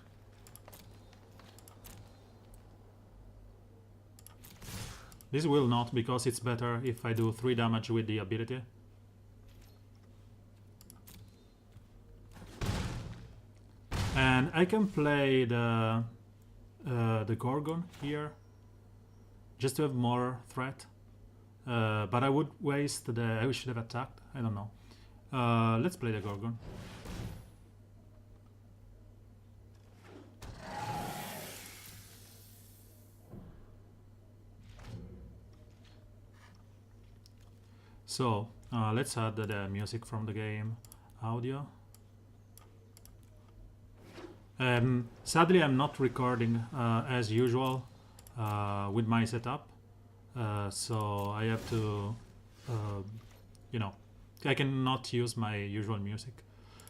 This will not, because it's better if I do 3 damage with the ability. And I can play the Gorgon here, just to have more threat. But I would waste the... I should have attacked, I don't know. Let's play the Gorgon. So, let's add the music from the game audio. Sadly, I'm not recording as usual with my setup, so I have to, you know, I cannot use my usual music.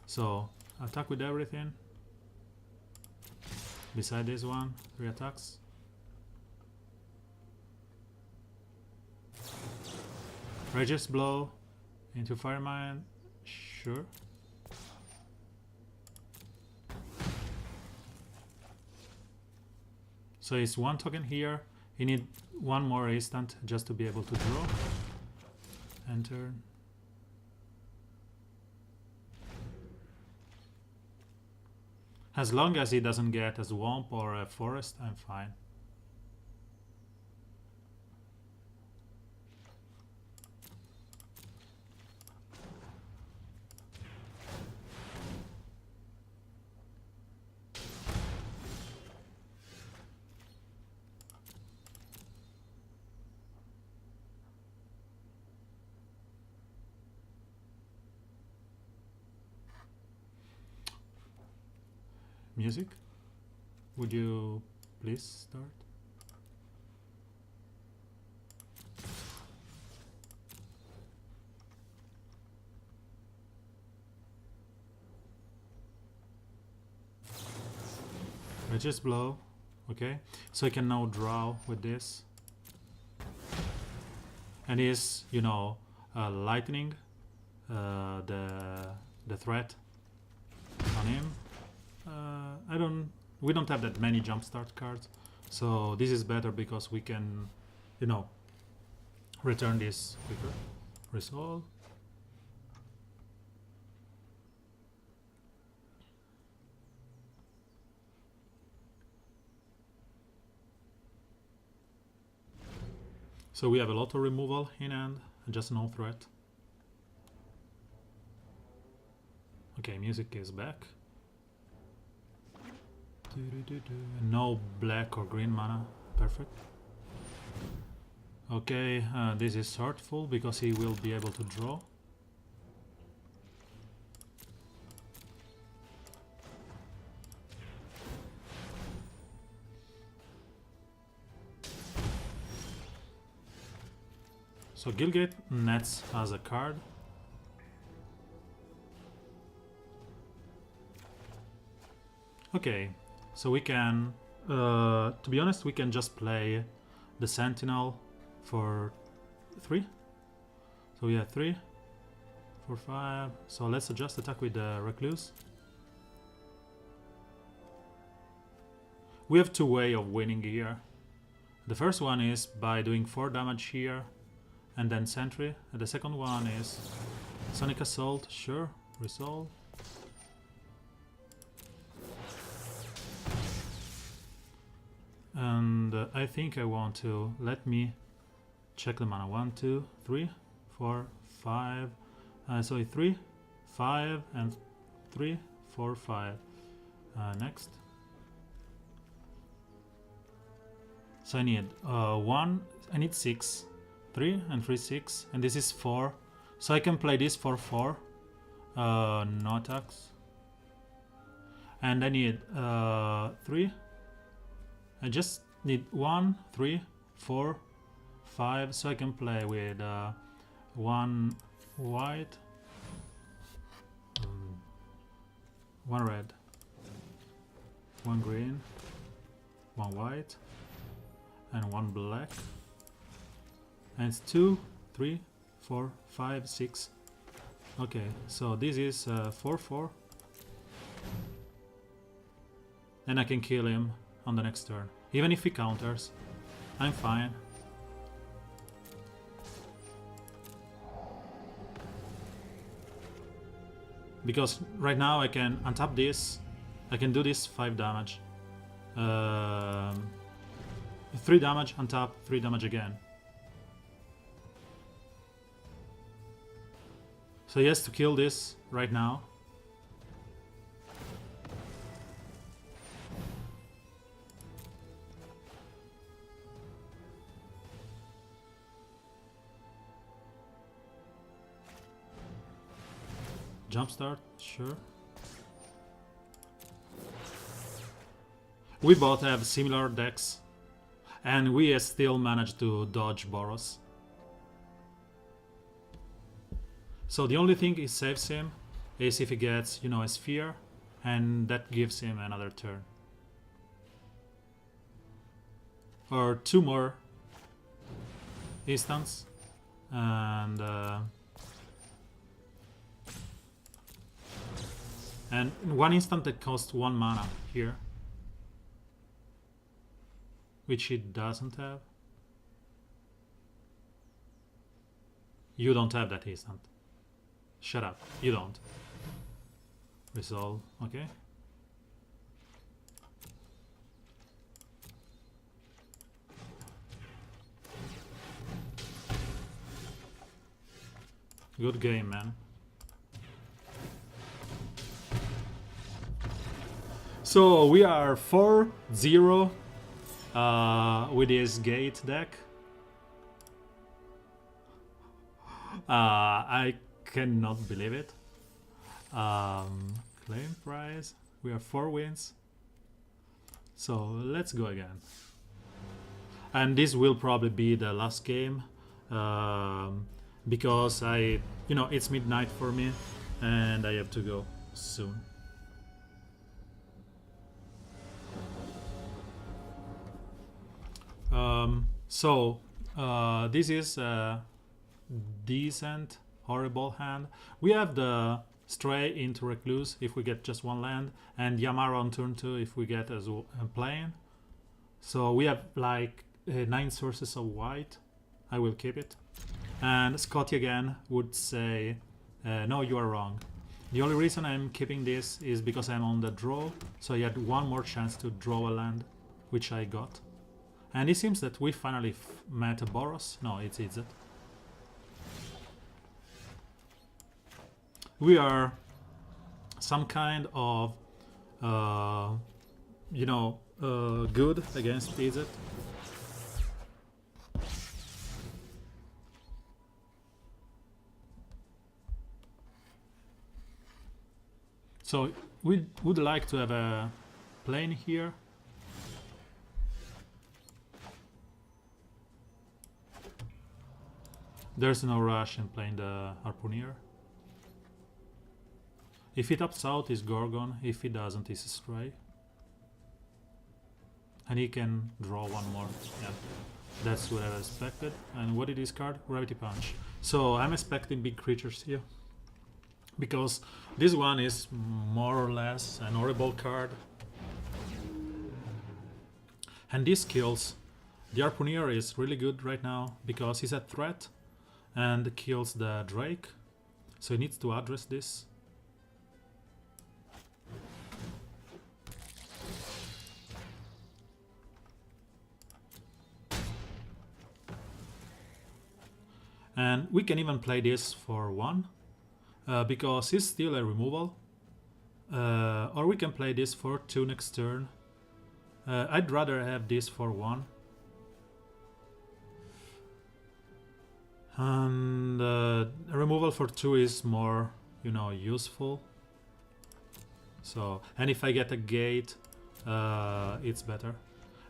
So, attack with everything. Beside this one, 3 attacks. Regis blow into Firemine, sure. So it's 1 token here. You need 1 more instant just to be able to draw. Enter. As long as he doesn't get a swamp or a forest, I'm fine. Music, would you please start? Regis blow, okay. So I can now draw with this. And is, you know, lightning the threat on him. We don't have that many jumpstart cards, so this is better because we can, you know, return this quicker. Resolve. So we have a lot of removal in hand, just no threat. Okay, music is back. No black or green mana, perfect. Okay, this is hurtful because he will be able to draw. So Gilgate nets as a card. Okay, so we can, to be honest, we can just play the Sentinel for 3. So we have 3, 4, 5. So let's just attack with the Recluse. We have 2 ways of winning here. The first one is by doing 4 damage here and then Sentry. And the second one is Sonic Assault, sure, resolve. And I think I want to let me check the mana. 1, 2, 3, 4, 5. So 3, 5, and 3, 4, 5. Next. So I need 1. I need 6. 3 and 3, 6, and this is 4. So I can play this for 4. No attacks. And I need 3. I just need 1, 3, 4, 5, so I can play with 1 white, 1 red, 1 green, 1 white, and 1 black. And it's 2, 3, 4, 5, 6. Okay, so this is 4, 4. And I can kill him on the next turn. Even if he counters, I'm fine. Because right now I can untap this, I can do this 5 damage. 3 damage, untap, 3 damage again. So he has to kill this right now. Jumpstart, sure. We both have similar decks, and we still managed to dodge Boros. So the only thing it saves him is if he gets, you know, a sphere, and that gives him another turn. Or 2 more instants, and one instant that costs 1 mana here, which it doesn't have. You don't have that instant. Shut up, you don't. Resolve, okay. Good game, man. So we are 4-0 with this gate deck. I cannot believe it. Claim prize. We have 4 wins. So let's go again. And this will probably be the last game because it's midnight for me and I have to go soon. This is a decent, horrible hand. We have the Stray into Recluse if we get just 1 land, and Yamara on turn 2 if we get as a plane. So we have like 9 sources of white. I will keep it. And Scotty again would say, no, you are wrong. The only reason I'm keeping this is because I'm on the draw, so I had 1 more chance to draw a land, which I got. And it seems that we finally met a Boros. No, it's Izzet. We are some kind of, good against Izzet. So we would like to have a plane here. There's no rush in playing the Harpooner. If he taps out, is Gorgon. If he doesn't, is Stray. And he can draw 1 more. Yeah, that's what I expected. And what did he discard? Gravity Punch. So I'm expecting big creatures here, because this one is more or less an horrible card. And this kills. The Harpooner is really good right now because he's a threat and kills the Drake. So he needs to address this. And we can even play this for 1 because it's still a removal. Or we can play this for 2 next turn. I'd rather have this for 1. And removal for 2 is more, useful. So, and if I get a gate, it's better.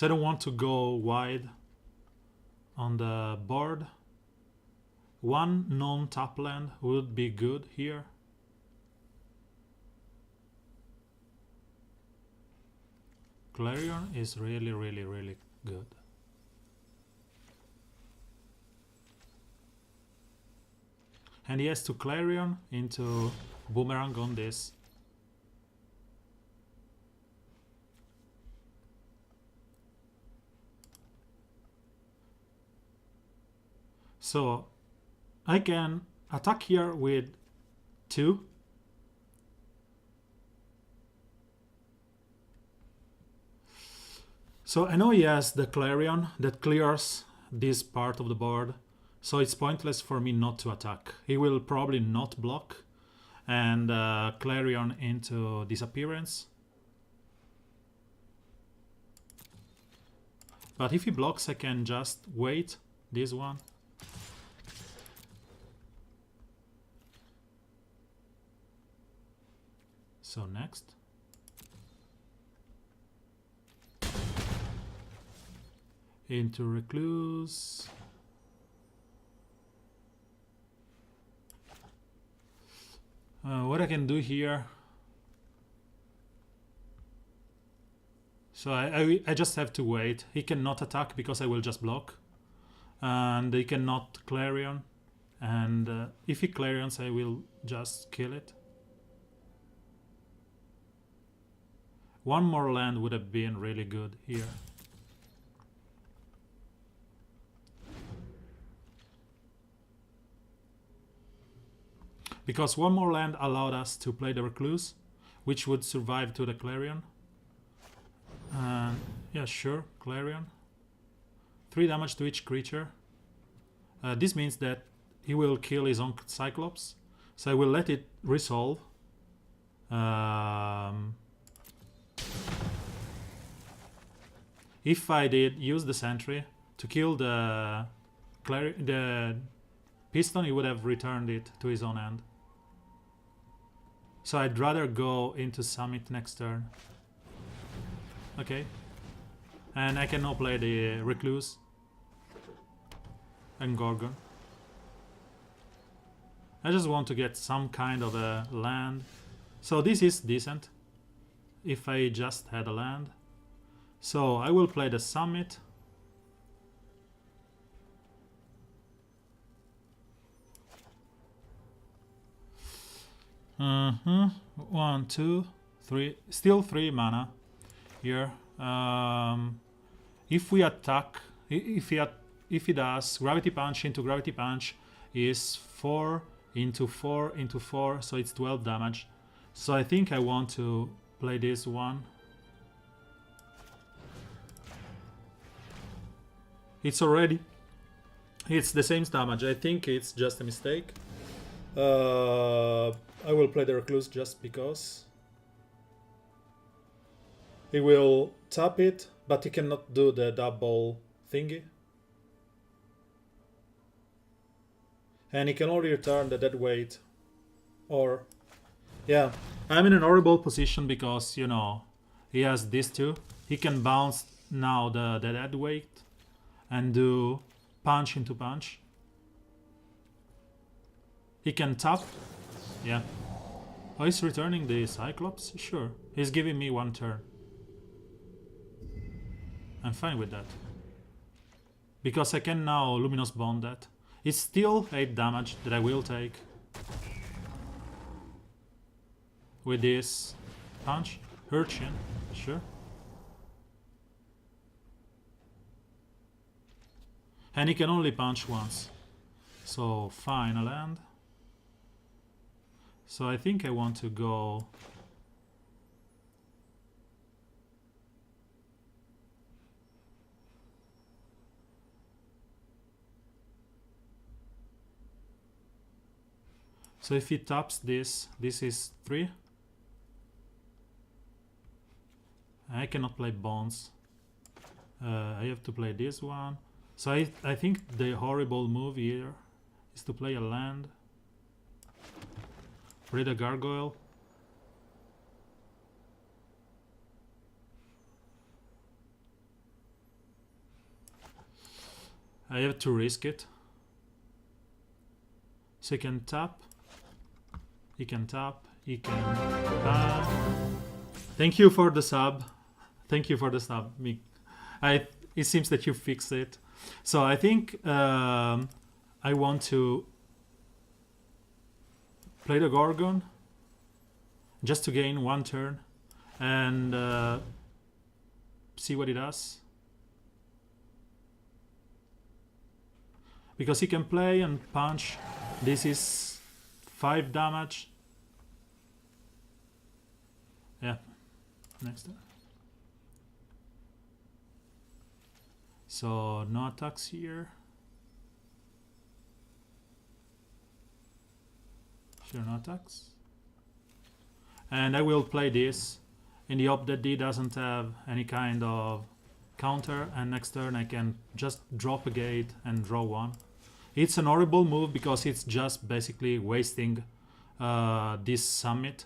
So I don't want to go wide on the board. One non-tap land would be good here. Clarion is really, really, really good. And he has to Clarion into Boomerang on this. So I can attack here with 2. So I know he has the Clarion that clears this part of the board. So it's pointless for me not to attack. He will probably not block and Clarion into Disappearance. But if he blocks, I can just wait this one. So next. Into Recluse. What I can do here. So I just have to wait. He cannot attack because I will just block. And he cannot Clarion. And if he Clarions, I will just kill it. One more land would have been really good here. Because one more land allowed us to play the Recluse, which would survive to the Clarion. Yeah, sure, Clarion. 3 damage to each creature. This means that he will kill his own Cyclops. So I will let it resolve. If I did use the Sentry to kill the Piston, he would have returned it to his own hand. So I'd rather go into Summit next turn. Okay. And I can now play the Recluse and Gorgon. I just want to get some kind of a land. So this is decent if I just had a land. So I will play the Summit. One, two, three. Still 3 mana here. If we attack, if he does Gravity Punch into Gravity Punch is 4 into 4 into 4, so it's 12 damage. So I think I want to play this one. It's the same damage. I think it's just a mistake. I will play the Recluse just because. He will tap it, but he cannot do the double thingy. And he can only return the dead weight. Or, yeah, I'm in an horrible position because, you know, he has these 2. He can bounce now the dead weight and do punch into punch. He can tap. Yeah. Oh, he's returning the Cyclops? Sure. He's giving me 1 turn. I'm fine with that. Because I can now Luminous Bond that. It's still 8 damage that I will take. With this punch. Urchin. Sure. And he can only punch once. So fine, a land. So I think I want to go. So if he taps this, this is 3. I cannot play Bonds. I have to play this one. So I think the horrible move here is to play a land. Read a Gargoyle. I have to risk it. So he can tap. He can tap. He can... Thank you for the sub. Thank you for the sub. It seems that you fixed it. So I think I want to play the Gorgon just to gain 1 turn and see what it does. Because he can play and punch. This is 5 damage. Yeah, next turn. So no attacks here. Sure, no attacks. And I will play this in the hope that D doesn't have any kind of counter, and next turn I can just drop a gate and draw 1. It's an horrible move because it's just basically wasting this summit.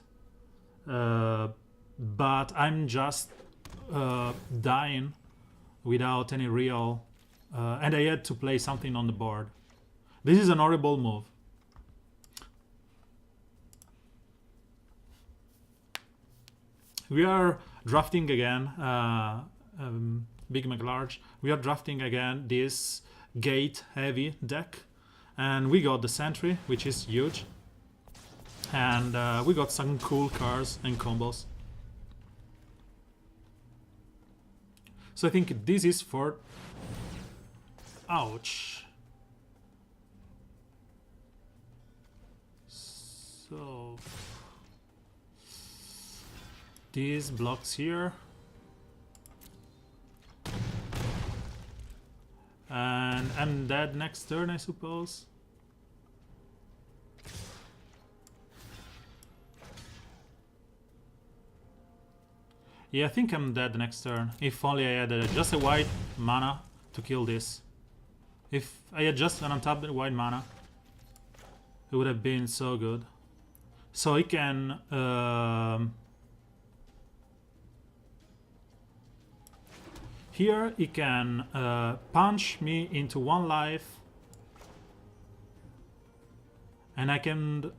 But I'm just dying without any real... and I had to play something on the board. This is an horrible move. We are drafting again, Big McLarge. We are drafting again this gate-heavy deck. And we got the Sentry, which is huge. And we got some cool cards and combos. So I think this is for... Ouch. So... These blocks here. And I'm dead next turn, I suppose. Yeah, I think I'm dead next turn. If only I had just a white mana to kill this. If I had just an untapped white mana, it would have been so good. So he can... here he can punch me into 1 life. And I can...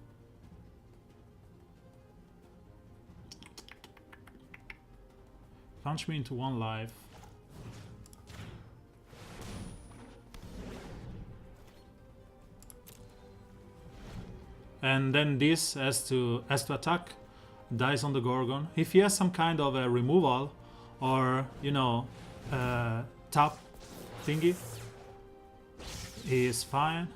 punch me into 1 life. And then this has to attack, dies on the Gorgon. If he has some kind of a removal or, you know, tap thingy, he is fine.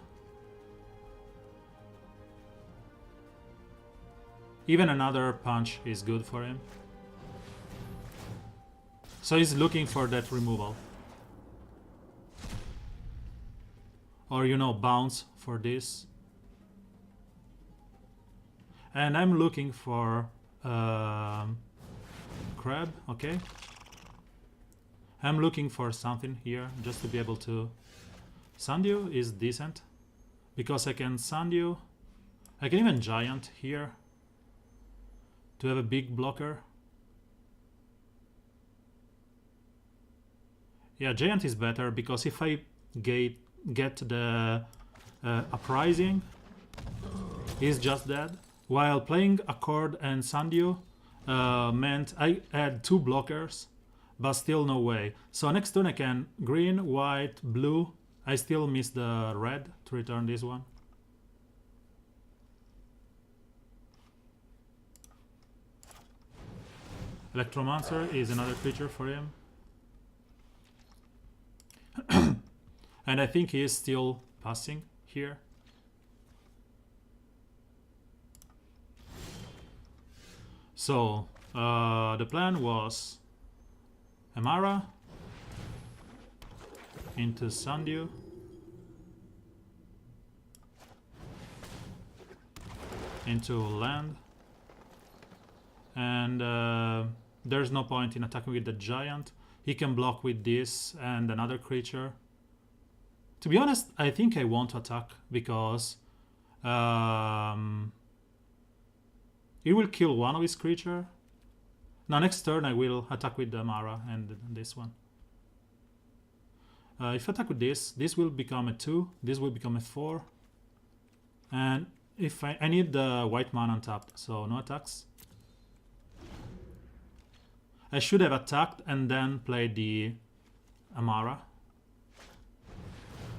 Even another punch is good for him. So he's looking for that removal. Or, you know, bounce for this. And I'm looking for crab, okay. I'm looking for something here just to be able to... Sandio is decent because I can Sandio. I can even Giant here to have a big blocker. Yeah, Giant is better because if I get the Uprising, he's just dead. While playing Accord and Sandio meant I had 2 blockers, but still no way. So next turn I can green, white, blue. I still miss the red to return this one. Electromancer is another creature for him. And I think he is still passing here. So the plan was Amara into Sandio, into land, and there's no point in attacking with the giant. He can block with this and another creature. To be honest, I think I want to attack because he will kill one of his creature. Now next turn I will attack with the Mara and this one. If I attack with this will become a 2, this will become a 4. And if I need the white mana untapped, so no attacks. I should have attacked and then played the Amara.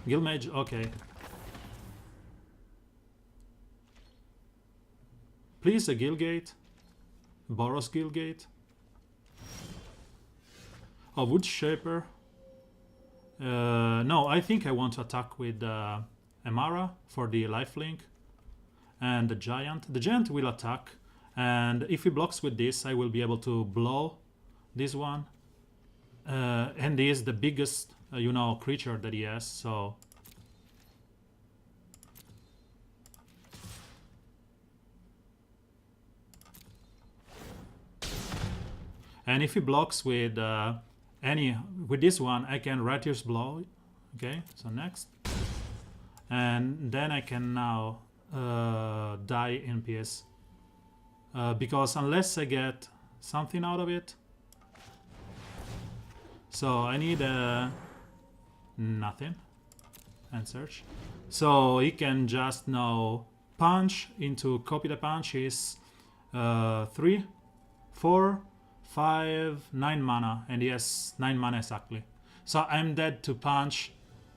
Guildmage, okay. Please, a Guildgate. Boros Guildgate. A Wood Shaper. No, I think I want to attack with Amara for the lifelink. And the Giant. The Giant will attack. And if he blocks with this, I will be able to blow this one. And he is the biggest, you know, creature that he has, so... And if he blocks with with this one, I can Righteous Blow. Okay, so next. And then I can now die in PS. Because unless I get something out of it... So I need nothing and search. So he can just now punch into copy the punch is 3, 4, 5, 9 mana, and he has 9 mana exactly. So I'm dead to punch,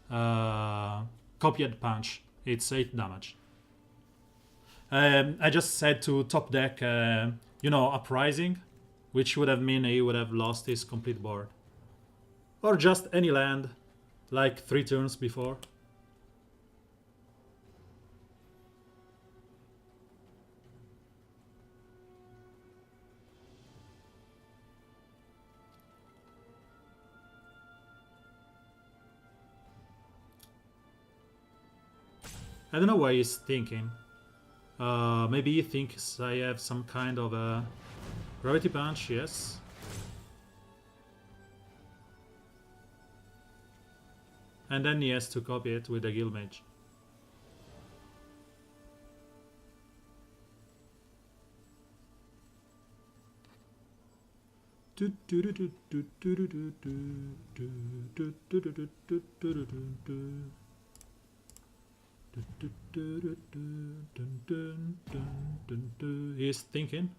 copied punch. It's 8 damage. I just said to top deck, you know, Uprising, which would have meant he would have lost his complete board. Or just any land, like 3 turns before. I don't know what he's thinking. Maybe he thinks I have some kind of a Gravity Punch, yes. And then he has to copy it with the Guildmage. He's thinking,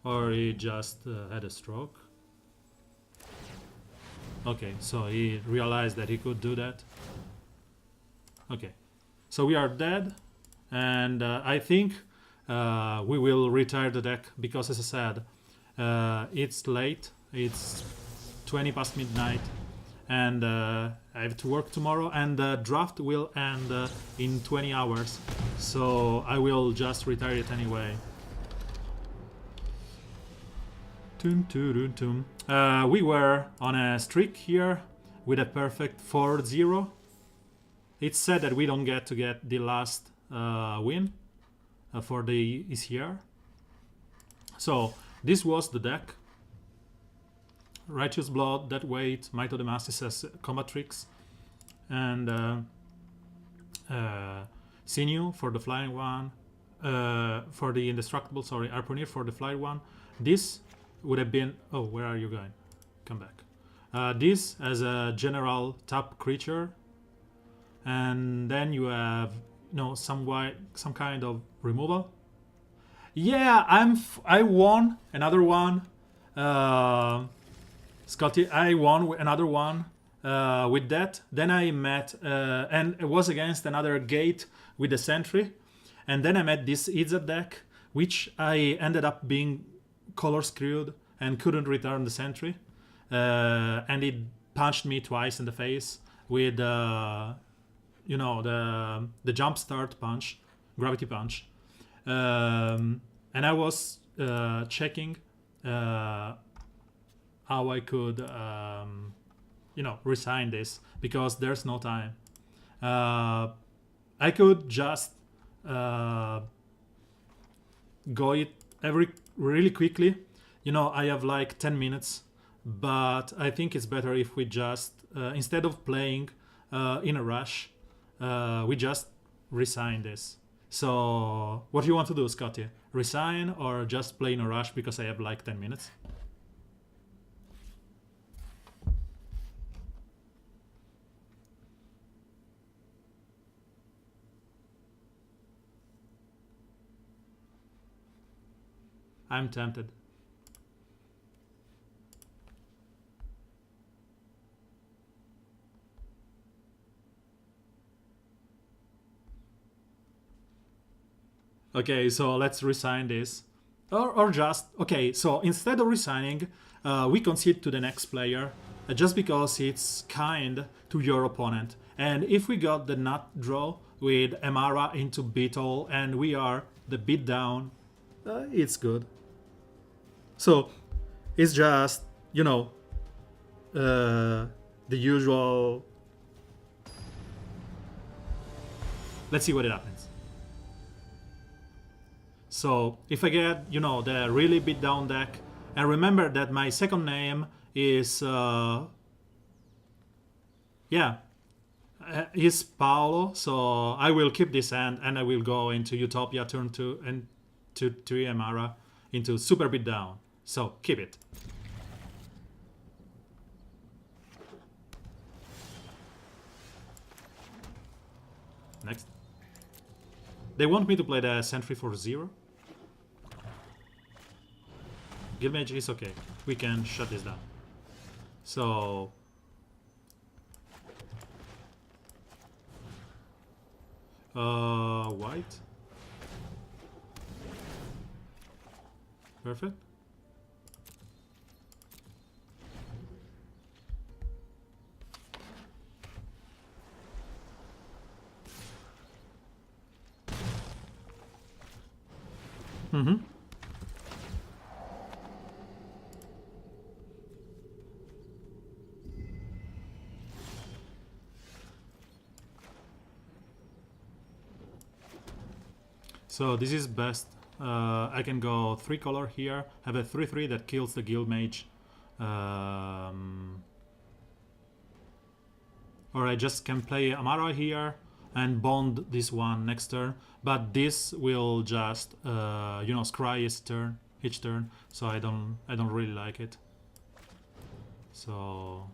or he just had a stroke. Okay, so he realized that he could do that. Okay, so we are dead, and I think we will retire the deck because, as I said, it's late. It's 20 past midnight, and I have to work tomorrow, and the draft will end in 20 hours, so I will just retire it anyway. We were on a streak here with a perfect 4-0. It's said that we don't get the last win for the ECR. So this was the deck. Righteous Blood, Dead Weight, Might of the Masses as combat tricks, and Sinew for the flying one, for the indestructible, sorry, Harpooner for the fly one. This would have been... Oh, where are you going? Come back. This as a general tap creature, and then you have some kind of removal. Yeah, I won another one. Scotty, I won another one with that. Then I met, and it was against another gate with the Sentry. And then I met this Izzet deck, which I ended up being color screwed and couldn't return the Sentry. And it punched me twice in the face with, the jump start punch, gravity punch. And I was checking how I could, resign this, because there's no time. I could just go it really quickly. I have like 10 minutes, but I think it's better if we just, instead of playing in a rush, we just resign this. So what do you want to do, Scotty? Resign or just play in a rush because I have like 10 minutes? I'm tempted. Okay, so let's resign this. Or just... Okay, so instead of resigning, we concede to the next player, just because it's kind to your opponent. And if we got the nut draw with Amara into Beetle and we are the beat down, it's good. So it's just, you know, the usual... Let's see what it happens. So if I get, you know, the really beat down deck, and remember that my second name is is Paolo, so I will keep this hand and I will go into Utopia turn 2 and to 3 Amara into super beat down. So keep it. Next. They want me to play the Sentry for 0. Guildmage is okay. We can shut this down. So... white. Perfect. Mm-hmm. So this is best. I can go 3 color here, have a 3/3 that kills the guild mage. Or I just can play Amara here and bond this one next turn. But this will just you know, scry each turn. So I don't really like it. So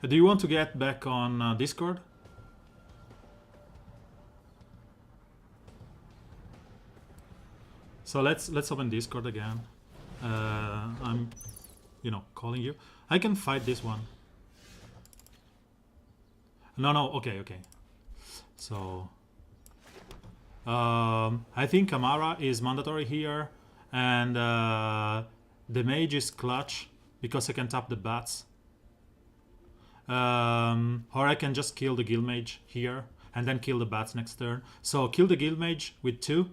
do you want to get back on Discord? So let's open Discord again. I'm, you know, calling you. I can fight this one. No, okay. So I think Amara is mandatory here, and the mage is clutch because I can tap the bats. Or I can just kill the guild mage here and then kill the bats next turn. So kill the guild mage with 2,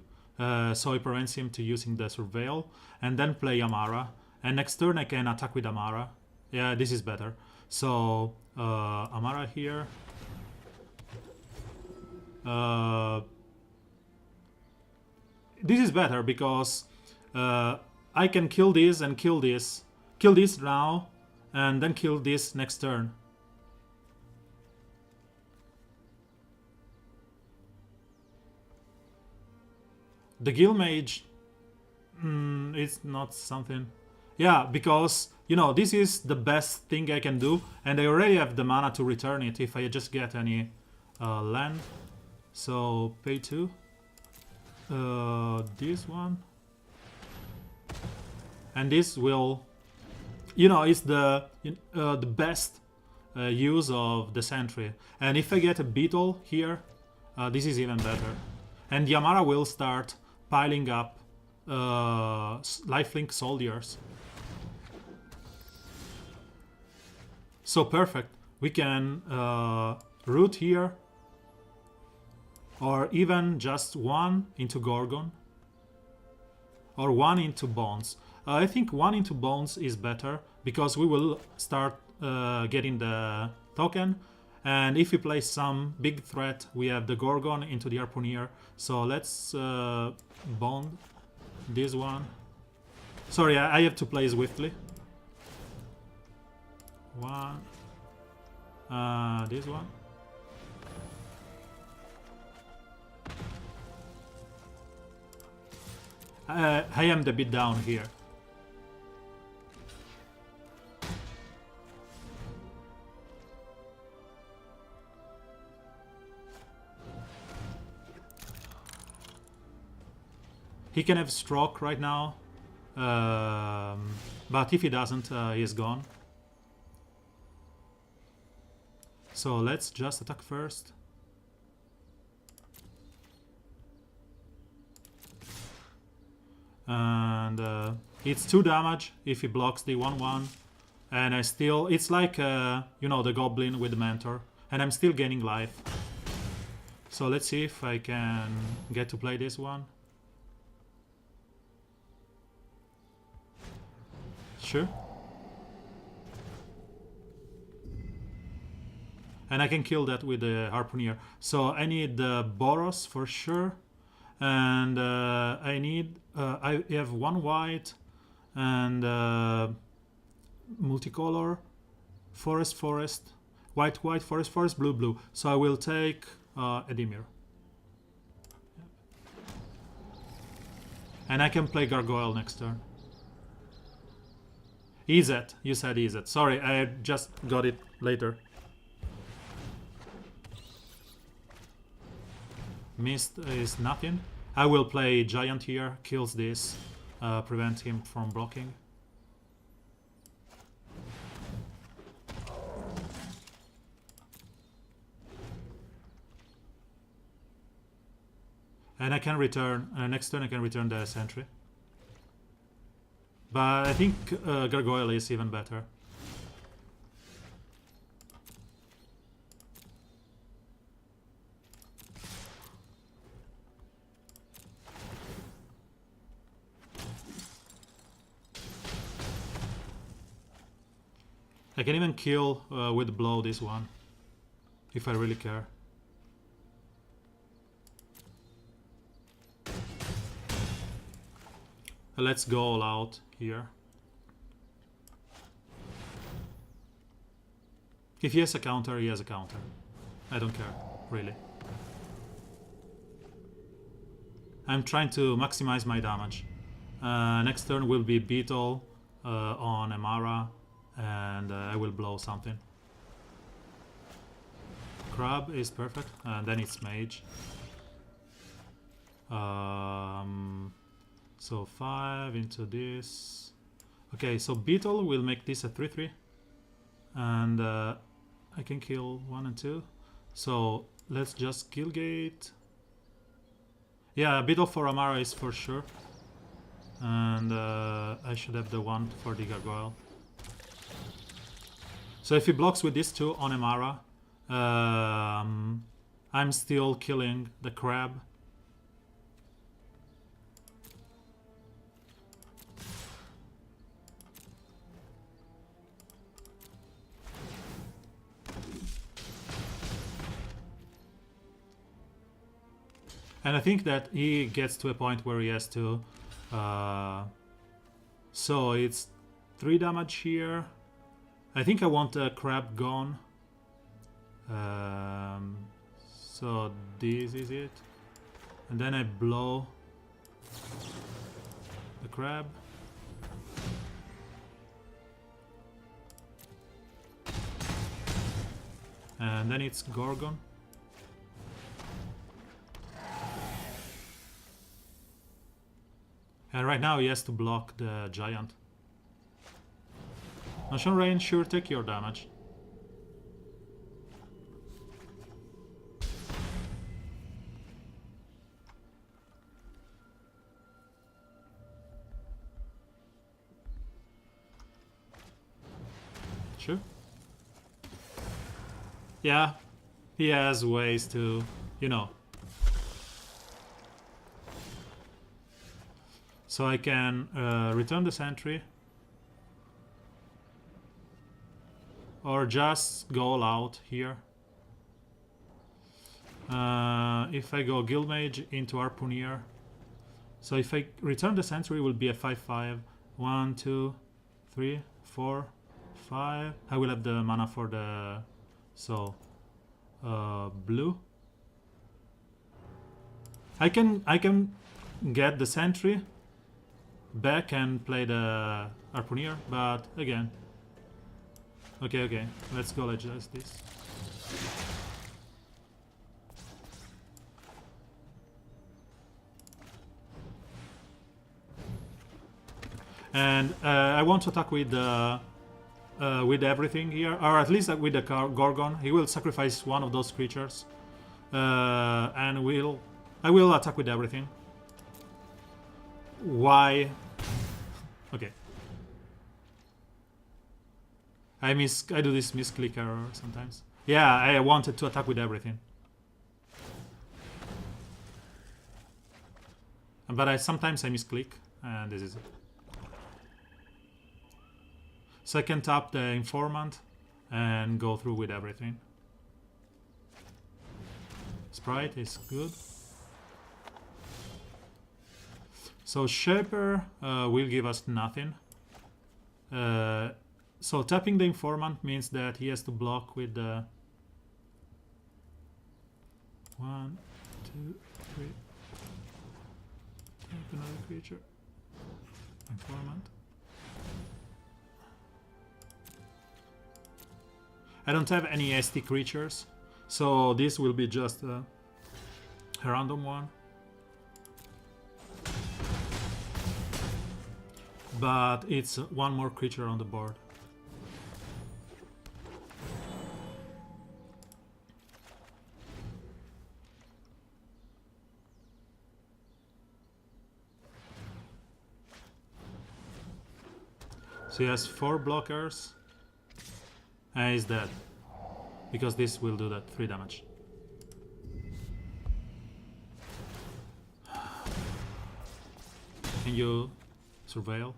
so it prevents him to using the surveil, and then play Amara. And next turn I can attack with Amara. Yeah, this is better. So Amara here. This is better because I can kill this and kill this now, and then kill this next turn. The guild mage, it's not something. Yeah, because, you know, this is the best thing I can do, and I already have the mana to return it if I just get any land. So pay 2. This one. And this will, you know, is the best use of the Sentry. And if I get a Beetle here, this is even better. And the Amara will start piling up lifelink soldiers. So perfect. We can root here, or even just 1 into Gorgon, or 1 into Bones. I think 1 into Bones is better because we will start getting the token. And if we play some big threat, we have the Gorgon into the Harpooner. So let's bond this one. Sorry, I have to play swiftly. 1. This one. I am the bit down here. He can have stroke right now, but if he doesn't, he's gone. So let's just attack first. And it's 2 damage if he blocks the 1/1. And I still... It's like, you know, the goblin with the mentor. And I'm still gaining life. So let's see if I can get to play this one. Sure. And I can kill that with the harpooner. So I need the Boros for sure. And I need... I have 1 white and multicolor, forest, white, forest, blue. So I will take Edimir. And I can play Gargoyle next turn. Izet, you said Izet. Sorry, I just got it later. Mist is nothing. I will play Giant here, kills this, prevent him from blocking. And I can return, next turn I can return the Sentry. But I think Gargoyle is even better. I can even kill with blow this one, if I really care. Let's go all out here. If he has a counter, he has a counter. I don't care, really. I'm trying to maximize my damage. Next turn will be Beetle on Amara, and I will blow something. Crab is perfect, and then it's Mage. So 5 into this. Okay, so Beetle will make this a 3/3. And I can kill 1 and 2. So let's just Killgate. Yeah, Beetle for Amara is for sure. And I should have the 1 for the Gargoyle. So if he blocks with these 2 on Amara, I'm still killing the crab. And I think that he gets to a point where he has to... so it's 3 damage here. I think I want a crab gone. So this is it. And then I blow the crab. And then it's Gorgon. And right now he has to block the giant. Notion Rain, sure, take your damage. Sure. Yeah, he has ways to, you know. So I can return the Sentry. Or just go all out here. If I go Guildmage into Harpooner. So if I return the Sentry, it will be a 5/5. 1, 2, 3, 4, 5. I will have the mana for the... So... blue. I can get the Sentry back and play the Harpooner, but again. Okay, let's go adjust this. And I want to attack with everything here, or at least with the Gorgon. He will sacrifice one of those creatures, and I will attack with everything. Why? Okay. I do this misclick error sometimes. Yeah, I wanted to attack with everything. But sometimes I misclick, and this is it. So I can tap the Informant and go through with everything. Sprite is good. So Shaper will give us nothing. So tapping the Informant means that he has to block with the 1, 2, 3. Tap another creature. Informant. I don't have any ST creatures, so this will be just a random one. But it's one more creature on the board. So he has 4 blockers. And he's dead. Because this will do that 3 damage. Can you surveil?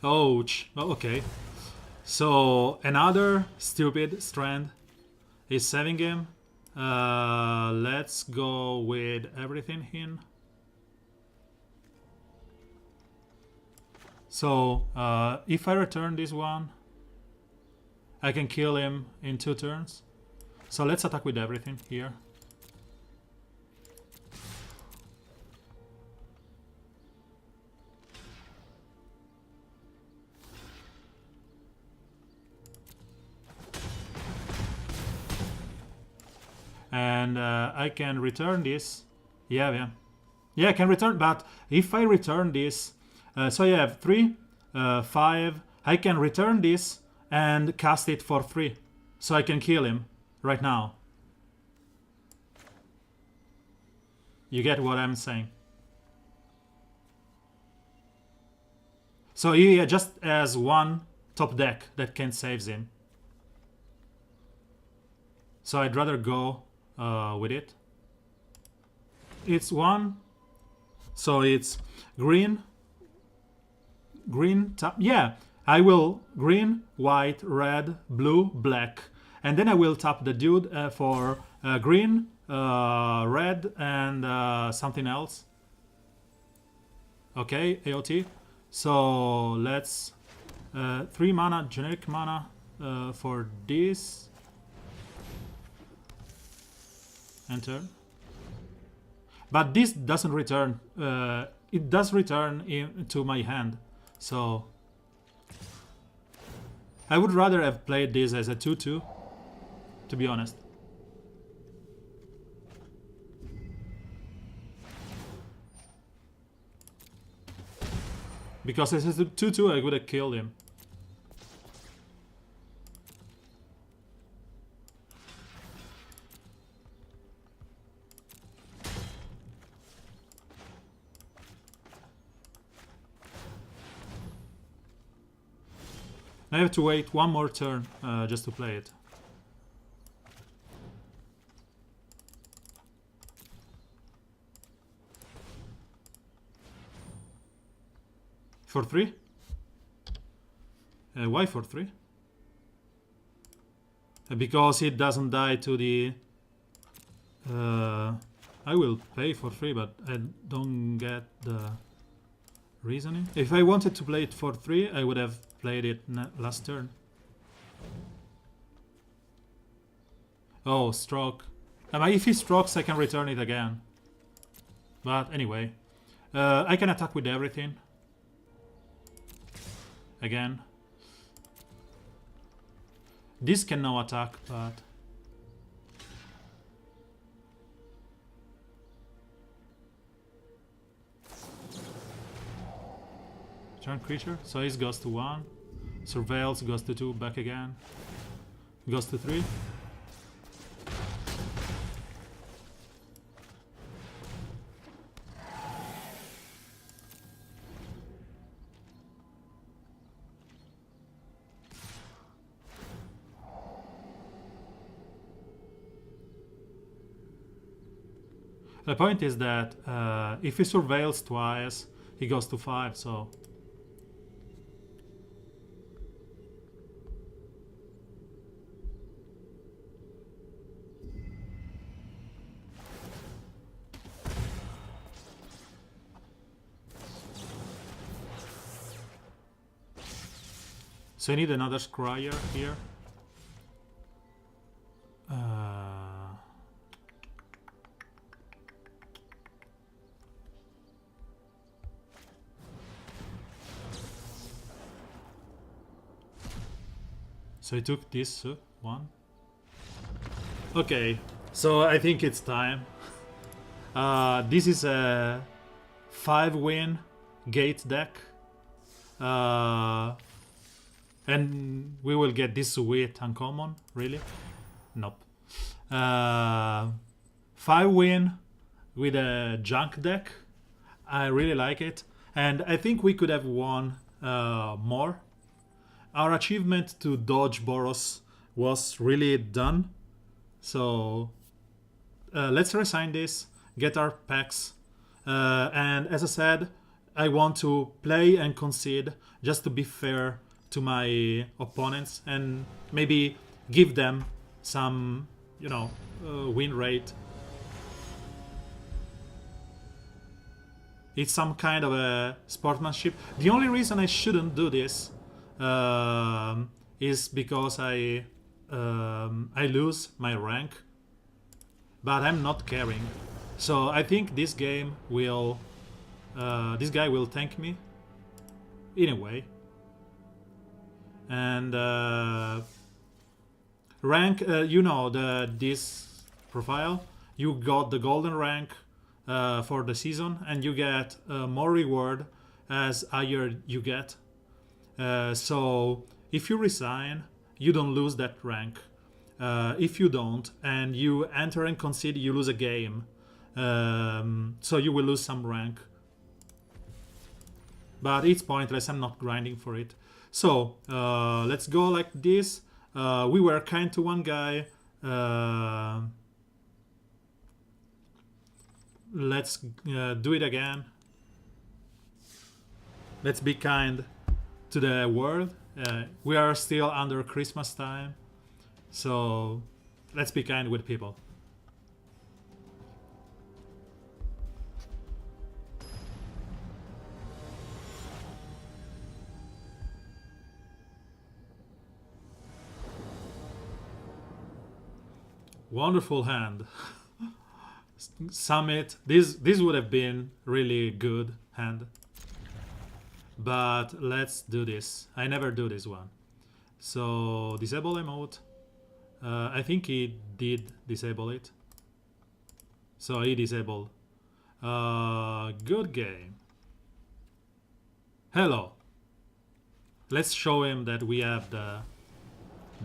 Ouch. Oh, okay. So another stupid strand is saving him. Let's go with everything in. So if I return this one, I can kill him in 2 turns. So let's attack with everything here. And I can return this. Yeah, I can return, but if I return this, so I have 3, 5. I can return this and cast it for 3, so I can kill him right now. You get what I'm saying? So he just has 1 top deck that can save him. So I'd rather go with it. It's 1, so it's green. Green tap. Yeah, I will green, white, red, blue, black, and then I will tap the dude for green, red, and something else. Okay, AOT. So let's 3 mana, generic mana for this. Enter. But this doesn't return. It does return into my hand. So I would rather have played this as a 2/2, to be honest. Because as a 2/2 I would have killed him. I have to wait 1 more turn just to play it. For 3? Why for 3? Because it doesn't die to the... I will pay for 3, but I don't get the reasoning. If I wanted to play it for 3, I would have played it last turn. Oh, stroke. If he strokes, I can return it again. But anyway, I can attack with everything. Again. This can now attack, but... Turn creature, so it goes to 1. Surveils goes to 2, back again. Goes to 3. The point is that if he surveils twice, he goes to 5, so... So I need another scryer here. So I took this one. Okay, so I think it's time. This is a 5-win gate deck. And we will get this sweet uncommon, really? Nope. 5-win with a junk deck. I really like it. And I think we could have won more. Our achievement to dodge Boros was really done. So let's resign this, get our packs. And as I said, I want to play and concede just to be fair to my opponents and maybe give them some, win rate. It's some kind of a sportsmanship. The only reason I shouldn't do this is because I lose my rank, but I'm not caring. So I think this game will, this guy will thank me in a way. And rank, this profile, you got the golden rank for the season, and you get more reward as higher you get. So if you resign, you don't lose that rank. If you don't, and you enter and concede, you lose a game. So you will lose some rank. But it's pointless, I'm not grinding for it. So let's go like this. We were kind to one guy. Let's do it again. Let's be kind to the world. We are still under Christmas time, so let's be kind with people. Wonderful hand. Summit. This would have been really good hand. But let's do this. I never do this one. So disable emote. I think he did disable it. So he disabled. Good game. Hello. Let's show him that we have the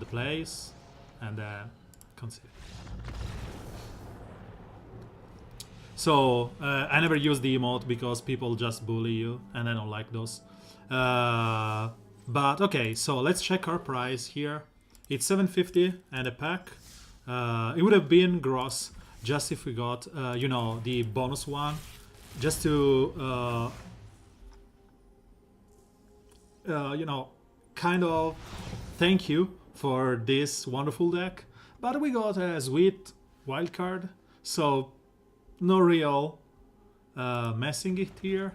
place and consider. So I never use the emote because people just bully you and I don't like those. But okay, so let's check our price here. It's 750 and a pack. It would have been gross just if we got, the bonus one, just to, kind of thank you for this wonderful deck. But we got a sweet wildcard, so no real messing it here.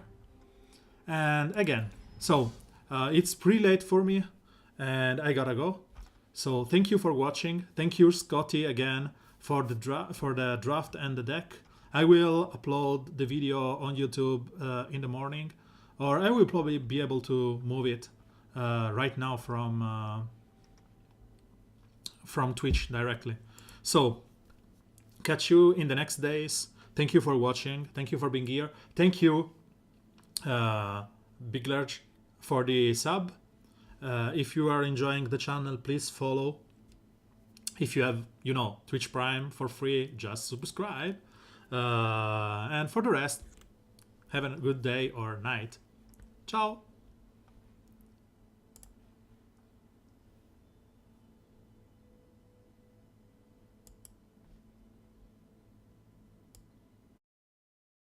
And again, so it's pretty late for me and I gotta go. So thank you for watching. Thank you, Scotty, again for the draft and the deck. I will upload the video on YouTube in the morning, or I will probably be able to move it right now from Twitch directly. So catch you in the next days. Thank you for watching. Thank you for being here. Thank you, Big Large, for the sub. If you are enjoying the channel, please follow. If you have, Twitch Prime for free, just subscribe. And for the rest, have a good day or night. Ciao.